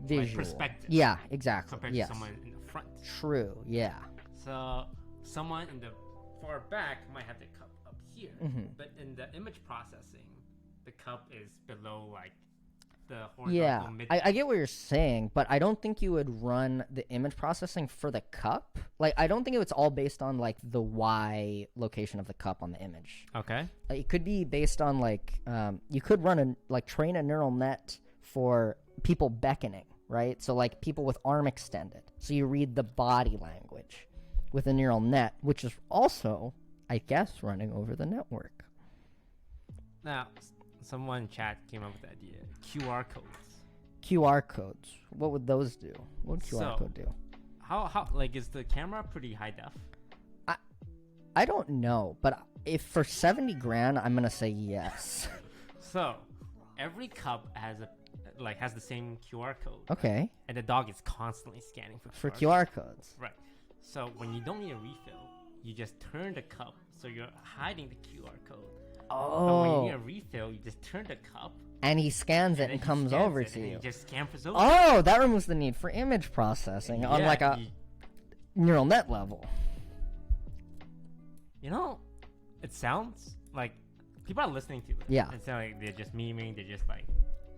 visual. perspective. Yeah, exactly. Compared yes. to someone in the front. True. Yeah. So someone in the far back might have the cup up here, but in the image processing, the cup is below like the horizontal mid. I get what you're saying, but I don't think you would run the image processing for the cup. Like, I don't think it's all based on like the Y location of the cup on the image. Okay. It could be based on like you could run train a neural net for people beckoning, right? So like people with arm extended. So you read the body language with a neural net, which is also, I guess, running over the network. Now, someone in chat came up with the idea. QR codes. QR codes. What would those do? What would QR So- code do? How like is the camera pretty high def? I don't know, but if for 70 grand, I'm gonna say yes. So every cup has the same QR code, Okay, and the dog is constantly scanning for QR QR codes. Right. So when you don't need a refill, you just turn the cup, so you're hiding the QR code. But when you need a Oh, refill, you just turn the cup, and he scans it then and he comes scans over it, to and you. He just scampers over. Oh, that removes the need for image processing on Yeah, like a neural net level. You know, it sounds like people are listening to this. Yeah. It sounds like they're just memeing. They're just like,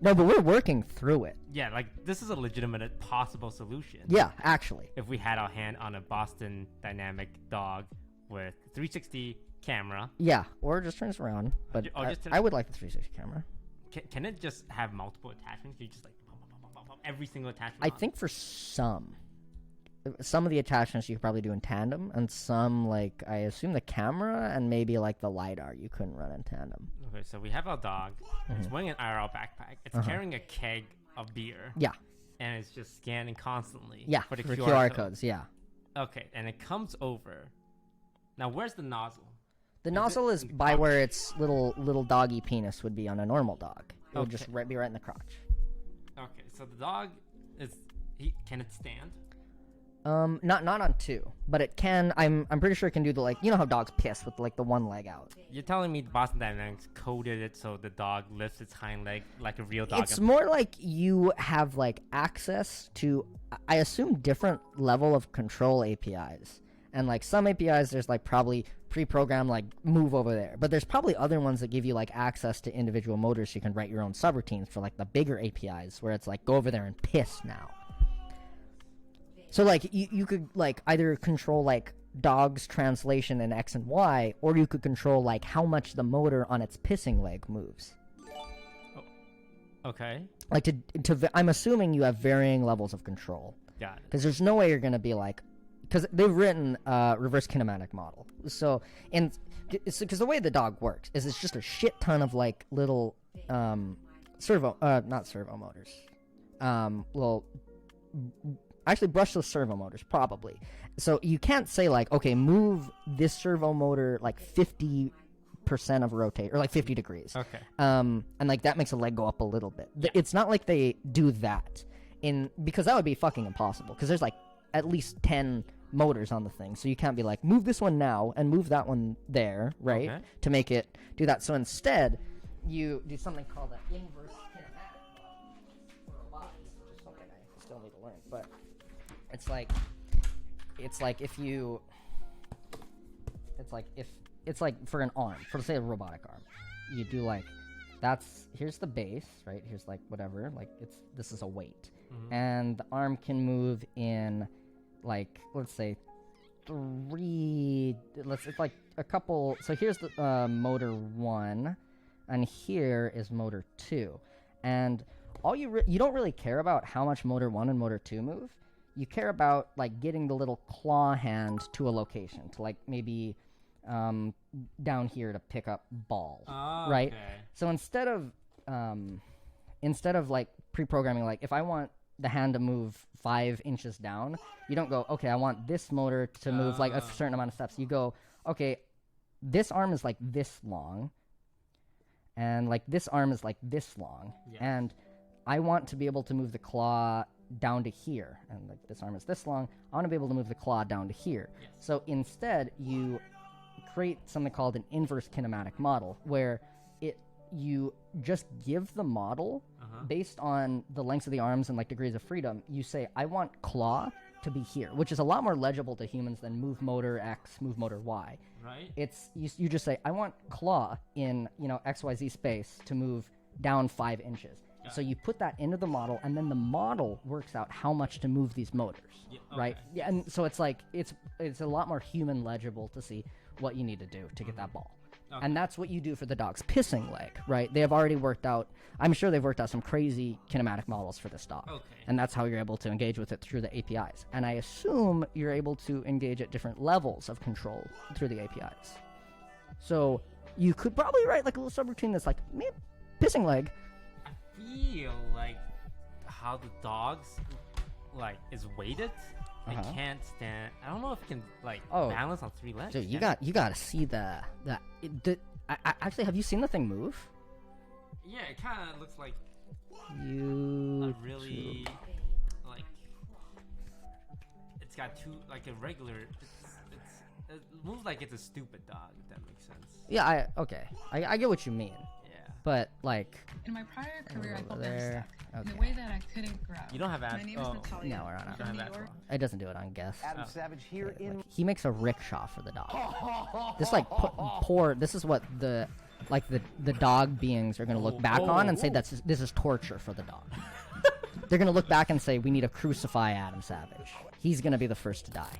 No, but we're working through it. yeah, like this is a legitimate possible solution. Yeah, actually. If we had our hand on a Boston Dynamic dog with 360 camera, Yeah, or just turns around. But Or just turn- I would like the 360 camera. can it just have multiple attachments? Can you just like pop, every single attachment? I on? think for some of the attachments you could probably do in tandem, and some, like, I assume the camera and maybe like the LiDAR you couldn't run in tandem. Okay, so we have our dog. Mm-hmm. It's wearing an IRL backpack. It's carrying a keg of beer. Yeah, And it's just scanning constantly. yeah, For the for QR, QR codes, yeah. Okay, and it comes over. Now, where's the nozzle? The Is nozzle it is in the by crotch? where its little doggy penis would be on a normal dog. It would just Okay. be right in the crotch. Okay, so the dog is. Can it stand? Not on two, but it can. I'm pretty sure it can do the, like, you know how dogs piss with like the one leg out. You're telling me the Boston Dynamics coded it so the dog lifts its hind leg like a real dog? It's more like you have like access to, I assume, different level of control APIs. And like some APIs, there's like probably pre-programmed like move over there, but there's probably other ones that give you like access to individual motors. So you can write your own subroutines for like the bigger APIs where it's like go over there and piss now. So like you could like either control like dog's translation in X and Y, or you could control like how much the motor on its pissing leg moves. Okay. Like I'm assuming you have varying levels of control. Got it. Because there's no way you're gonna be like, because they've written reverse kinematic model. So because the way the dog works is it's just a shit ton of like little not servo motors, little actually brushless servo motors probably. So you can't say like, okay, move this servo motor like 50% of rotate or like 50 degrees. Okay. And like that makes a leg go up a little bit. It's not like they do that because that would be fucking impossible because there's like at least 10 motors on the thing, so you can't be like move this one now and move that one there, right? Okay. To make it do that. So instead you do something called an inverse kinematic for robotics, which is something I still need to learn, but it's like for an arm, for say a robotic arm, you do like here's the base, right? Here's like whatever, like this is a weight, and the arm can move in like let's say it's like a couple. So here's the motor 1, and here is motor 2, and all you don't really care about how much motor 1 and motor 2 move. You care about like getting the little claw hand to a location, to like maybe down here to pick up ball, right? Okay. So instead of like pre-programming, like if I want the hand to move 5 inches down, you don't go, okay, I want this motor to move like a certain amount of steps. You go, okay, this arm is like this long, and like this arm is like this long, and I want to be able to move the claw down to here, and like this arm is this long. I want to be able to move the claw down to here. So instead, you create something called an inverse kinematic model, where you just give the model based on the lengths of the arms and like degrees of freedom. You say, I want claw to be here, which is a lot more legible to humans than move motor X, move motor Y. Right. It's you just say, I want claw in XYZ space to move down 5 inches. So you put that into the model, and then the model works out how much to move these motors, right? Yeah, and so it's like it's a lot more human legible to see what you need to do to get that ball. Okay. And that's what you do for the dog's pissing leg, right? They have already worked out, I'm sure they've worked out some crazy kinematic models for this dog. Okay. And that's how you're able to engage with it through the APIs. And I assume you're able to engage at different levels of control through the APIs. So you could probably write like a little subroutine that's like, pissing leg. I feel like how the dogs like is weighted. I can't stand. I don't know if it can like balance on 3 legs. Dude, you got to see actually, have you seen the thing move? Yeah, it kind of looks like you really like it's got two like a regular. It moves like it's a stupid dog. If that makes sense. Yeah, I get what you mean. Yeah. But like in my prior career, I felt there. very stuck. Okay. In a way that I couldn't grow. You don't have My name is Natalia. No, we're on from New York. It doesn't do it on guess. Adam Savage here in. He makes a rickshaw for the dog. This like poor. This is what the dog beings are gonna look back on and say this is torture for the dog. They're gonna look back and say we need to crucify Adam Savage. He's gonna be the first to die.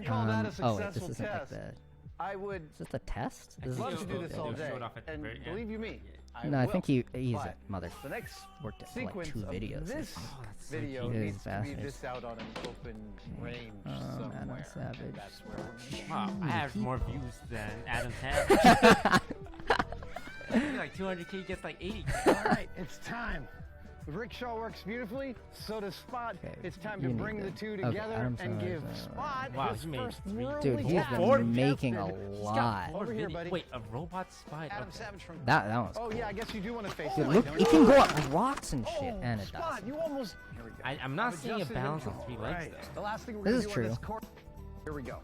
Call that a successful wait, this isn't like test. the. I would Is this a test? I'd love to do this all day. And believe you me, I think he's a But mother. the next Worked it for like sequence 2 videos. of this so video cute. needs to be Bastards. just out on an open range Adam somewhere. Savage. And that's where we're Wow, I have more views than Adam Savage. Like 200K gets like 80K. All right, it's time. Rickshaw works beautifully, so does Spot. Okay, It's time you to need bring the it. two Okay, together Adam and Savage, give Spot Wow, his he made first 3 worldly Dude, he's Four been making a He's got lot. 4 Over here, videos. buddy. Wait, a robot spy? Adam Okay. Savage from. That one's. Oh yeah, I guess you do want to face Dude, it. look, don't it you? can go up rocks and shit, Oh, and it Spot, does. you almost. Here we go. I'm not I've seeing a adjusted balance it. on 3 legs Right. though. The last thing we're This gonna is do true. on this course. Here we go.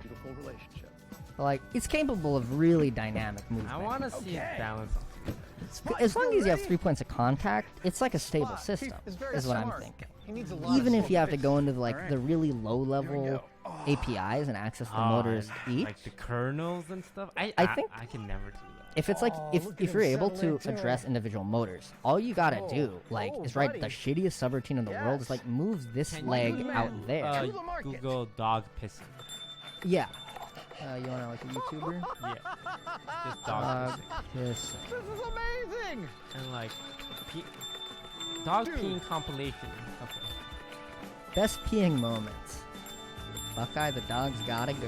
Beautiful relationship. Like it's capable of really dynamic movement. I want to see a balance on 3 legs. As long as you have 3 points of contact, it's like a stable system. Is what I'm thinking. He needs a lot Even of if you have to focus. go into the, like Alright. the really low Here we level go. APIs and access the Oh, motors and, each. like the kernels and stuff. I think- I can never do that. If it's like Oh, look if at you're him able settle to into address it. individual motors, all you gotta Oh, do like oh, is write the buddy. shittiest subroutine in the world. Is Yes. like move this Can leg you out there. To the market. Google dog pissing. Yeah. You wanna like a YouTuber? Yeah. Just dog pissing. Yes. This is amazing! And like, dog peeing compilation. Okay. Best peeing moments. Buckeye the dog's gotta go.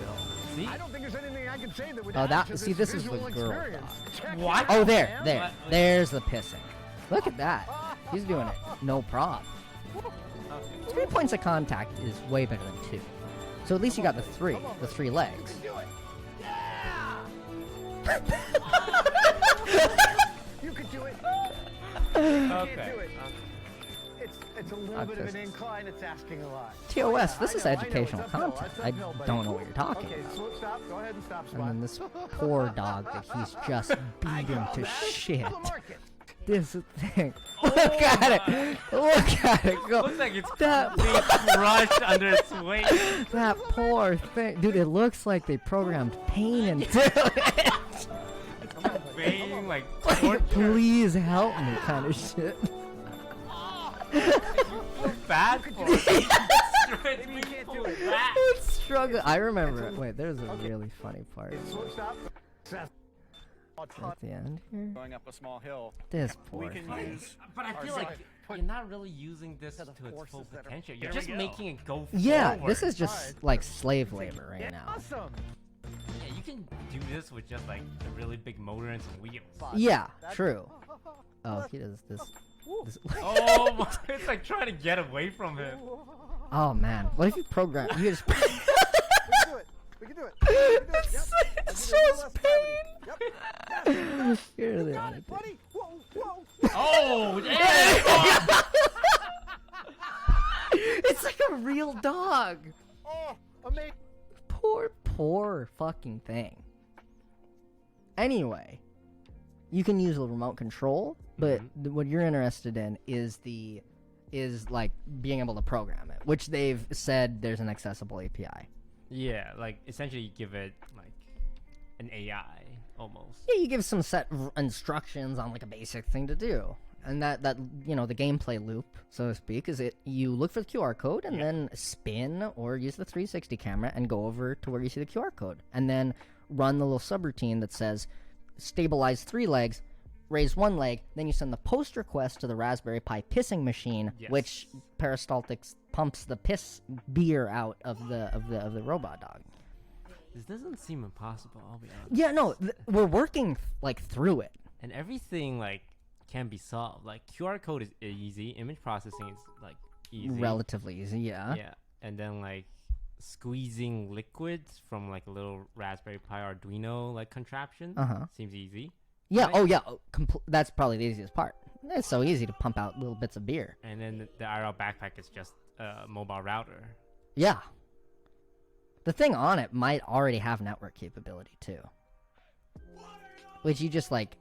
See? I don't think there's anything I can say that would Oh, add that- to see, this this is the visual girl experience. Check What? it Oh, out, there, man. there. What? There's the pissing. Look at that. He's doing it. No problem. Okay. 3 points of contact is way better than 2. So at least you got the 3 legs. Do it. Yeah! You could do it. Okay. do it. It's a little I'll bit of an just- incline. It's asking a lot. TOS, this I is know, I know, educational it's uphill, content. it's I uphill, buddy. don't know what you're talking Okay, about. stop. Go ahead and stop, And Spot. then this poor dog that he's just beating to shit. The market. This thing. Look at it. Look at it go. Looks like it's That- being crushed under its weight. That poor thing. Dude, it looks like they programmed pain into it. Being like Like, tortured. please help me kind of shit. Bad for it. It's Maybe you can't do so it. bad. It's struggling. I remember it. Wait, there's a really funny part Stop. at the end here. Going up a small hill. This We poor can thing. use. But I feel like you're not really using this to its full forces that are- potential. There You're we just go. making it go forward. Yeah, this is just like slave labor right now. Awesome. Yeah, you can do this with just like a really big motor and some wheels. Yeah, true. Oh, he does this. Oh my! It's like trying to get away from him. Oh man, what if you program? You just. We can do it. We can do it. We can do it. It's, Yep. it Let's shows do a little less pain. gravity. Yep. Here they Got are. it, buddy. Whoa, whoa. Oh, damn! It's like a real dog. Oh, amazing. Poor fucking thing. Anyway, you can use a remote control, but what you're interested in is like being able to program it, which they've said there's an accessible API. Yeah, like essentially you give it like an AI almost. Yeah, you give some set instructions on like a basic thing to do. And that you know, the gameplay loop, so to speak, is you look for the QR code and then spin or use the 360 camera and go over to where you see the QR code. And then run the little subroutine that says stabilize 3 legs, raise 1 leg, then you send the post request to the Raspberry Pi pissing machine, Yes. which peristaltics pumps the piss beer out of the robot dog. This doesn't seem impossible, I'll be honest. Yeah, no, we're working like through it. And everything like can be solved. Like QR code is easy, image processing is like easy. Relatively easy, yeah. Yeah, and then like squeezing liquids from like a little Raspberry Pi Arduino like contraption seems easy. Yeah, Right? oh yeah, that's probably the easiest part. It's so easy to pump out little bits of beer. And then the IRL backpack is just a mobile router. Yeah. The thing on it might already have network capability too. Which you just like,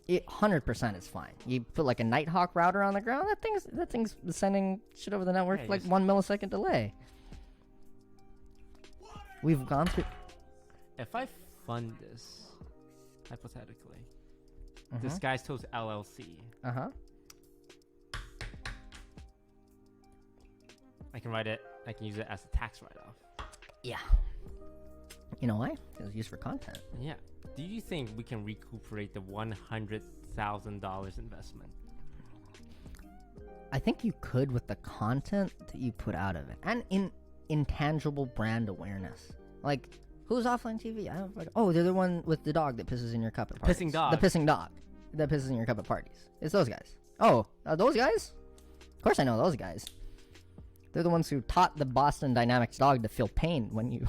100% is fine. You put like a Nighthawk router on the ground, that thing's sending shit over the network Yeah, with like just- 1 millisecond delay. We've gone through... If I fund this, hypothetically, Disguise Toast LLC, Uh-huh. I can write it, I can use it as a tax write-off. Yeah. You know why? It was used for content. Yeah. Do you think we can recuperate the $100,000 investment? I think you could with the content that you put out of it, and intangible brand awareness. Like, who's offline TV? I don't like. Oh, they're the one with the dog that pisses in your cup at parties. Pissing dog. The pissing dog that pisses in your cup at parties. It's those guys. Oh, those guys? Of course I know those guys. They're the ones who taught the Boston Dynamics dog to feel pain when you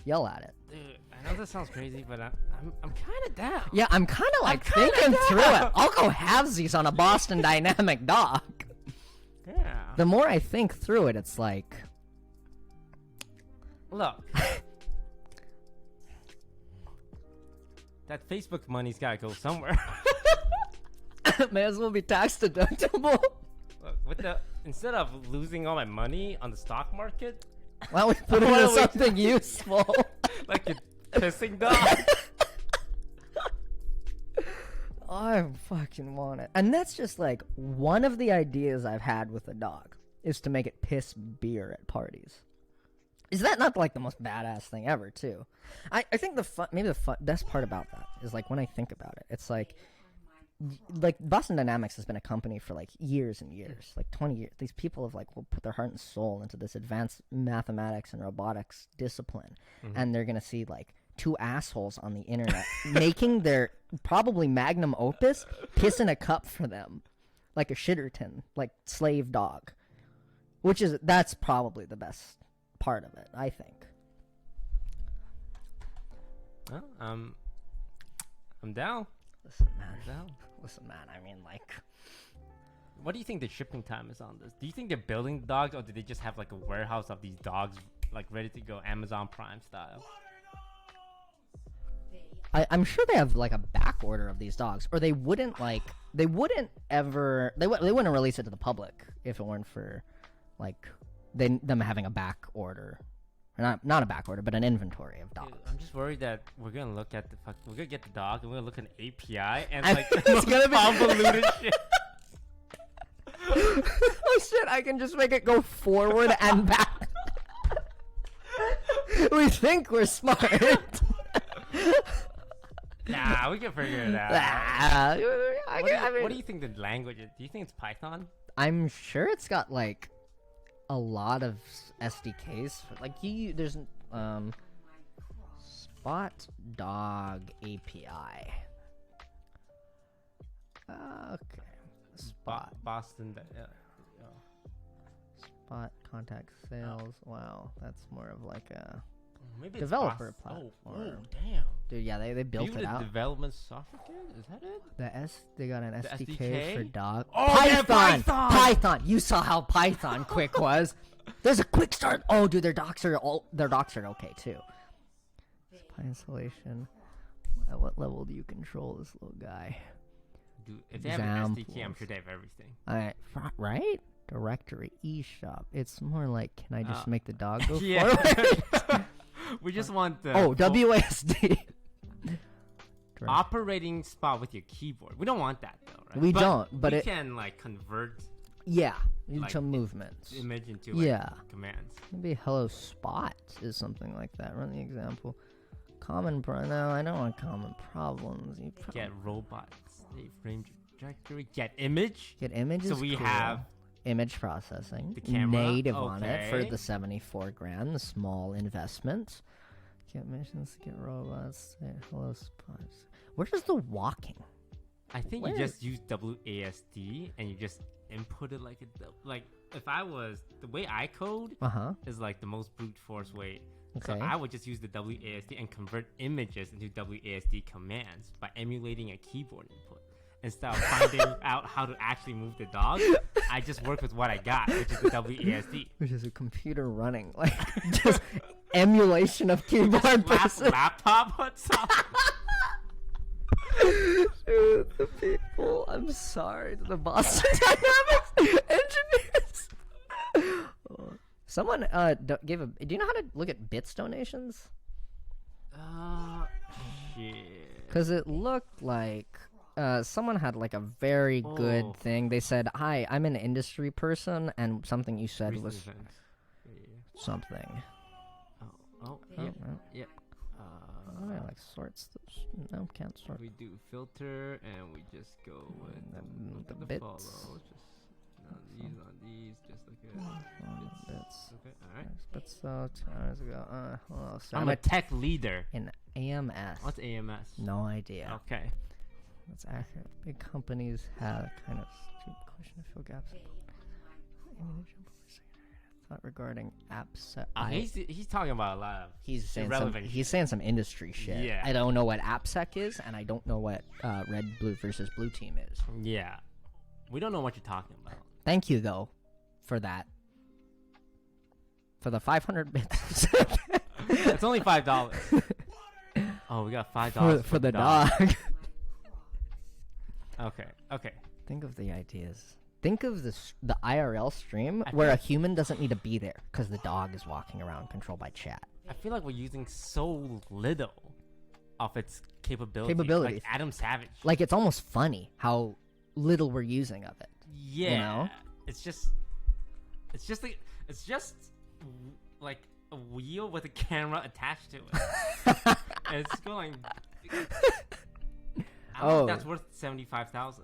yell at it. Dude, I know this sounds crazy, but I'm kind of down. Yeah, I'm kind of like kinda thinking through it. down. I'll go halvesies on a Boston Dynamic dog. Yeah. The more I think through it, it's like... Look. That Facebook money's gotta go somewhere. May as well be tax deductible. Look, instead of losing all my money on the stock market, Why don't we put it Why into don't we- something useful? like a pissing dog. I fucking want it. And that's just like one of the ideas I've had with a dog is to make it piss beer at parties. Is that not like the most badass thing ever, too? I think the best part about that is like when I think about it, it's like Boston Dynamics has been a company for like years and years, like 20 years. These people have like will put their heart and soul into this advanced mathematics and robotics discipline, and they're gonna see like two assholes on the internet making their probably magnum opus piss in a cup for them, like a shitterton, like slave dog, that's probably the best part of it, I think. Well, I'm down. Listen, man. I mean, like, What do you think the shipping time is on this? Do you think they're building the dogs, or do they just have like a warehouse of these dogs, like ready to go, Amazon Prime style? I'm sure they have like a back order of these dogs, or they wouldn't release it to the public if it weren't for like them having a back order, or not a back order, but an inventory of dogs. Dude, I'm just worried that we're gonna look at we're gonna get the dog and we're gonna look at an API and And like it's gonna be convoluted shit. Oh shit! I can just make it go forward and back. We think we're smart. Nah, we can figure it out. What do you think the language is? Do you think it's Python? I'm sure it's got like a lot of SDKs. Like there's Spot Dog API. Okay. Spot Boston. Spot contact sales. Wow, that's more of like a Maybe it's developer Boston. platform. Oh, damn. Dude, yeah, they built View it the out. development software kit? Is that it? They got an SDK, SDK? for dog. Oh, yeah, Python! Python! You saw how Python quick was. There's a quick start. Oh, dude, their docs are okay too. Spy installation. At what level do you control this little guy? Dude, if they have an SDK, I'm sure they have everything. Right? Directory eShop. It's more like, can I just make the dog go Yeah. forward? We just want the WASD. operating spot with your keyboard. We don't want that though, right? We don't, but we can like convert Yeah, like, into movements. image into like, Yeah. commands. Maybe hello spot is something like that. Run the example. No, I don't want common problems. Get robots. Frame trajectory. Get image. Get images. So we have image processing. the camera, native on it for okay. the 74 grand. The small investment. Get missions. Get robots. Say hello spots. Where does the walking? I think Where? you just use WASD and you just input it like if I was the way I code is like the most brute force way. Okay. So I would just use the WASD and convert images into WASD commands by emulating a keyboard input. Instead of finding out how to actually move the dog, I just work with what I got, which is the WASD. Which is a computer running, like just emulation of keyboard. Laptop, what's up? Dude, the people. I'm sorry to the Boston Dynamics engineers. Someone gave a. Do you know how to look at bits donations? Shit. Because it looked like someone had like a very good thing. They said, "Hi, I'm an industry person," and something you said Recent was events. something. Yep. Oh, I like sorts. No, can't sort. We do filter and we just go with the the bits. follow. Just not these, just like Bits. Okay, alright. But so 2 hours ago. So I'm a tech leader. in AMS. What's AMS? No idea. Okay. That's accurate. Big companies have kind of stupid question to fill gaps. Thought regarding apps. He's talking about a lot of He's saying irrelevant he's saying some industry shit. Yeah. I don't know what AppSec is, and I don't know what red, blue versus blue team is. Yeah. We don't know what you're talking about. Thank you though, for that. For the 500 bits. It's only $5. Oh, we got $5 for the dog. Okay. Think of the ideas. Think of the IRL stream where a human doesn't need to be there because the dog is walking around controlled by chat. I feel like we're using so little of its capabilities. Capabilities. Like Adam Savage. Like, it's almost funny how little we're using of it. Yeah. You know? It's just like a wheel with a camera attached to it. And it's going. That's worth 75,000.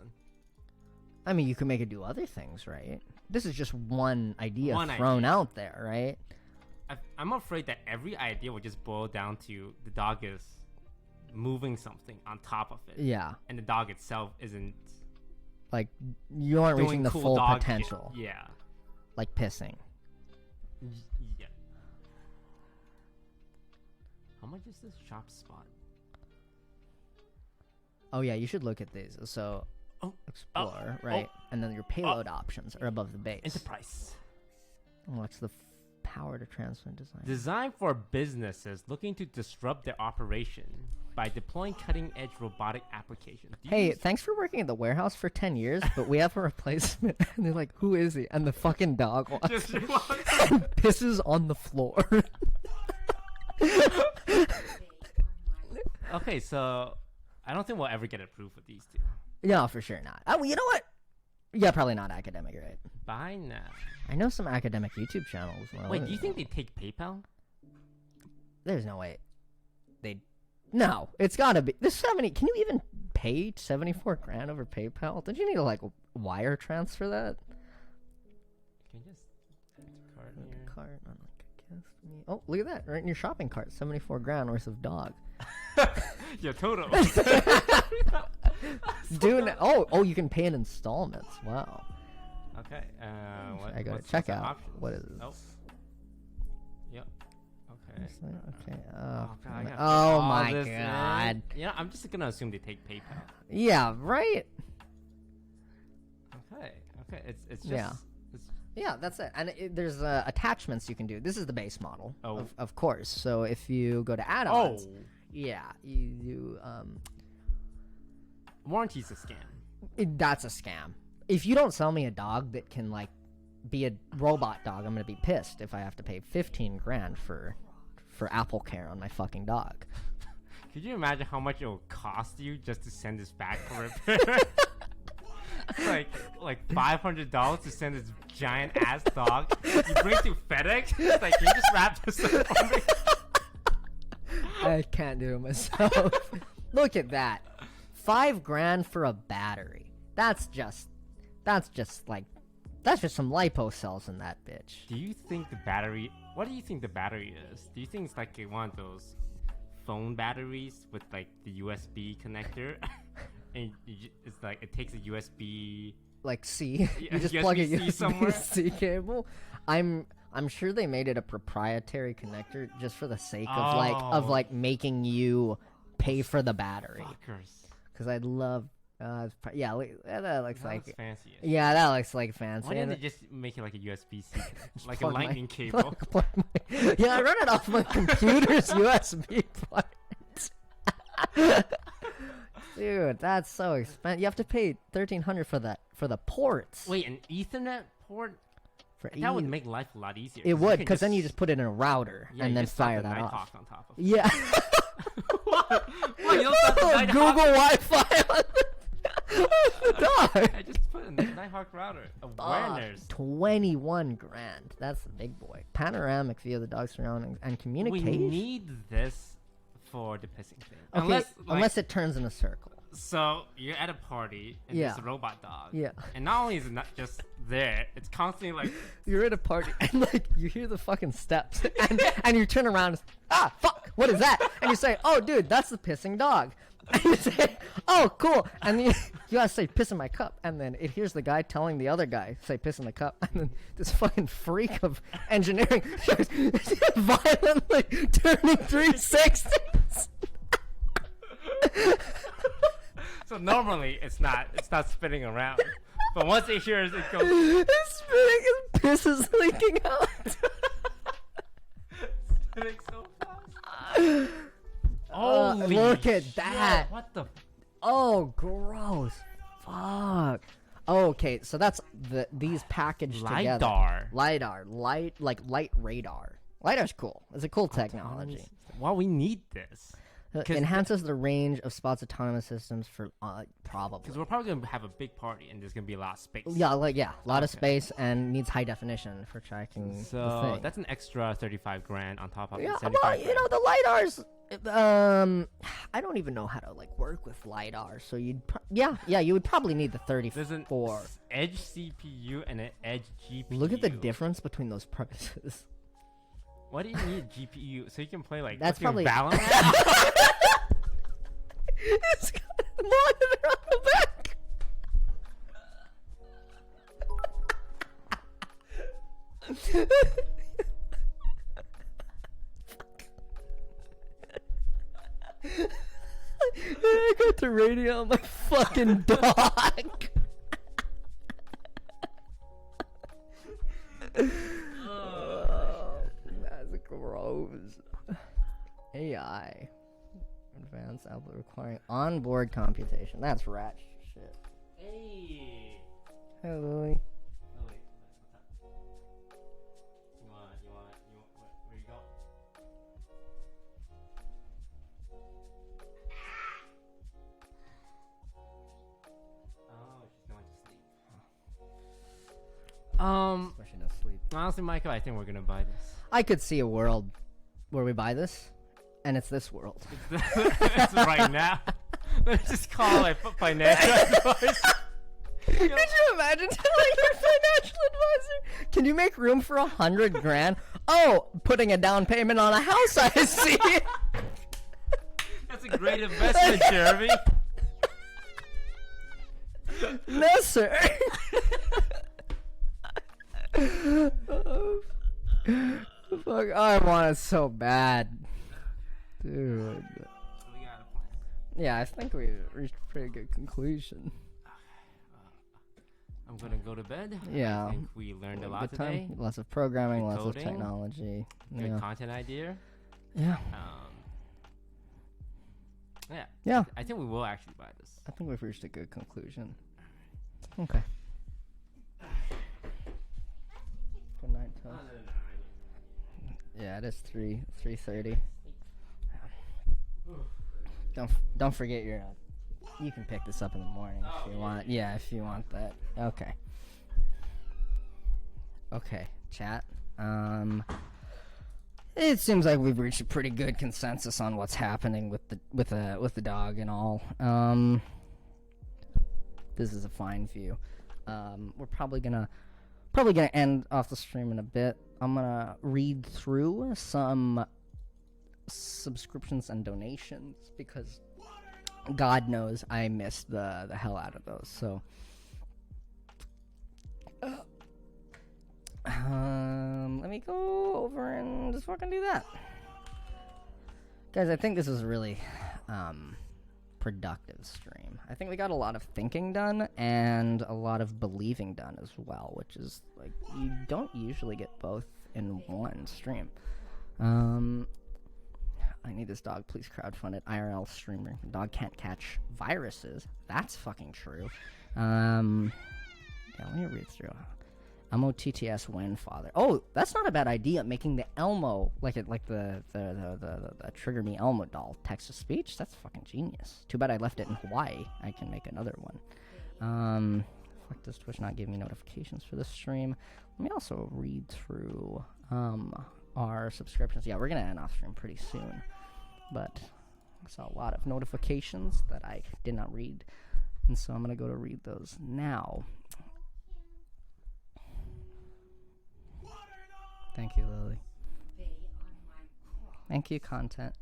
I mean, you can make it do other things, right? This is just one idea One out there, right? I'm afraid that every idea will just boil down to the dog is moving something on top of it. Yeah. And the dog itself isn't Like, you aren't doing reaching the cool full dog potential. shit. Yeah. Like pissing. Yeah. How much is this shop spot? Oh, yeah, you should look at these. So, explore, right? And then your payload options are above the base. Enterprise. What's the power to transfer design? Designed for businesses looking to disrupt their operation by deploying cutting-edge robotic applications. Hey, thanks for working at the warehouse for 10 years, but we have a replacement. And they're like, who is he? And the fucking dog walks Just in and pisses on the floor. Okay, so I don't think we'll ever get approved with these two. Yeah, for sure not. Oh, you know what? Yeah, probably not academic, right? By now. I know some academic YouTube channels. Well, Wait, do you think they take PayPal? There's no way. No, it's gotta be. This 70. Can you even pay 74 grand over PayPal? Don't you need to, like, wire transfer that? Can you just card here? Cart, not like against me. Oh, look at that. Right in your shopping cart. 74 grand worth of dog. Yeah, total. Dude, oh, you can pay in installments. Wow. Okay. I go to what's the checkout. options? What is this? Oh. Yep. Okay. Okay. God, I gotta Oh put all my this in. god. Yeah, I'm just gonna assume they take PayPal. Yeah, right? Okay. It's just. Yeah. It's, Yeah, that's it. And there's attachments you can do. This is the base model, Oh. of course. So if you go to add-ons, oh. yeah, you do. Warranty's a scam. That's a scam. If you don't sell me a dog that can, like, be a robot dog, I'm gonna be pissed if I have to pay 15 grand for Apple Care on my fucking dog. Could you imagine how much it will cost you just to send this back for repair? like $500 to send this giant ass dog. You bring it to FedEx. It's like, can you just wrap this up for me? I can't do it myself. Look at that. 5 grand for a battery. That's just some lipo cells in that bitch. Do you think the battery? What do you think the battery is? Do you think it's like one of those phone batteries with like the USB connector, and it's like it takes a USB Like C, Yeah, you just plug a USB-C somewhere. USB-C cable. I'm sure they made it a proprietary connector just for the sake of like making you pay for the battery. fuckers? Because I'd love, that looks That like looks fancy. yeah, that looks like fancy. Why didn't And they just make it like a USB-C, like a plug my- lightning cable? plug yeah, I run it off my computer's USB port. Dude, that's so expensive. You have to pay $1,300 for the ports. Wait, an Ethernet port? For That would E- make life a lot easier. it you would, can because then you just put it in a router yeah, and you then just slap fire the that Nighthawk off. on top of it. Yeah. What, you don't slap the Nighthawk? Google Wi-Fi on the dog. I just put a Nighthawk router. Awareness. 21 grand. That's the big boy. Panoramic view of the dog's surroundings and We communication. need this for the pissing thing. Okay, unless it turns in a circle. So you're at a party and Yeah. there's a robot dog. Yeah. And not only is it not just there, it's constantly like, You're at a party and like you hear the fucking steps and you turn around and fuck, what is that? And you say, oh dude, that's the pissing dog. And you say, oh cool. And then you gotta say piss in my cup, and then it hears the guy telling the other guy, say piss in the cup, and then this fucking freak of engineering starts violently turning 360s. so normally it's not spinning around. But once it hears it goes, It's spitting, his piss is leaking out. spinning so fast. Holy look at shit, that. What the? Oh, gross. Fuck. Oh, okay, so that's these packaged together. LiDAR. Light radar. LiDAR's cool. It's a cool technology. Well, we need this. Enhances the range of Spot's autonomous systems for probably. Because we're probably gonna have a big party and there's gonna be a lot of space. Yeah, a lot of space and needs high definition for tracking. the So thing. that's an extra 35 grand on top of Yeah, the 75 well, you know, the lidars. I don't even know how to like work with lidar. So you'd, you would probably need the There's an 34. edge CPU and an edge GPU. Look at the difference between those prices. Why do you need a GPU? So you can play like That's fucking probably- Valorant? It's got a monitor on the back. I got the radio on my fucking dog. Oh, that's gross. AI. Advanced output requiring onboard computation. That's rat shit. Hey. Hey, Lily. Oh, wait. What's up? Where you going? Oh, she's going to sleep. Especially no sleep. Honestly, Michael, I think we're gonna buy this. I could see a world where we buy this, and it's this world. It's right now. Let me just call it financial advice. Could you imagine telling your financial advisor, "Can you make room for 100 grand?" Oh, putting a down payment on a house, I see. That's a great investment, Jeremy. No, sir. Oh, fuck, I want it so bad. Dude. We got a plan. Yeah, I think we reached a pretty good conclusion. I'm gonna go to bed. Yeah. I think we learned a lot Good time. today. Lots of programming, Good lots of coding. technology. Good Yeah. content idea. Yeah. Yeah. Yeah. I think we will actually buy this. I think we've reached a good conclusion. Okay. Good night, Toast. Yeah, it is 3:30. Don't forget your. You can pick this up in the morning if you want. Yeah, if you want that. Okay. Okay, chat. It seems like we've reached a pretty good consensus on what's happening with the dog and all. This is a fine view. We're probably gonna end off the stream in a bit. I'm gonna read through some subscriptions and donations because God knows I missed the hell out of those. So let me go over and just fucking do that. Guys, I think this was a really productive stream. I think we got a lot of thinking done and a lot of believing done as well, which is like you don't usually get both in one stream. I need this dog. Please crowdfund it. IRL streamer. Dog can't catch viruses. That's fucking true. Yeah, let me read through. MOTTS Windfather. Oh, that's not a bad idea. Making the Elmo like the Trigger Me Elmo doll text to speech. That's fucking genius. Too bad I left it in Hawaii. I can make another one. Fuck, does Twitch not give me notifications for this stream? Let me also read through our subscriptions. Yeah, we're gonna end off stream pretty soon, but I saw a lot of notifications that I did not read, and so I'm gonna go to read those now. Thank you, Lily. Thank you, content.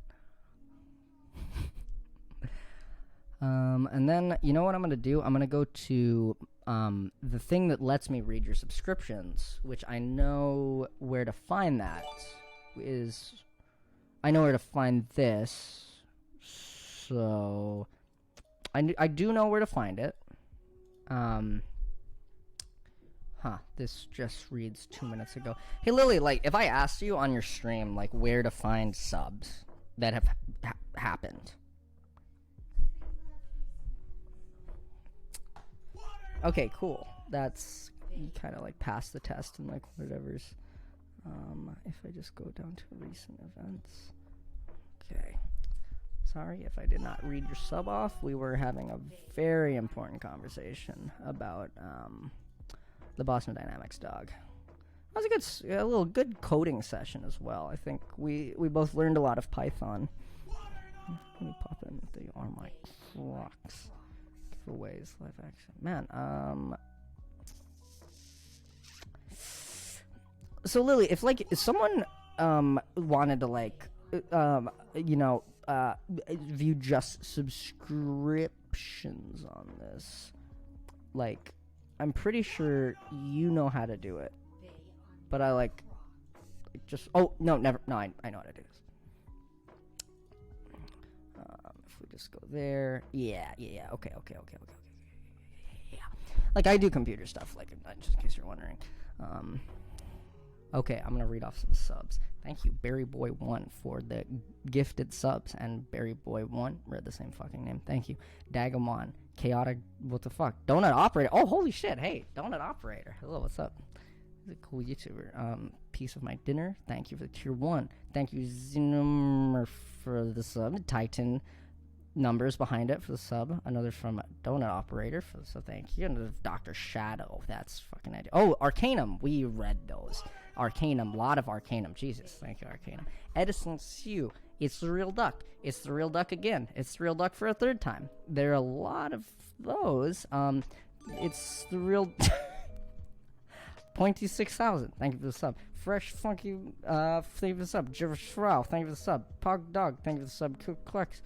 And then, you know what I'm going to do? I'm going to go to the thing that lets me read your subscriptions, which I know where to find that is... I know where to find this. So... I do know where to find it. This just reads 2 minutes ago. Hey, Lily, like, if I asked you on your stream, like, where to find subs that have happened. Okay, cool. That's, you kind of, like, passed the test and, like, whatever's. If I just go down to recent events. Okay. So sorry if I did not read your sub off. We were having a very important conversation about the Boston Dynamics dog. That was a little good coding session as well. I think we both learned a lot of Python. Let me pop in. They are my Crocs. Giveaways, live action. Man, so Lily, if someone wanted to view just subscriptions on this, like, I'm pretty sure you know how to do it. But I I know how to do this. If we just go there, yeah, okay. Yeah, like I do computer stuff, like just in case you're wondering. Okay, I'm gonna read off some subs. Thank you, Barryboy1, for the gifted subs, and Barryboy1 read the same fucking name. Thank you, Dagamon, Chaotic, what the fuck, Donut Operator. Oh, holy shit! Hey, Donut Operator. Hello, what's up? He's a cool YouTuber. Piece of my dinner. Thank you for the tier 1. Thank you, Zinummer, for the sub. Titan numbers behind it for the sub. Another from Donut Operator for the sub. Thank you. Another Dr. Shadow. That's fucking idea. Oh, Arcanum. We read those. Arcanum. Lot of Arcanum. Jesus. Thank you, Arcanum. Edison Sue. It's the real duck. It's the real duck again. It's the real duck for a third time. There are a lot of those. It's the real... Pointy 6000, thank you for the sub. Fresh Funky, thank you for the sub. Jiver Shroud, thank you for the sub. Pog Dog, thank you for the sub. Klex,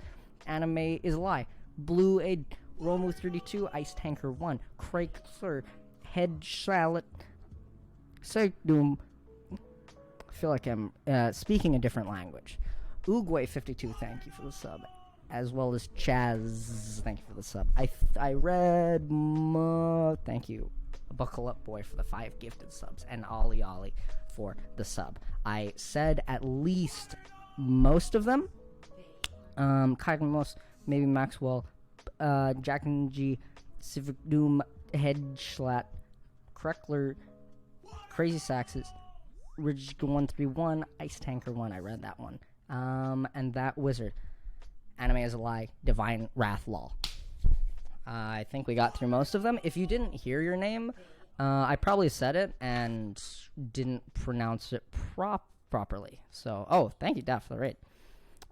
Anime is a Lie. Blue Aid, Romu 32, Ice Tanker 1, Craig Sir, Head Shallot, Doom. I feel like I'm speaking a different language. Oogway 52, thank you for the sub. As well as Chaz, thank you for the sub. I read, thank you. Buckle Up Boy for the 5 gifted subs, and Ollie Ollie for the sub. I said at least most of them. Kagamos, maybe Maxwell, Jack and G, Civic Doom, Head Schlatt, Kreckler, Crazy Saxes, Ridge 131, Ice Tanker 1. I read that one. And that Wizard, Anime is a Lie, Divine Wrath Law. I think we got through most of them. If you didn't hear your name, I probably said it and didn't pronounce it properly. So, thank you, Daph, for the raid.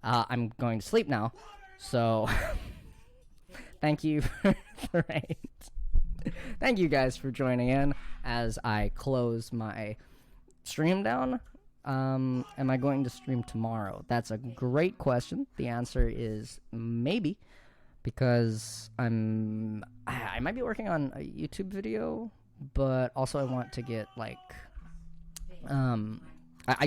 I'm going to sleep now, so thank you for the raid. Thank you guys for joining in as I close my stream down. Am I going to stream tomorrow? That's a great question. The answer is maybe. Because I might be working on a YouTube video, but also I want to get I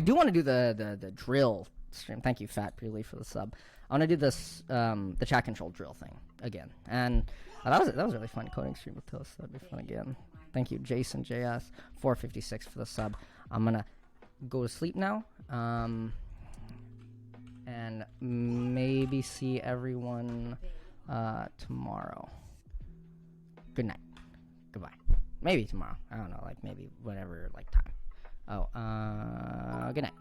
do want to do the drill stream. Thank you, Fat Purely, for the sub. I want to do this the chat control drill thing again, and that was a really fun coding stream with Toast. That'd be fun again. Thank you, Jason JS 456 for the sub. I'm gonna go to sleep now, and maybe see everyone tomorrow. Good night. Goodbye. Maybe tomorrow. I don't know, maybe whatever time. Good night.